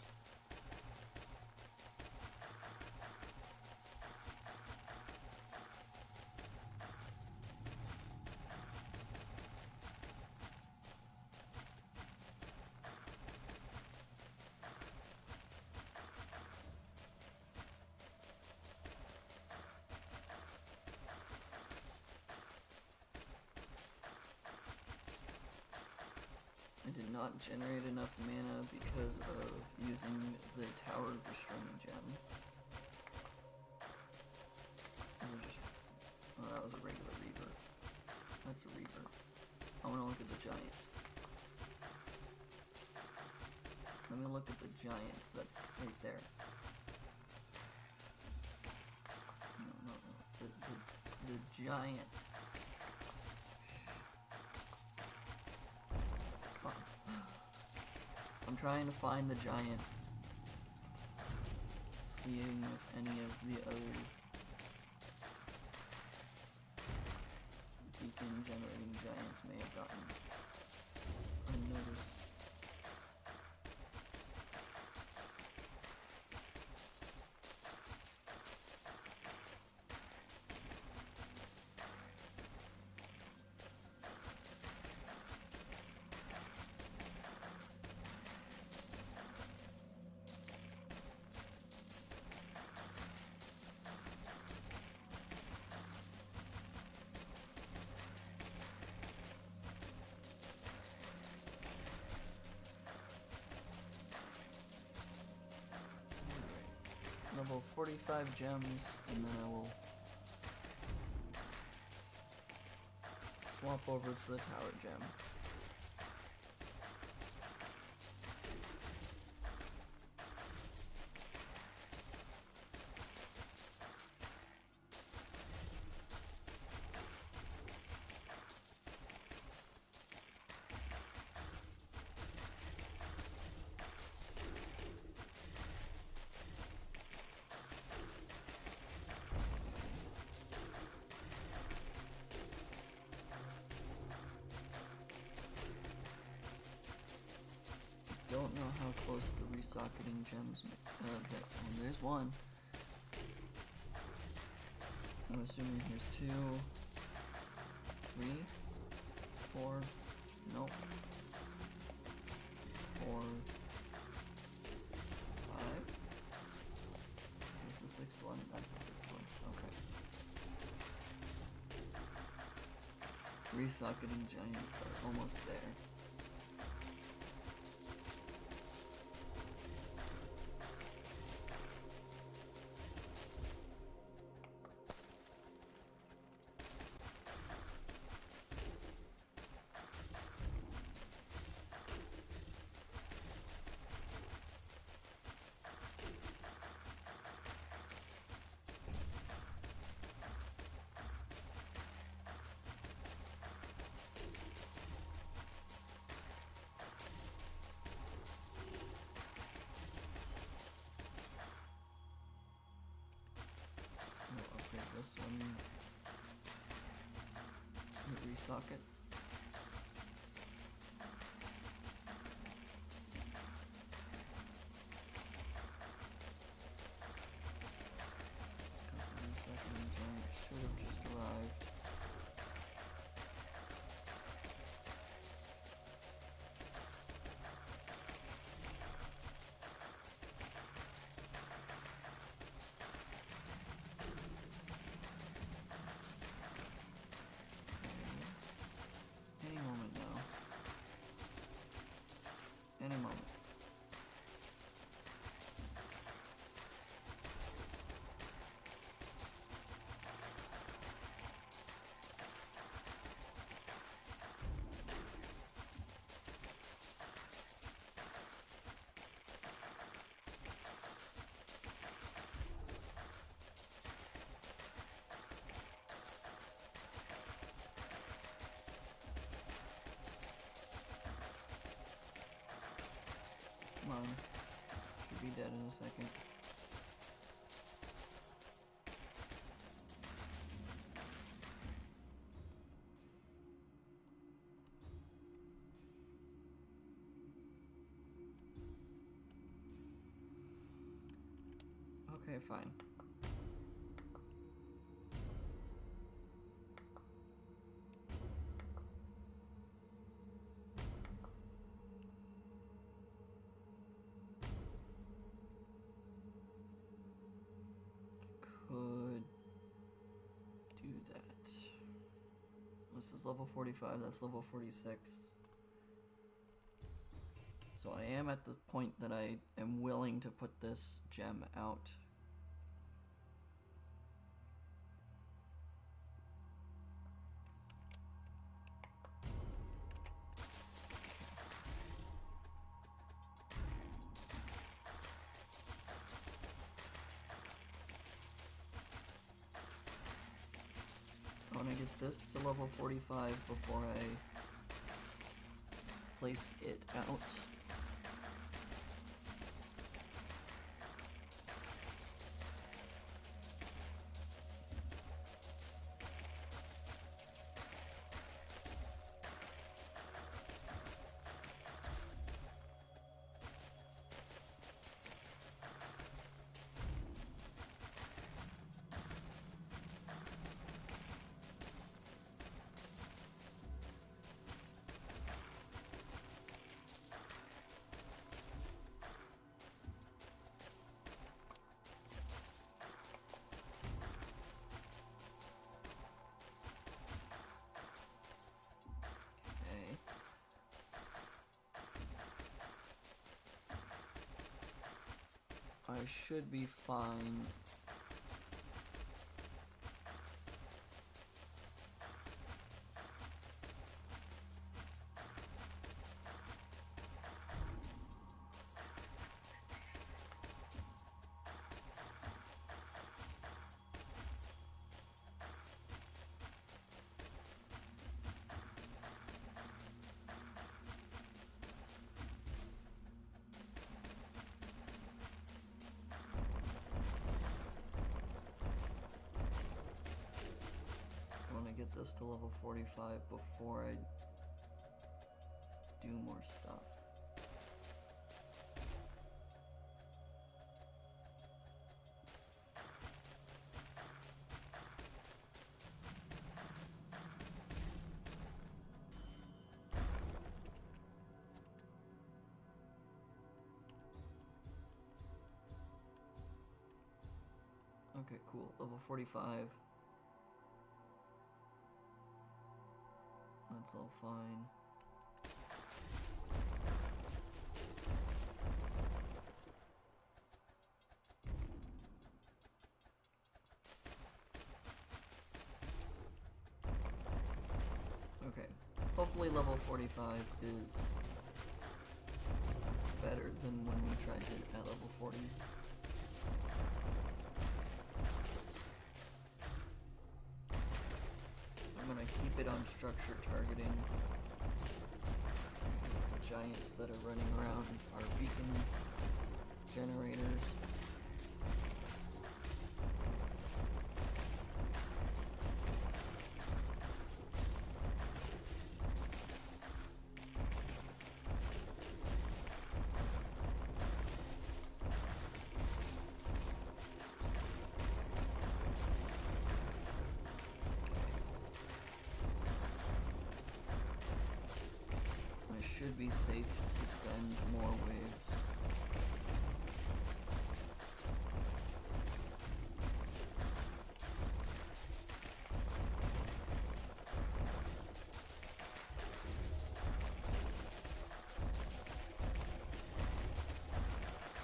I did not generate enough mana because of using the tower destroying gem. Oh, that was a regular reaver. That's a reaver. I want to look at the giants. Let me look at the giant that's right there. No. The giant. I'm trying to find the giants, seeing if any of the other beacon generating giants may have gotten unnoticed. Level 45 gems, and then I will swap over to the tower gem. Don't know how close the resocketing gems get. Oh, there's one. I'm assuming here's 2, 3, 4, nope, 4, 5. Is this the 6th one? That's the 6th one. Okay. Resocketing giants are almost there. This one resockets. Second giant should have just arrived. Come on. Should be dead in a second. Okay, fine. Could do that. This is level 45, that's level 46. So I am at the point that I am willing to put this gem out. I want to get this to level 45 before I place it out. I should be fine. Get this to level 45 before I do more stuff. Okay, cool. Level 45. That's all fine. Okay. Hopefully level 45 is better than when we tried it at level 40s. I'm gonna keep it on structure targeting. The giants that are running around are beacon generators. Should be safe to send more waves.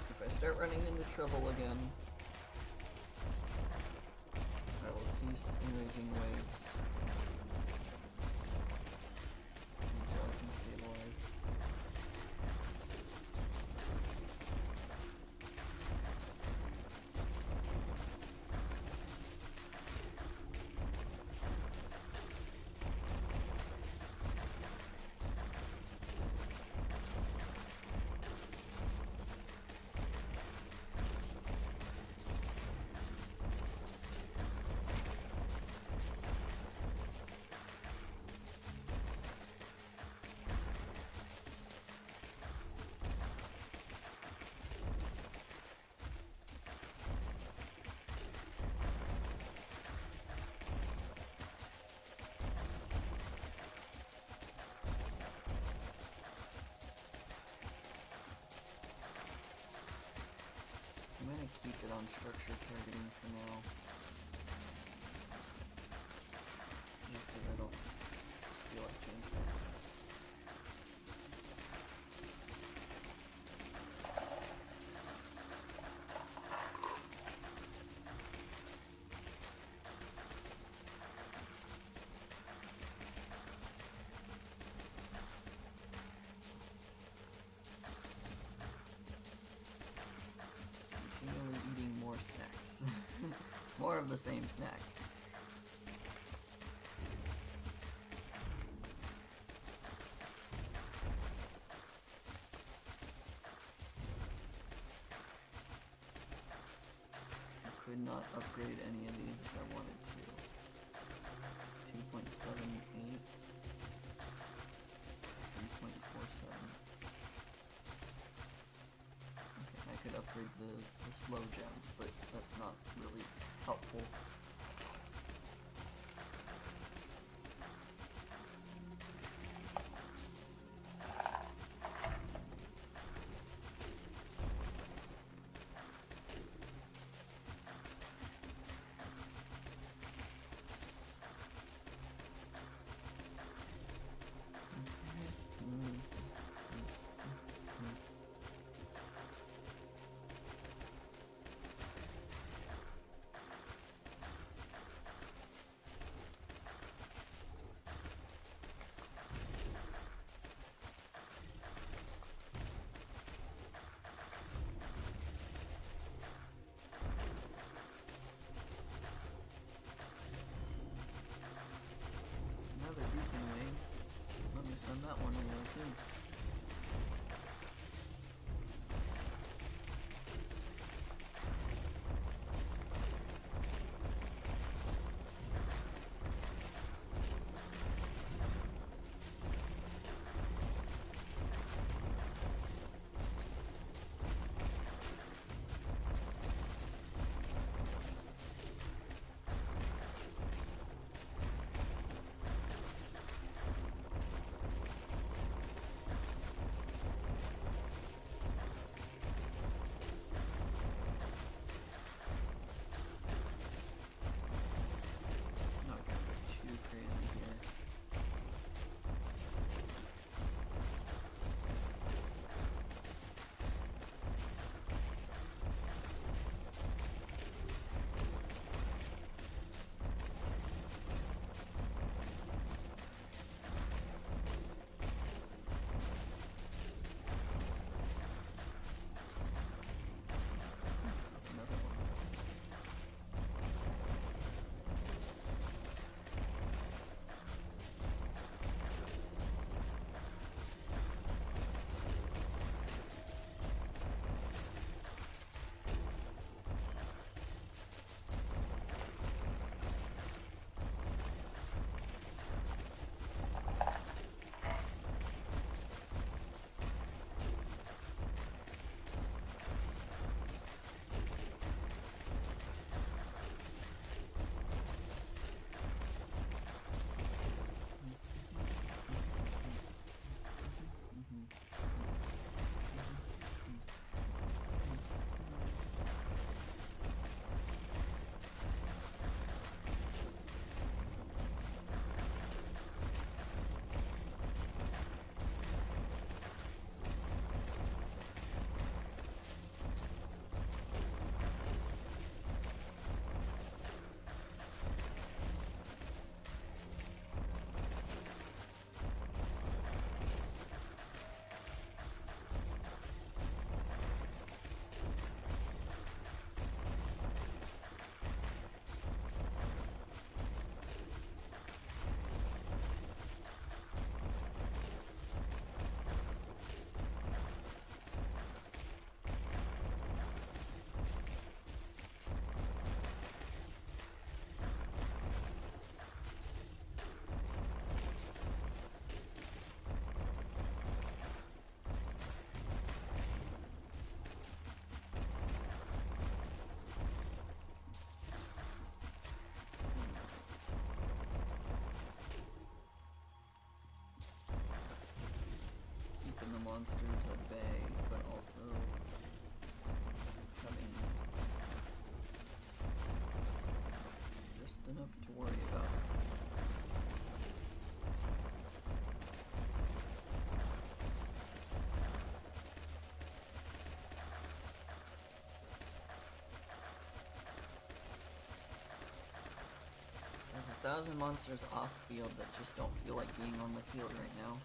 If I start running into trouble again, I will cease enraging waves. it on structure targeting for now. Just because I don't feel like changing it. Continually eating more snacks. More of the same snack. I could not upgrade any of these if I wanted to. 2.78. 3.47. Okay, I could upgrade the slow gem, but that's not really helpful. Another beacon wing. Let me send that one away too. enough to worry about. There's 1,000 monsters off field that just don't feel like being on the field right now.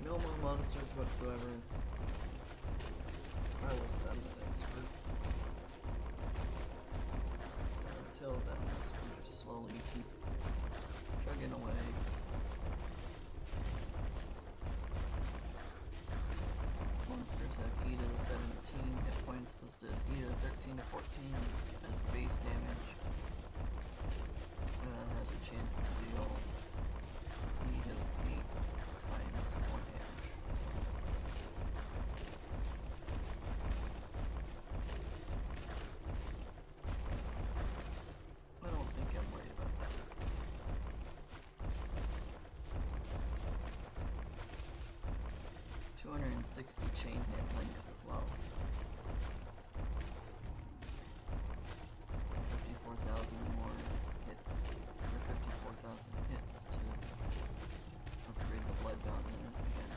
No more monsters whatsoever. I will send the next group. Until then, this can just slowly keep chugging away. Monsters have E to 17 hit points listed as E to 13 to 14 as base damage. And that has a chance to deal E to 8 times more damage. I don't think I'm worried about that. .260 chain hit length as well. 54,000 more hits, or 54,000 hits to upgrade the bloodbound unit again.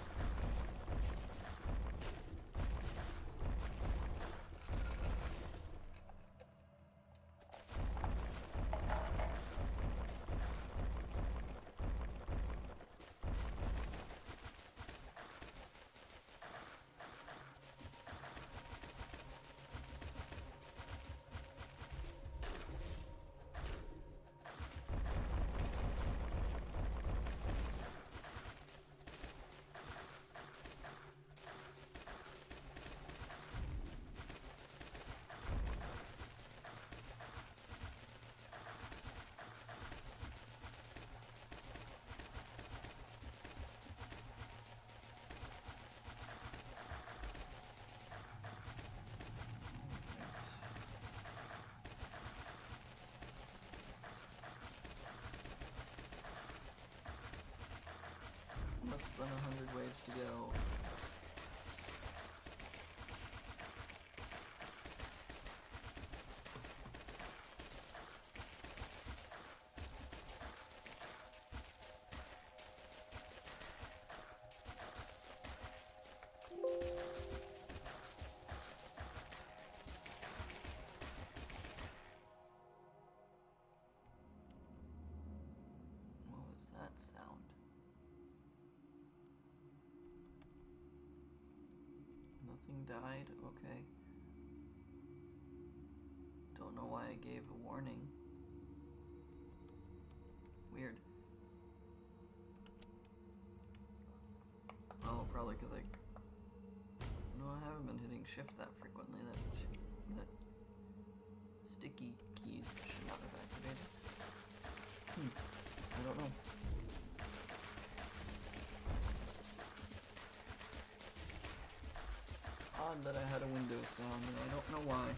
Less than 100 waves to go. What was that sound? Nothing died? Okay. Don't know why I gave a warning. Weird. Oh, probably because No, I haven't been hitting shift that frequently. That sticky keys should not have activated. I don't know. Odd that I had a Windows sound, and I don't know why.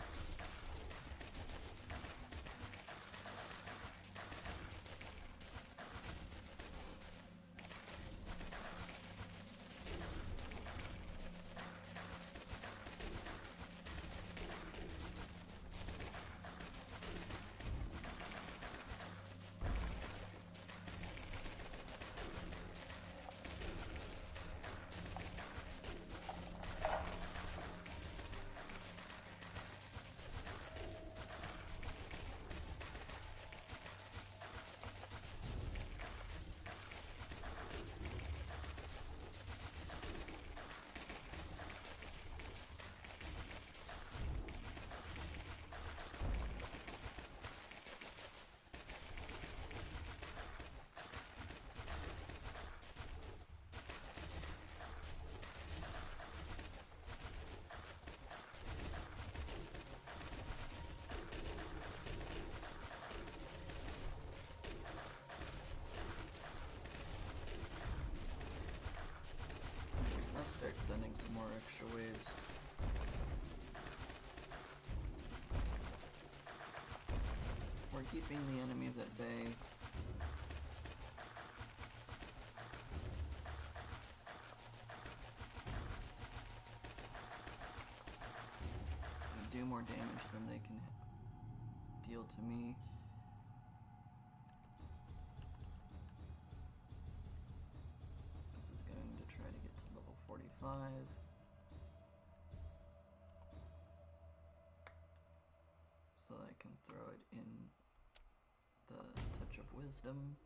we're keeping the enemies at bay. They do more damage than they can deal to me. This is going to try to get to level 45. So I can throw it in the Touch of Wisdom.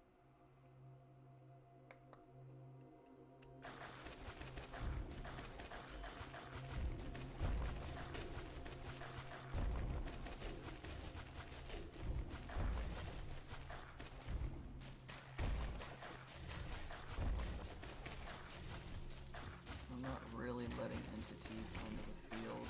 I'm not really letting entities onto the field.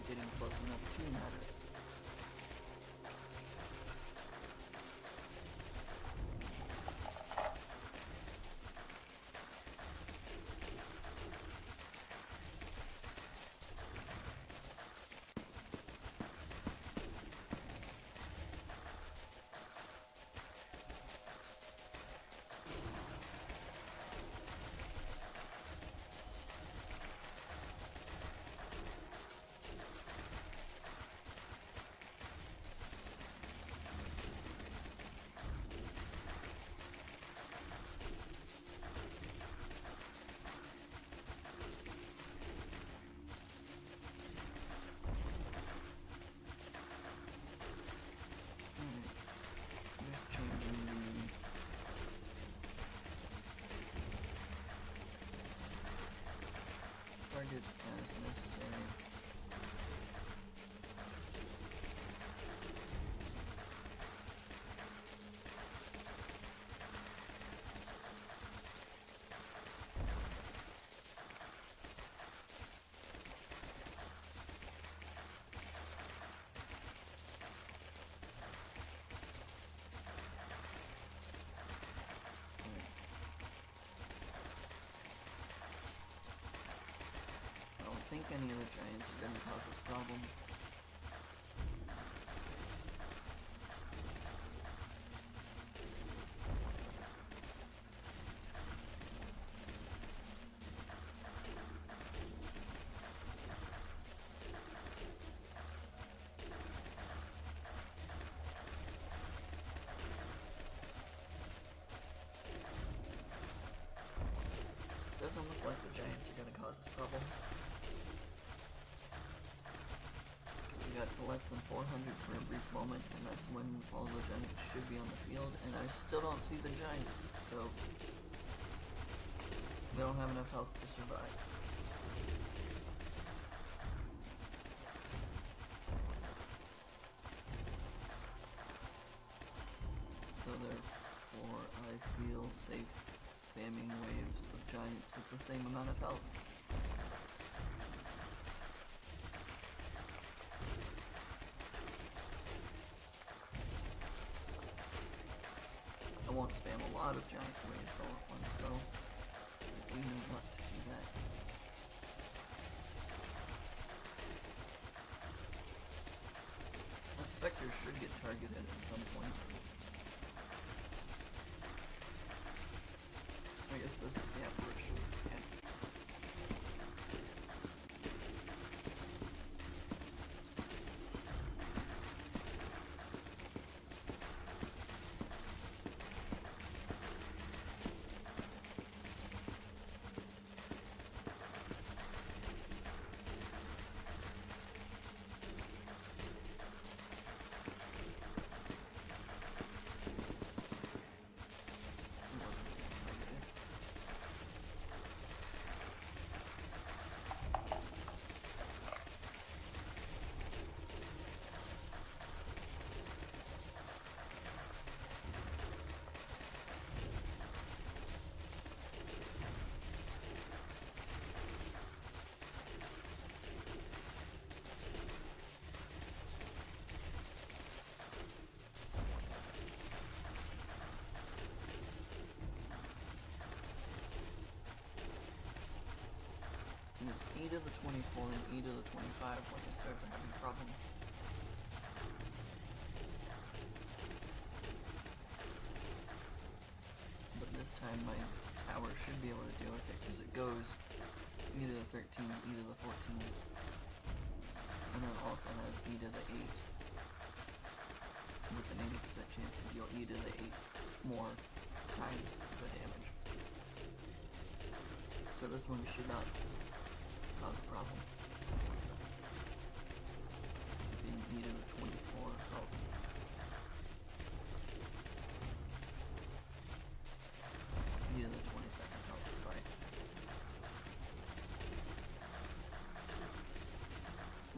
Getting close enough to matter. Targets as necessary. I think any of the giants are going to cause us problems. Doesn't look like the giants are going to cause us problems. We got to less than 400 for a brief moment, and that's when all the giants should be on the field, and I still don't see the giants, so we don't have enough health to survive. So therefore, I feel safe spamming waves of giants with the same amount of health. I won't spam a lot of giant waves all at once though. I do know not to do that. The specters should get targeted at some point. I guess this is the apparition. Yeah. use e to the 24 and e to the 25 when I start having problems. But this time my tower should be able to deal with it because it goes e to the 13, e to the 14, and then also has e to the 8 with an 80% chance to deal e to the 8 more times the damage. So this one should not cause a problem. Being e to the 24 health. E to the 22nd health, right.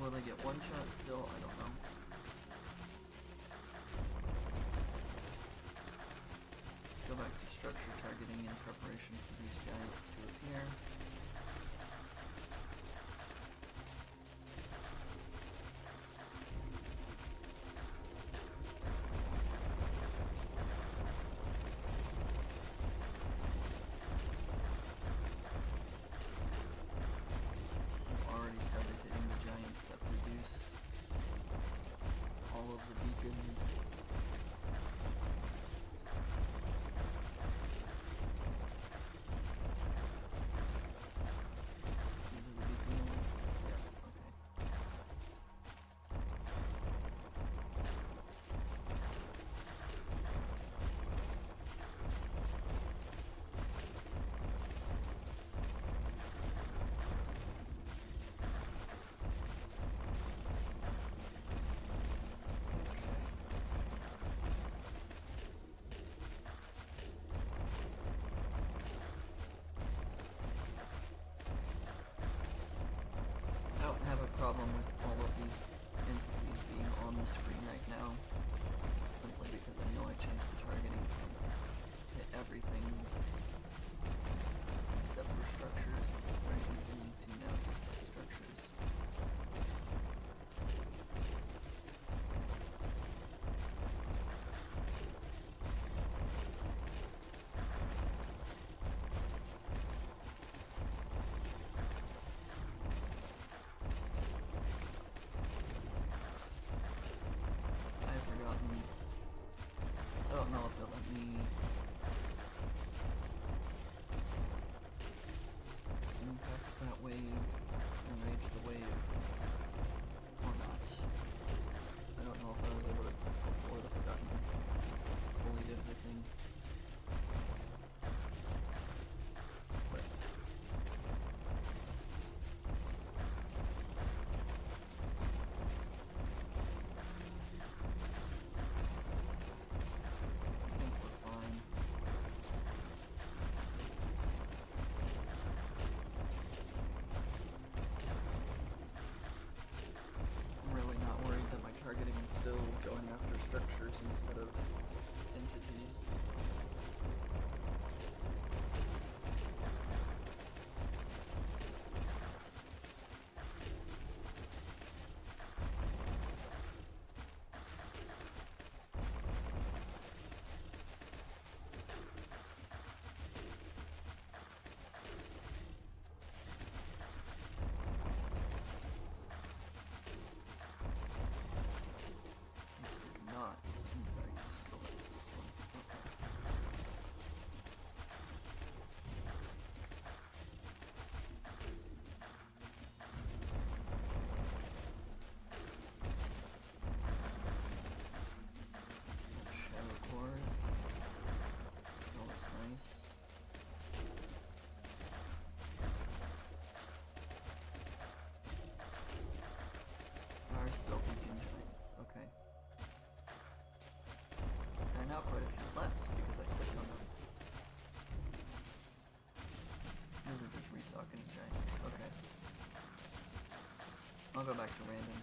Will they get one shot still? I don't know. Go back to structure targeting in preparation for these giants to appear. I've already started hitting the giants that produce all of the beacons. Problem with all of these entities being on the screen right now, simply because I know I changed the targeting to hit everything except for structures. Very easily to now just hit structures. I don't know if it'll let me impact that wave, enrage the wave, or not. I don't know if I was able to click before the Forgotten fully did the thing. But targeting is still going after structures instead of entities. Still beacon giants, okay. And now quite a few less because I clicked on them. These are just restocking giants, okay. I'll go back to random.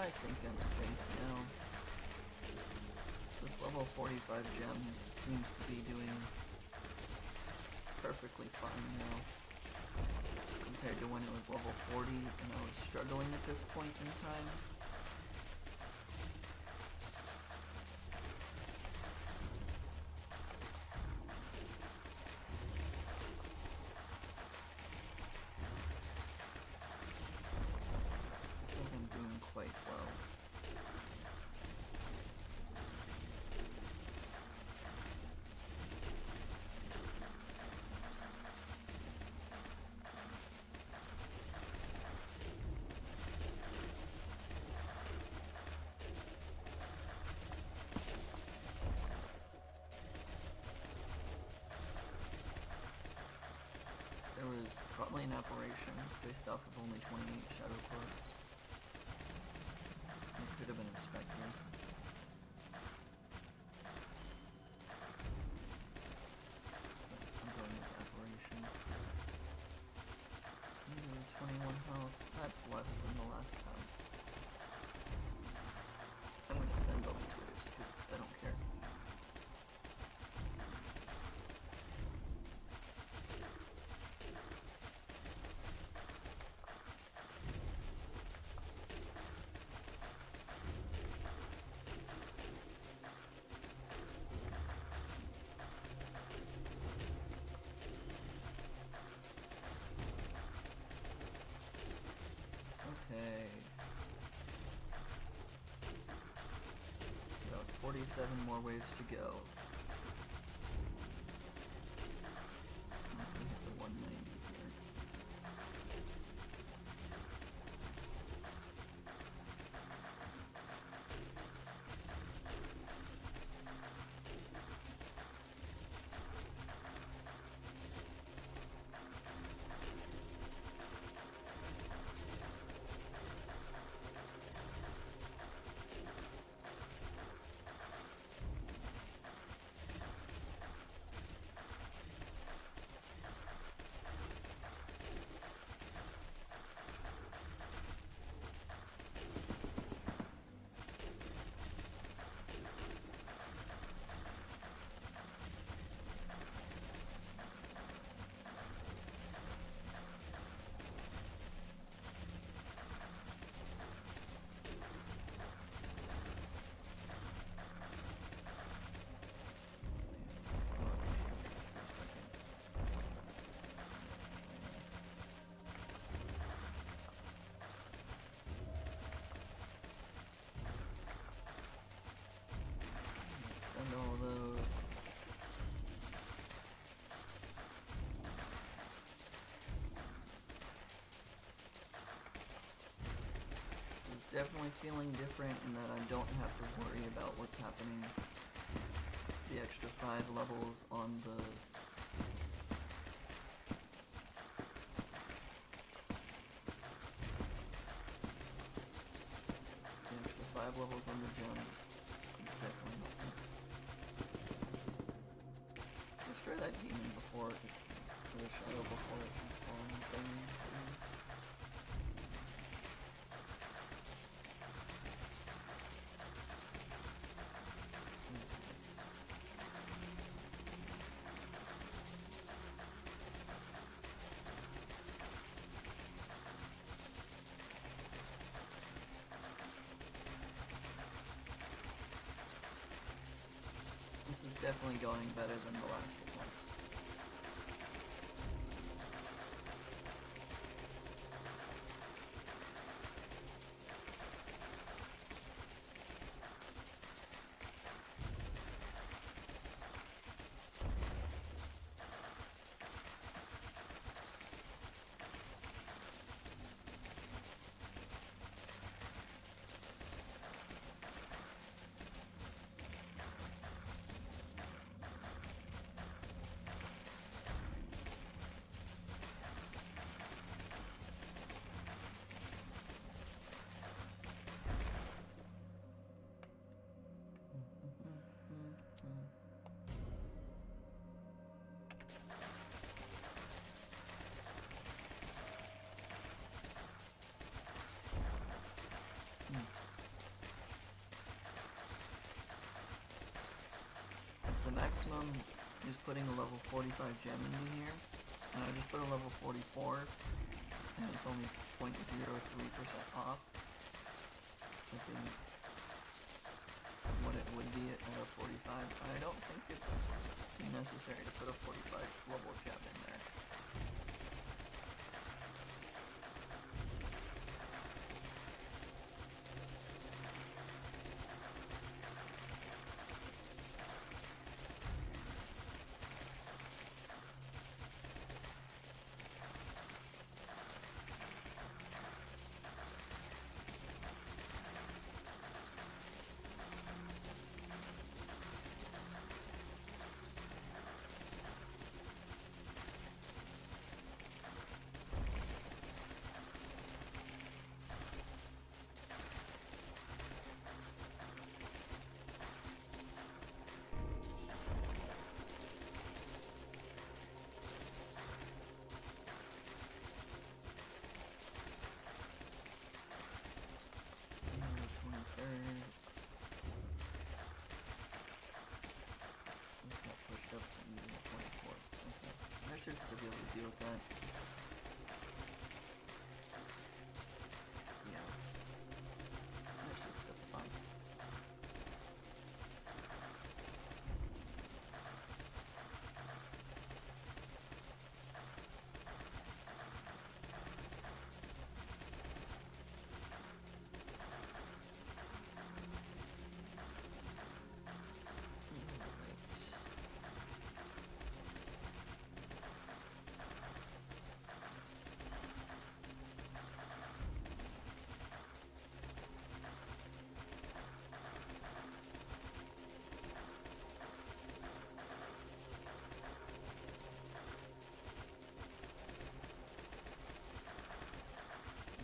I think I'm safe now. This level 45 gem seems to be doing perfectly fine now, compared to when it was level 40 and I was struggling at this point in time. I think I'm doing quite well. There was probably an aberration based off of only 28 shadow cores. It could have been a specter. I'm going with aberration. 21 health. That's less than the last time. I'm gonna send all these waves because I don't care. Okay. About 47 more waves to go. Once we hit the 190 here. Let's go up the structures for a second. Send all of those. This is definitely feeling different in that I don't have to worry about what's happening. The extra 5 levels on the extra 5 levels on the gem. Definitely not. Let's try that demon before it, or the shadow before it can spawn things, please. This is definitely going better than the last attempt. maximum is putting a level 45 gem in here, and I just put a level 44, and it's only 0.03% off. I think what it would be at a 45. I don't think it'd be necessary to put a 45 level gem in there. Should still be able to deal with that. Yeah. That should still be fine.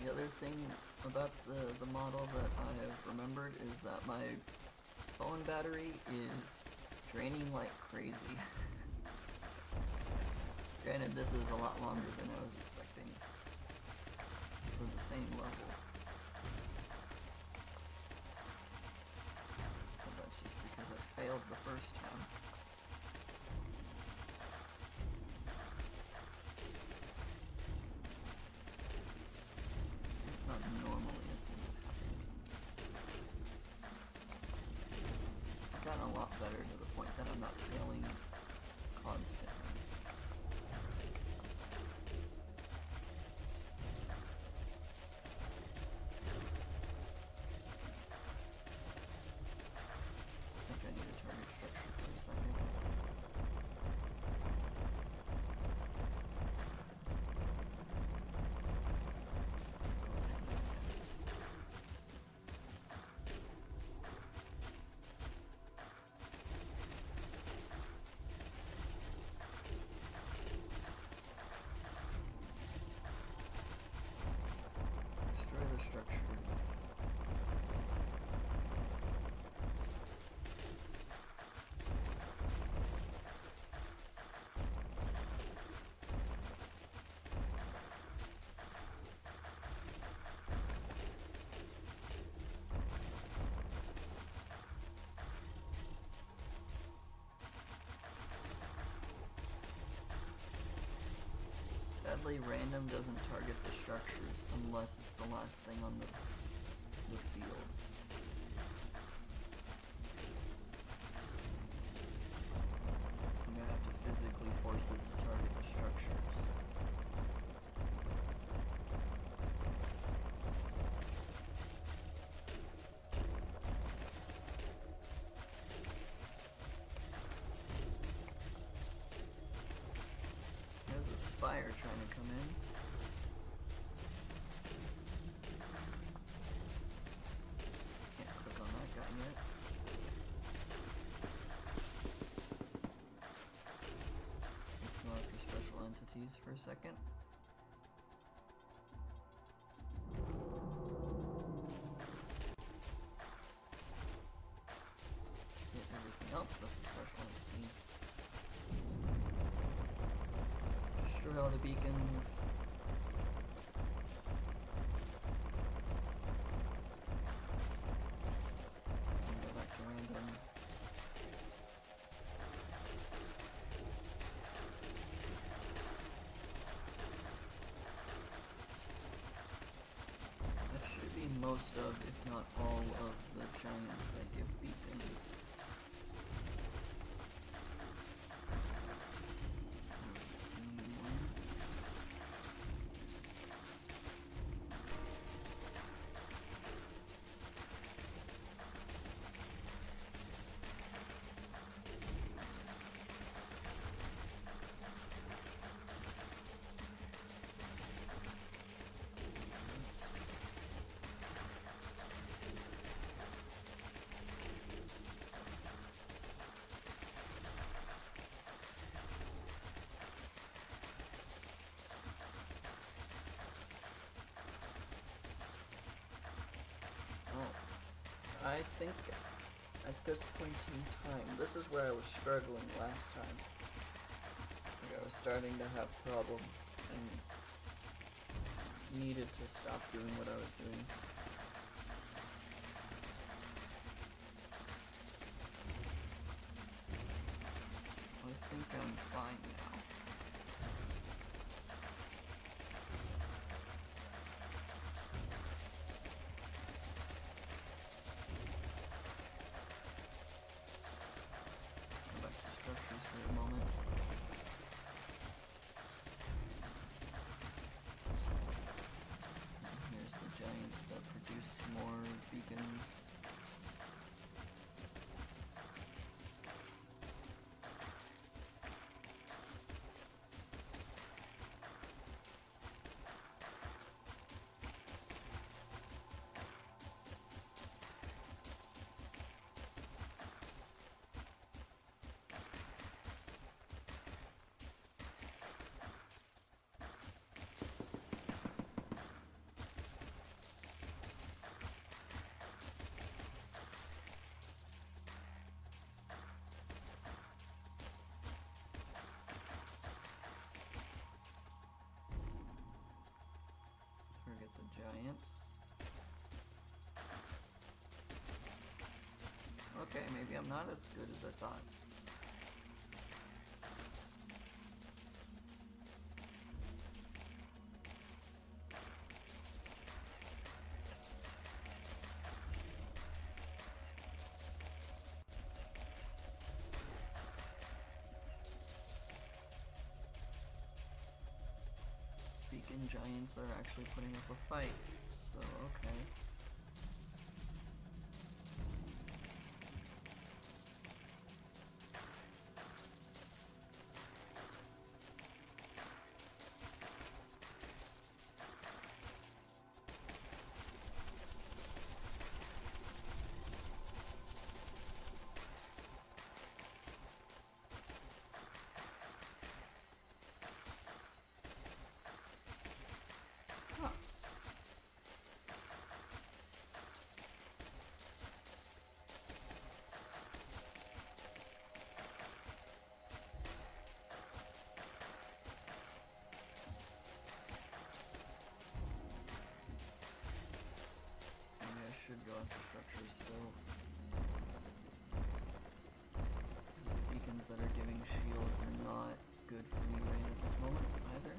The other thing about the model that I have remembered is that my phone battery is draining like crazy. Granted, this is a lot longer than I was expecting for the same level. But that's just because I failed the first time. A lot better to the point that I'm not failing constantly. I think I need a target structure for a second. Structures. Sadly, random doesn't target the structures unless it's the last thing on the field. I'm gonna have to physically force it to target the structures. There's a spire trying to come in. For a second. Hit everything else, that's a special entity. Destroy all the beacons. And go back to random. most of, if not all of, the giants that give beacons. I've seen ones. I think at this point in time, this is where I was struggling last time. Like I was starting to have problems and needed to stop doing what I was doing. I think I'm fine now. For a moment. And here's the giants that produce more beacons. Target the giants. Okay, maybe I'm not as good as I thought. Beacon giants are actually putting up a fight, so okay. Should go after structures still. Because the beacons that are giving shields are not good for me right at this moment either.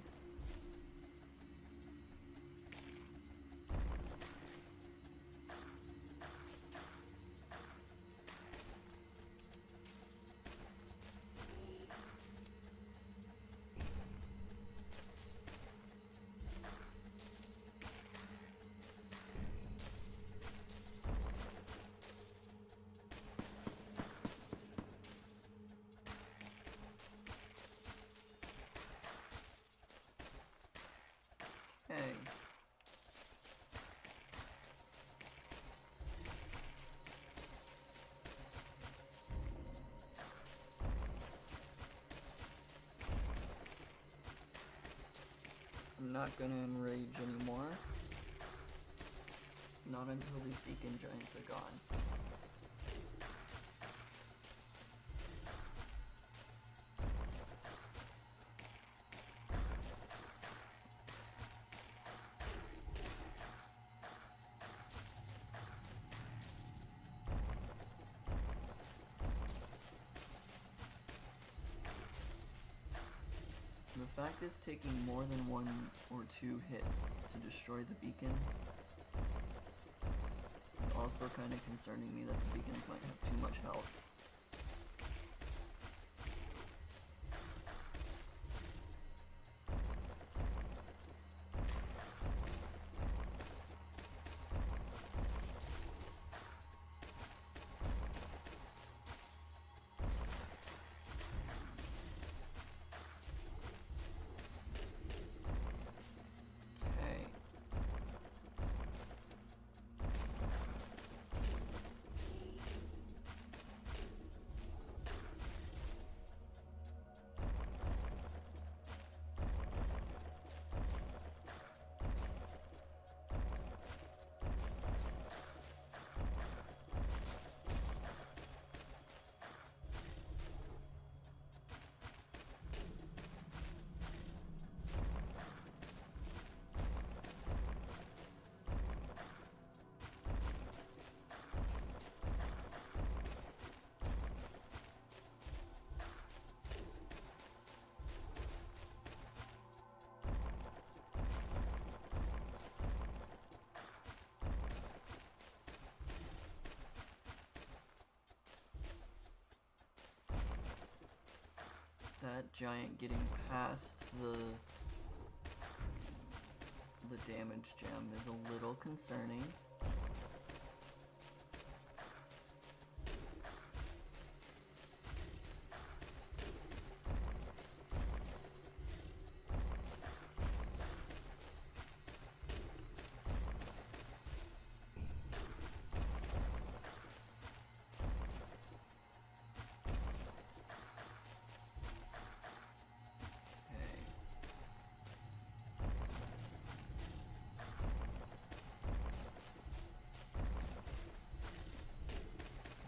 Hey. I'm not gonna enrage anymore. Not until these beacon giants are gone. The fact it's taking more than 1 or 2 hits to destroy the beacon also kind of concerning me that the beacons might have too much health. That giant getting past the damage gem is a little concerning.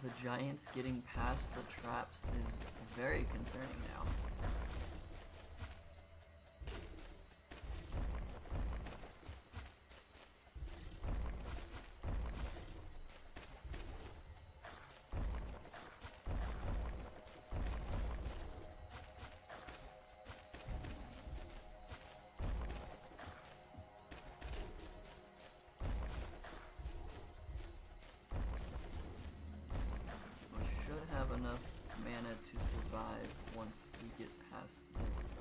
The giants getting past the traps is very concerning now. Have enough mana to survive once we get past this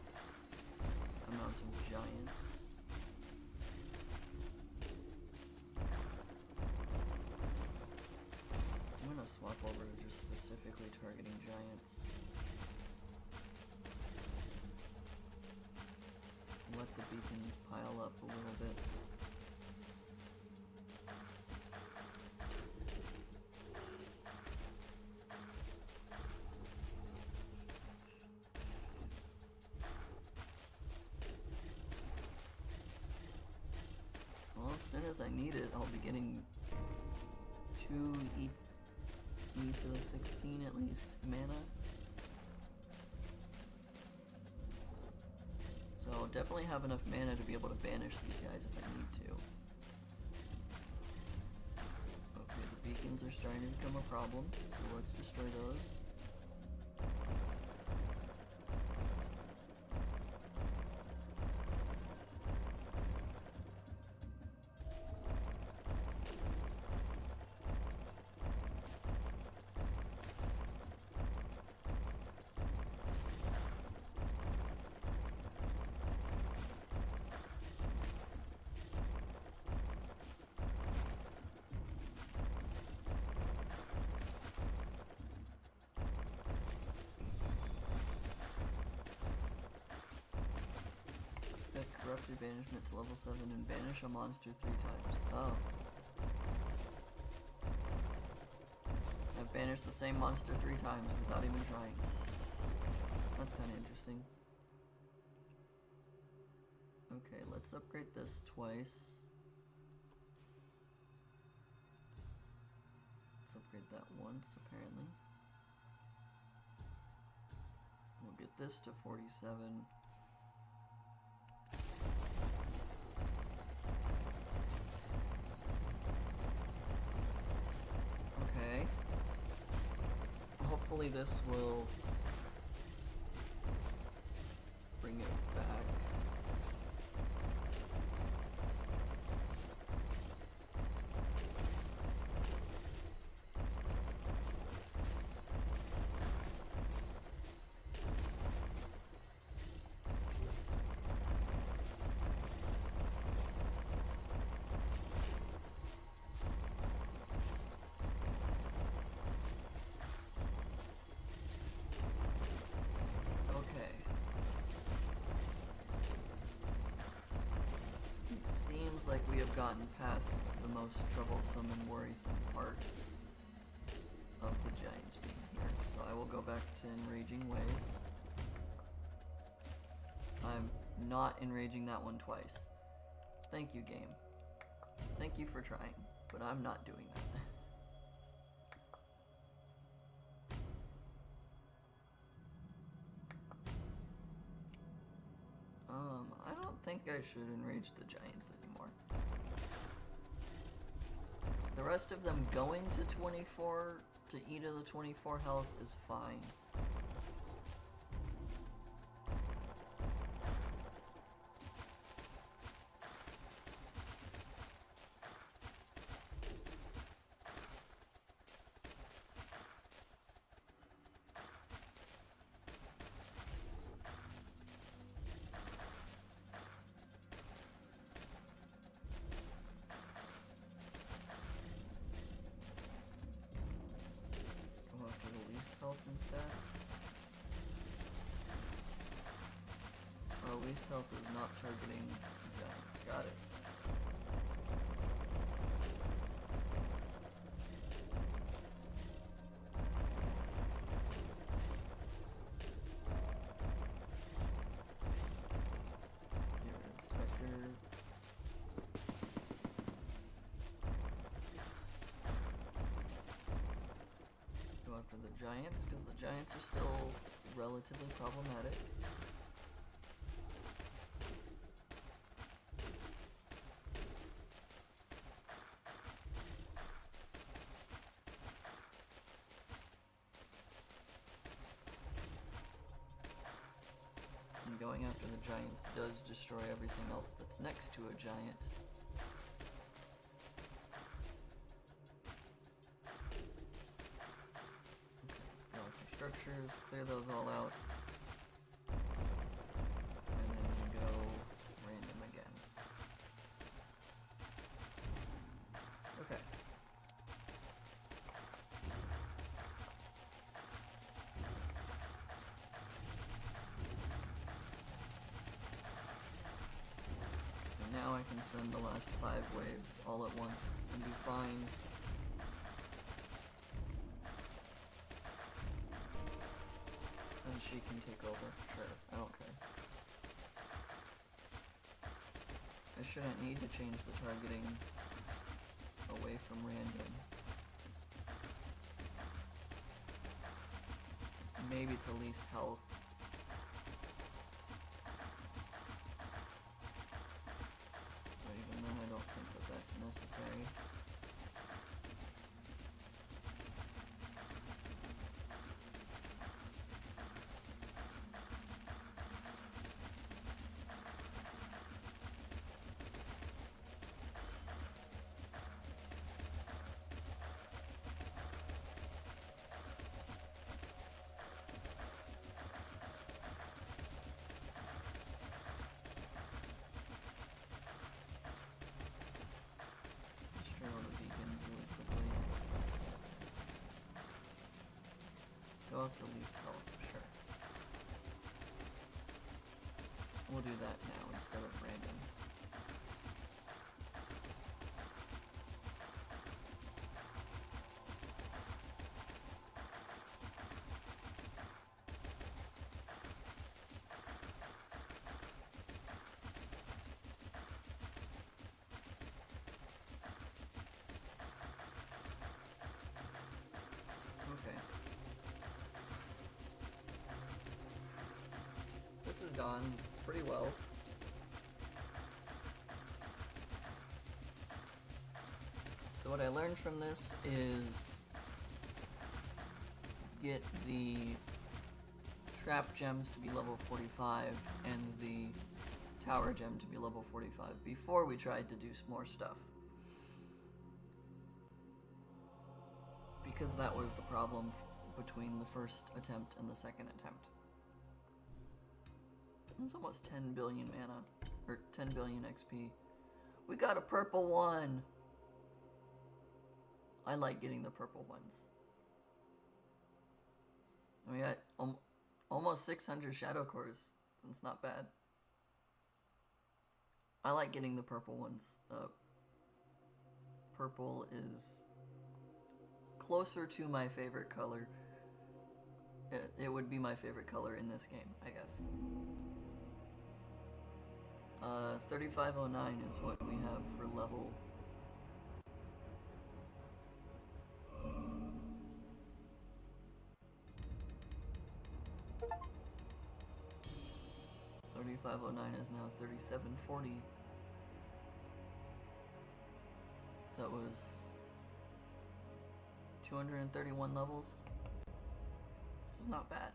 amount of giants. I'm gonna swap over to just specifically targeting giants. Let the beacons pile up a little bit. As soon as I need it, I'll be getting 2 E to the 16 at least mana. So I'll definitely have enough mana to be able to banish these guys if I need to. Okay, the beacons are starting to become a problem, so let's destroy those. Corrupted banishment to level 7 and banish a monster 3 times. Oh. I've banished the same monster 3 times without even trying. That's kind of interesting. Okay, let's upgrade this twice. Let's upgrade that once, apparently. We'll get this to 47. Okay. Hopefully this will bring it back. we have gotten past the most troublesome and worrisome parts of the giants being here. So I will go back to enraging waves. I'm not enraging that one twice. Thank you, game. Thank you for trying, but I'm not doing that. I don't think I should enrage the giants anymore. The rest of them going to 24 to E to the 24 health is fine. Health instead. Well, least health is not targeting giants. Got it. Get rid of the Spectre. For the giants, because the giants are still relatively problematic. And going after the giants does destroy everything else that's next to a giant. Structures, clear those all out, and then go random again. Okay. And now I can send the last 5 waves all at once and be fine. And she can take over. Sure, I don't care. I shouldn't need to change the targeting away from random. Maybe to least health. But even then, I don't think that that's necessary. Go up the least health, sure. We'll do that now instead of random. Okay. This has gone pretty well. So what I learned from this is get the trap gems to be level 45 and the tower gem to be level 45 before we tried to do more stuff. Because that was the problem between the first attempt and the second attempt. It's almost 10 billion mana, or 10 billion XP. We got a purple one! I like getting the purple ones. And we got almost 600 shadow cores. That's not bad. I like getting the purple ones. purple is closer to my favorite color. It would be my favorite color in this game, I guess. 3509 is what we have for level. $35.09 is now 37.40. So it was 231 levels. Which is not bad.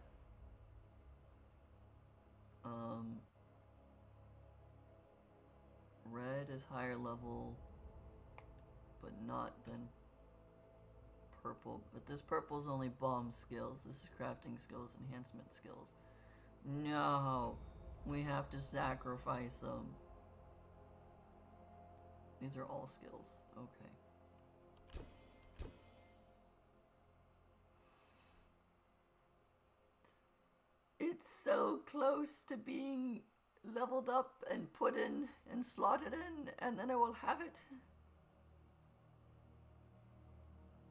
Red is higher level, but not than purple. But this purple is only bomb skills. This is crafting skills, enhancement skills. No, we have to sacrifice them. These are all skills. Okay. It's so close to being leveled up and put in and slotted in, and then I will have it.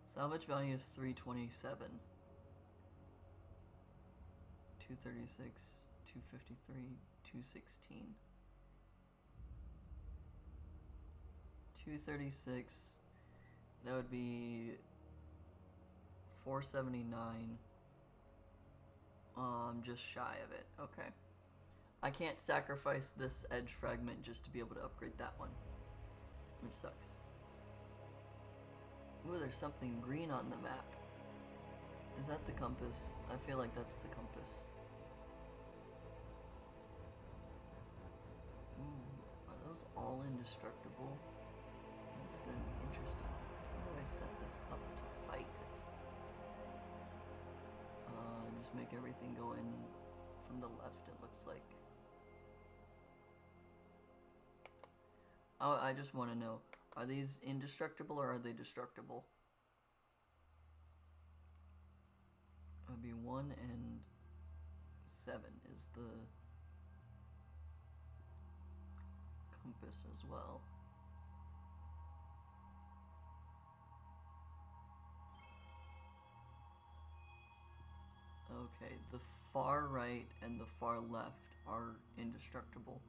Salvage value is 327. 236, 253, 216. 236, that would be 479. Just shy of it. Okay. I can't sacrifice this edge fragment just to be able to upgrade that one, which sucks. Ooh, there's something green on the map. Is that the compass? I feel like that's the compass. Ooh, are those all indestructible? That's gonna be interesting. How do I set this up to fight it? Just make everything go in from the left, it looks like. Oh, I just want to know, are these indestructible or are they destructible? It would be 1 and 7 is the compass as well. Okay, the far right and the far left are indestructible.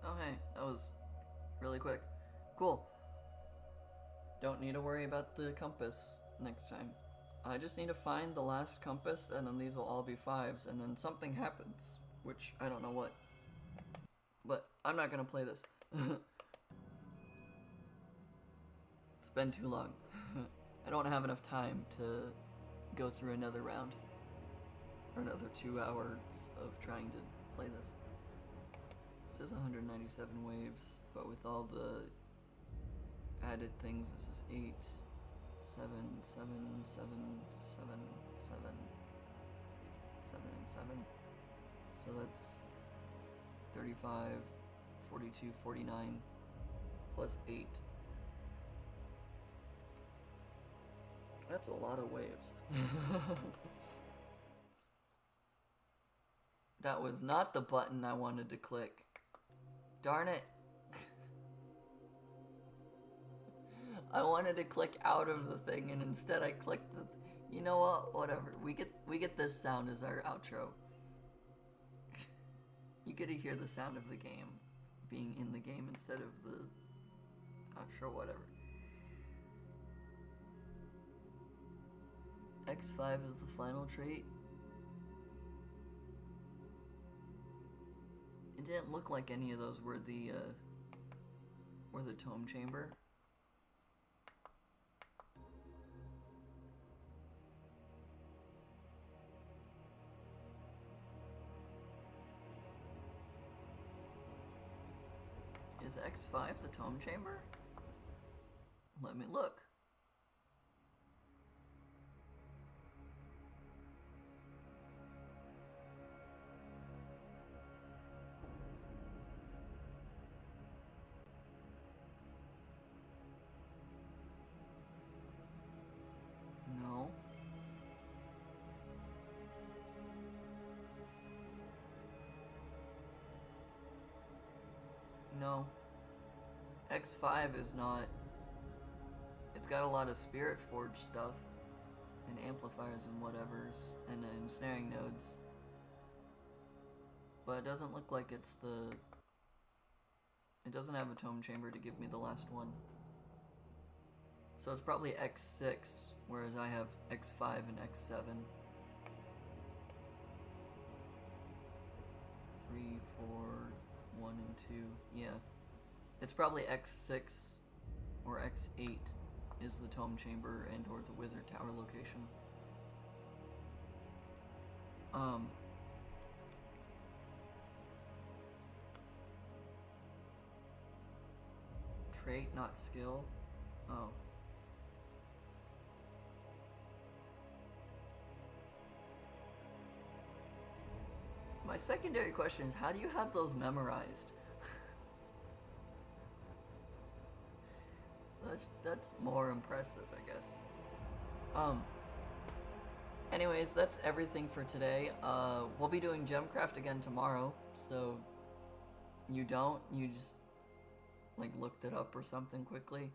Okay, that was really quick. Cool. Don't need to worry about the compass next time. I just need to find the last compass, and then these will all be 5s, and then something happens, which I don't know what. But I'm not gonna play this. It's been too long. I don't have enough time to go through another round, or another 2 hours of trying to play this. It says 197 waves, but with all the added things, this is 8. 7, 7, 7, 7, 7, 7, and 7. So that's 35, 42, 49, plus 8. That's a lot of waves. That was not the button I wanted to click. Darn it. I wanted to click out of the thing, and instead I clicked the... You know what? Whatever. We get this sound as our outro. You get to hear the sound of the game being in the game instead of the outro, whatever. X5 is the final trait. It didn't look like any of those were the tome chamber. Is X5 the tome chamber? Let me look. No. X5 is not... It's got a lot of Spirit Forge stuff, and amplifiers and whatevers, and ensnaring nodes. But it doesn't look like it's the... It doesn't have a tome chamber to give me the last one. So it's probably X6, whereas I have X5 and X7. 3, 4, 1, and 2. Yeah. It's probably X6 or X8 is the tome chamber and or the wizard tower location. Trait, not skill. Oh. My secondary question is, how do you have those memorized? That's more impressive, I guess. Anyways, that's everything for today. We'll be doing Gemcraft again tomorrow, so you just like looked it up or something quickly.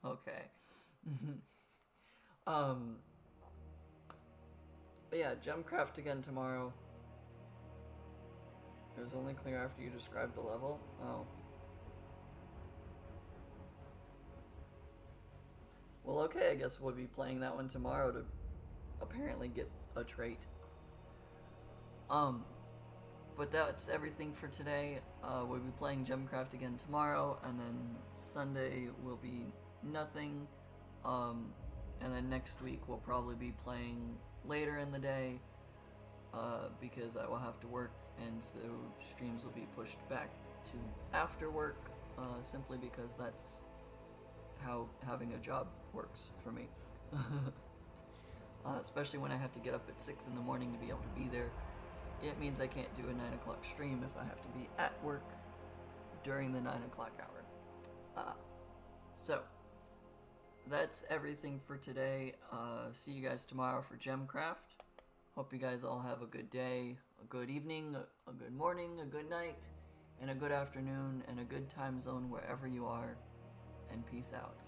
Okay. But yeah, Gemcraft again tomorrow. It was only clear after you described the level. Oh. Well, okay, I guess we'll be playing that one tomorrow to apparently get a trait. But that's everything for today. We'll be playing Gemcraft again tomorrow, and then Sunday will be nothing. And then next week we'll probably be playing later in the day, because I will have to work, and so streams will be pushed back to after work, simply because that's how having a job works for me. Especially when I have to get up at 6 in the morning to be able to be there. It means I can't do a 9 o'clock stream if I have to be at work during the 9 o'clock hour. So, that's everything for today. See you guys tomorrow for Gemcraft. Hope you guys all have a good day, a good evening, a good morning, a good night, and a good afternoon, and a good time zone wherever you are. And peace out.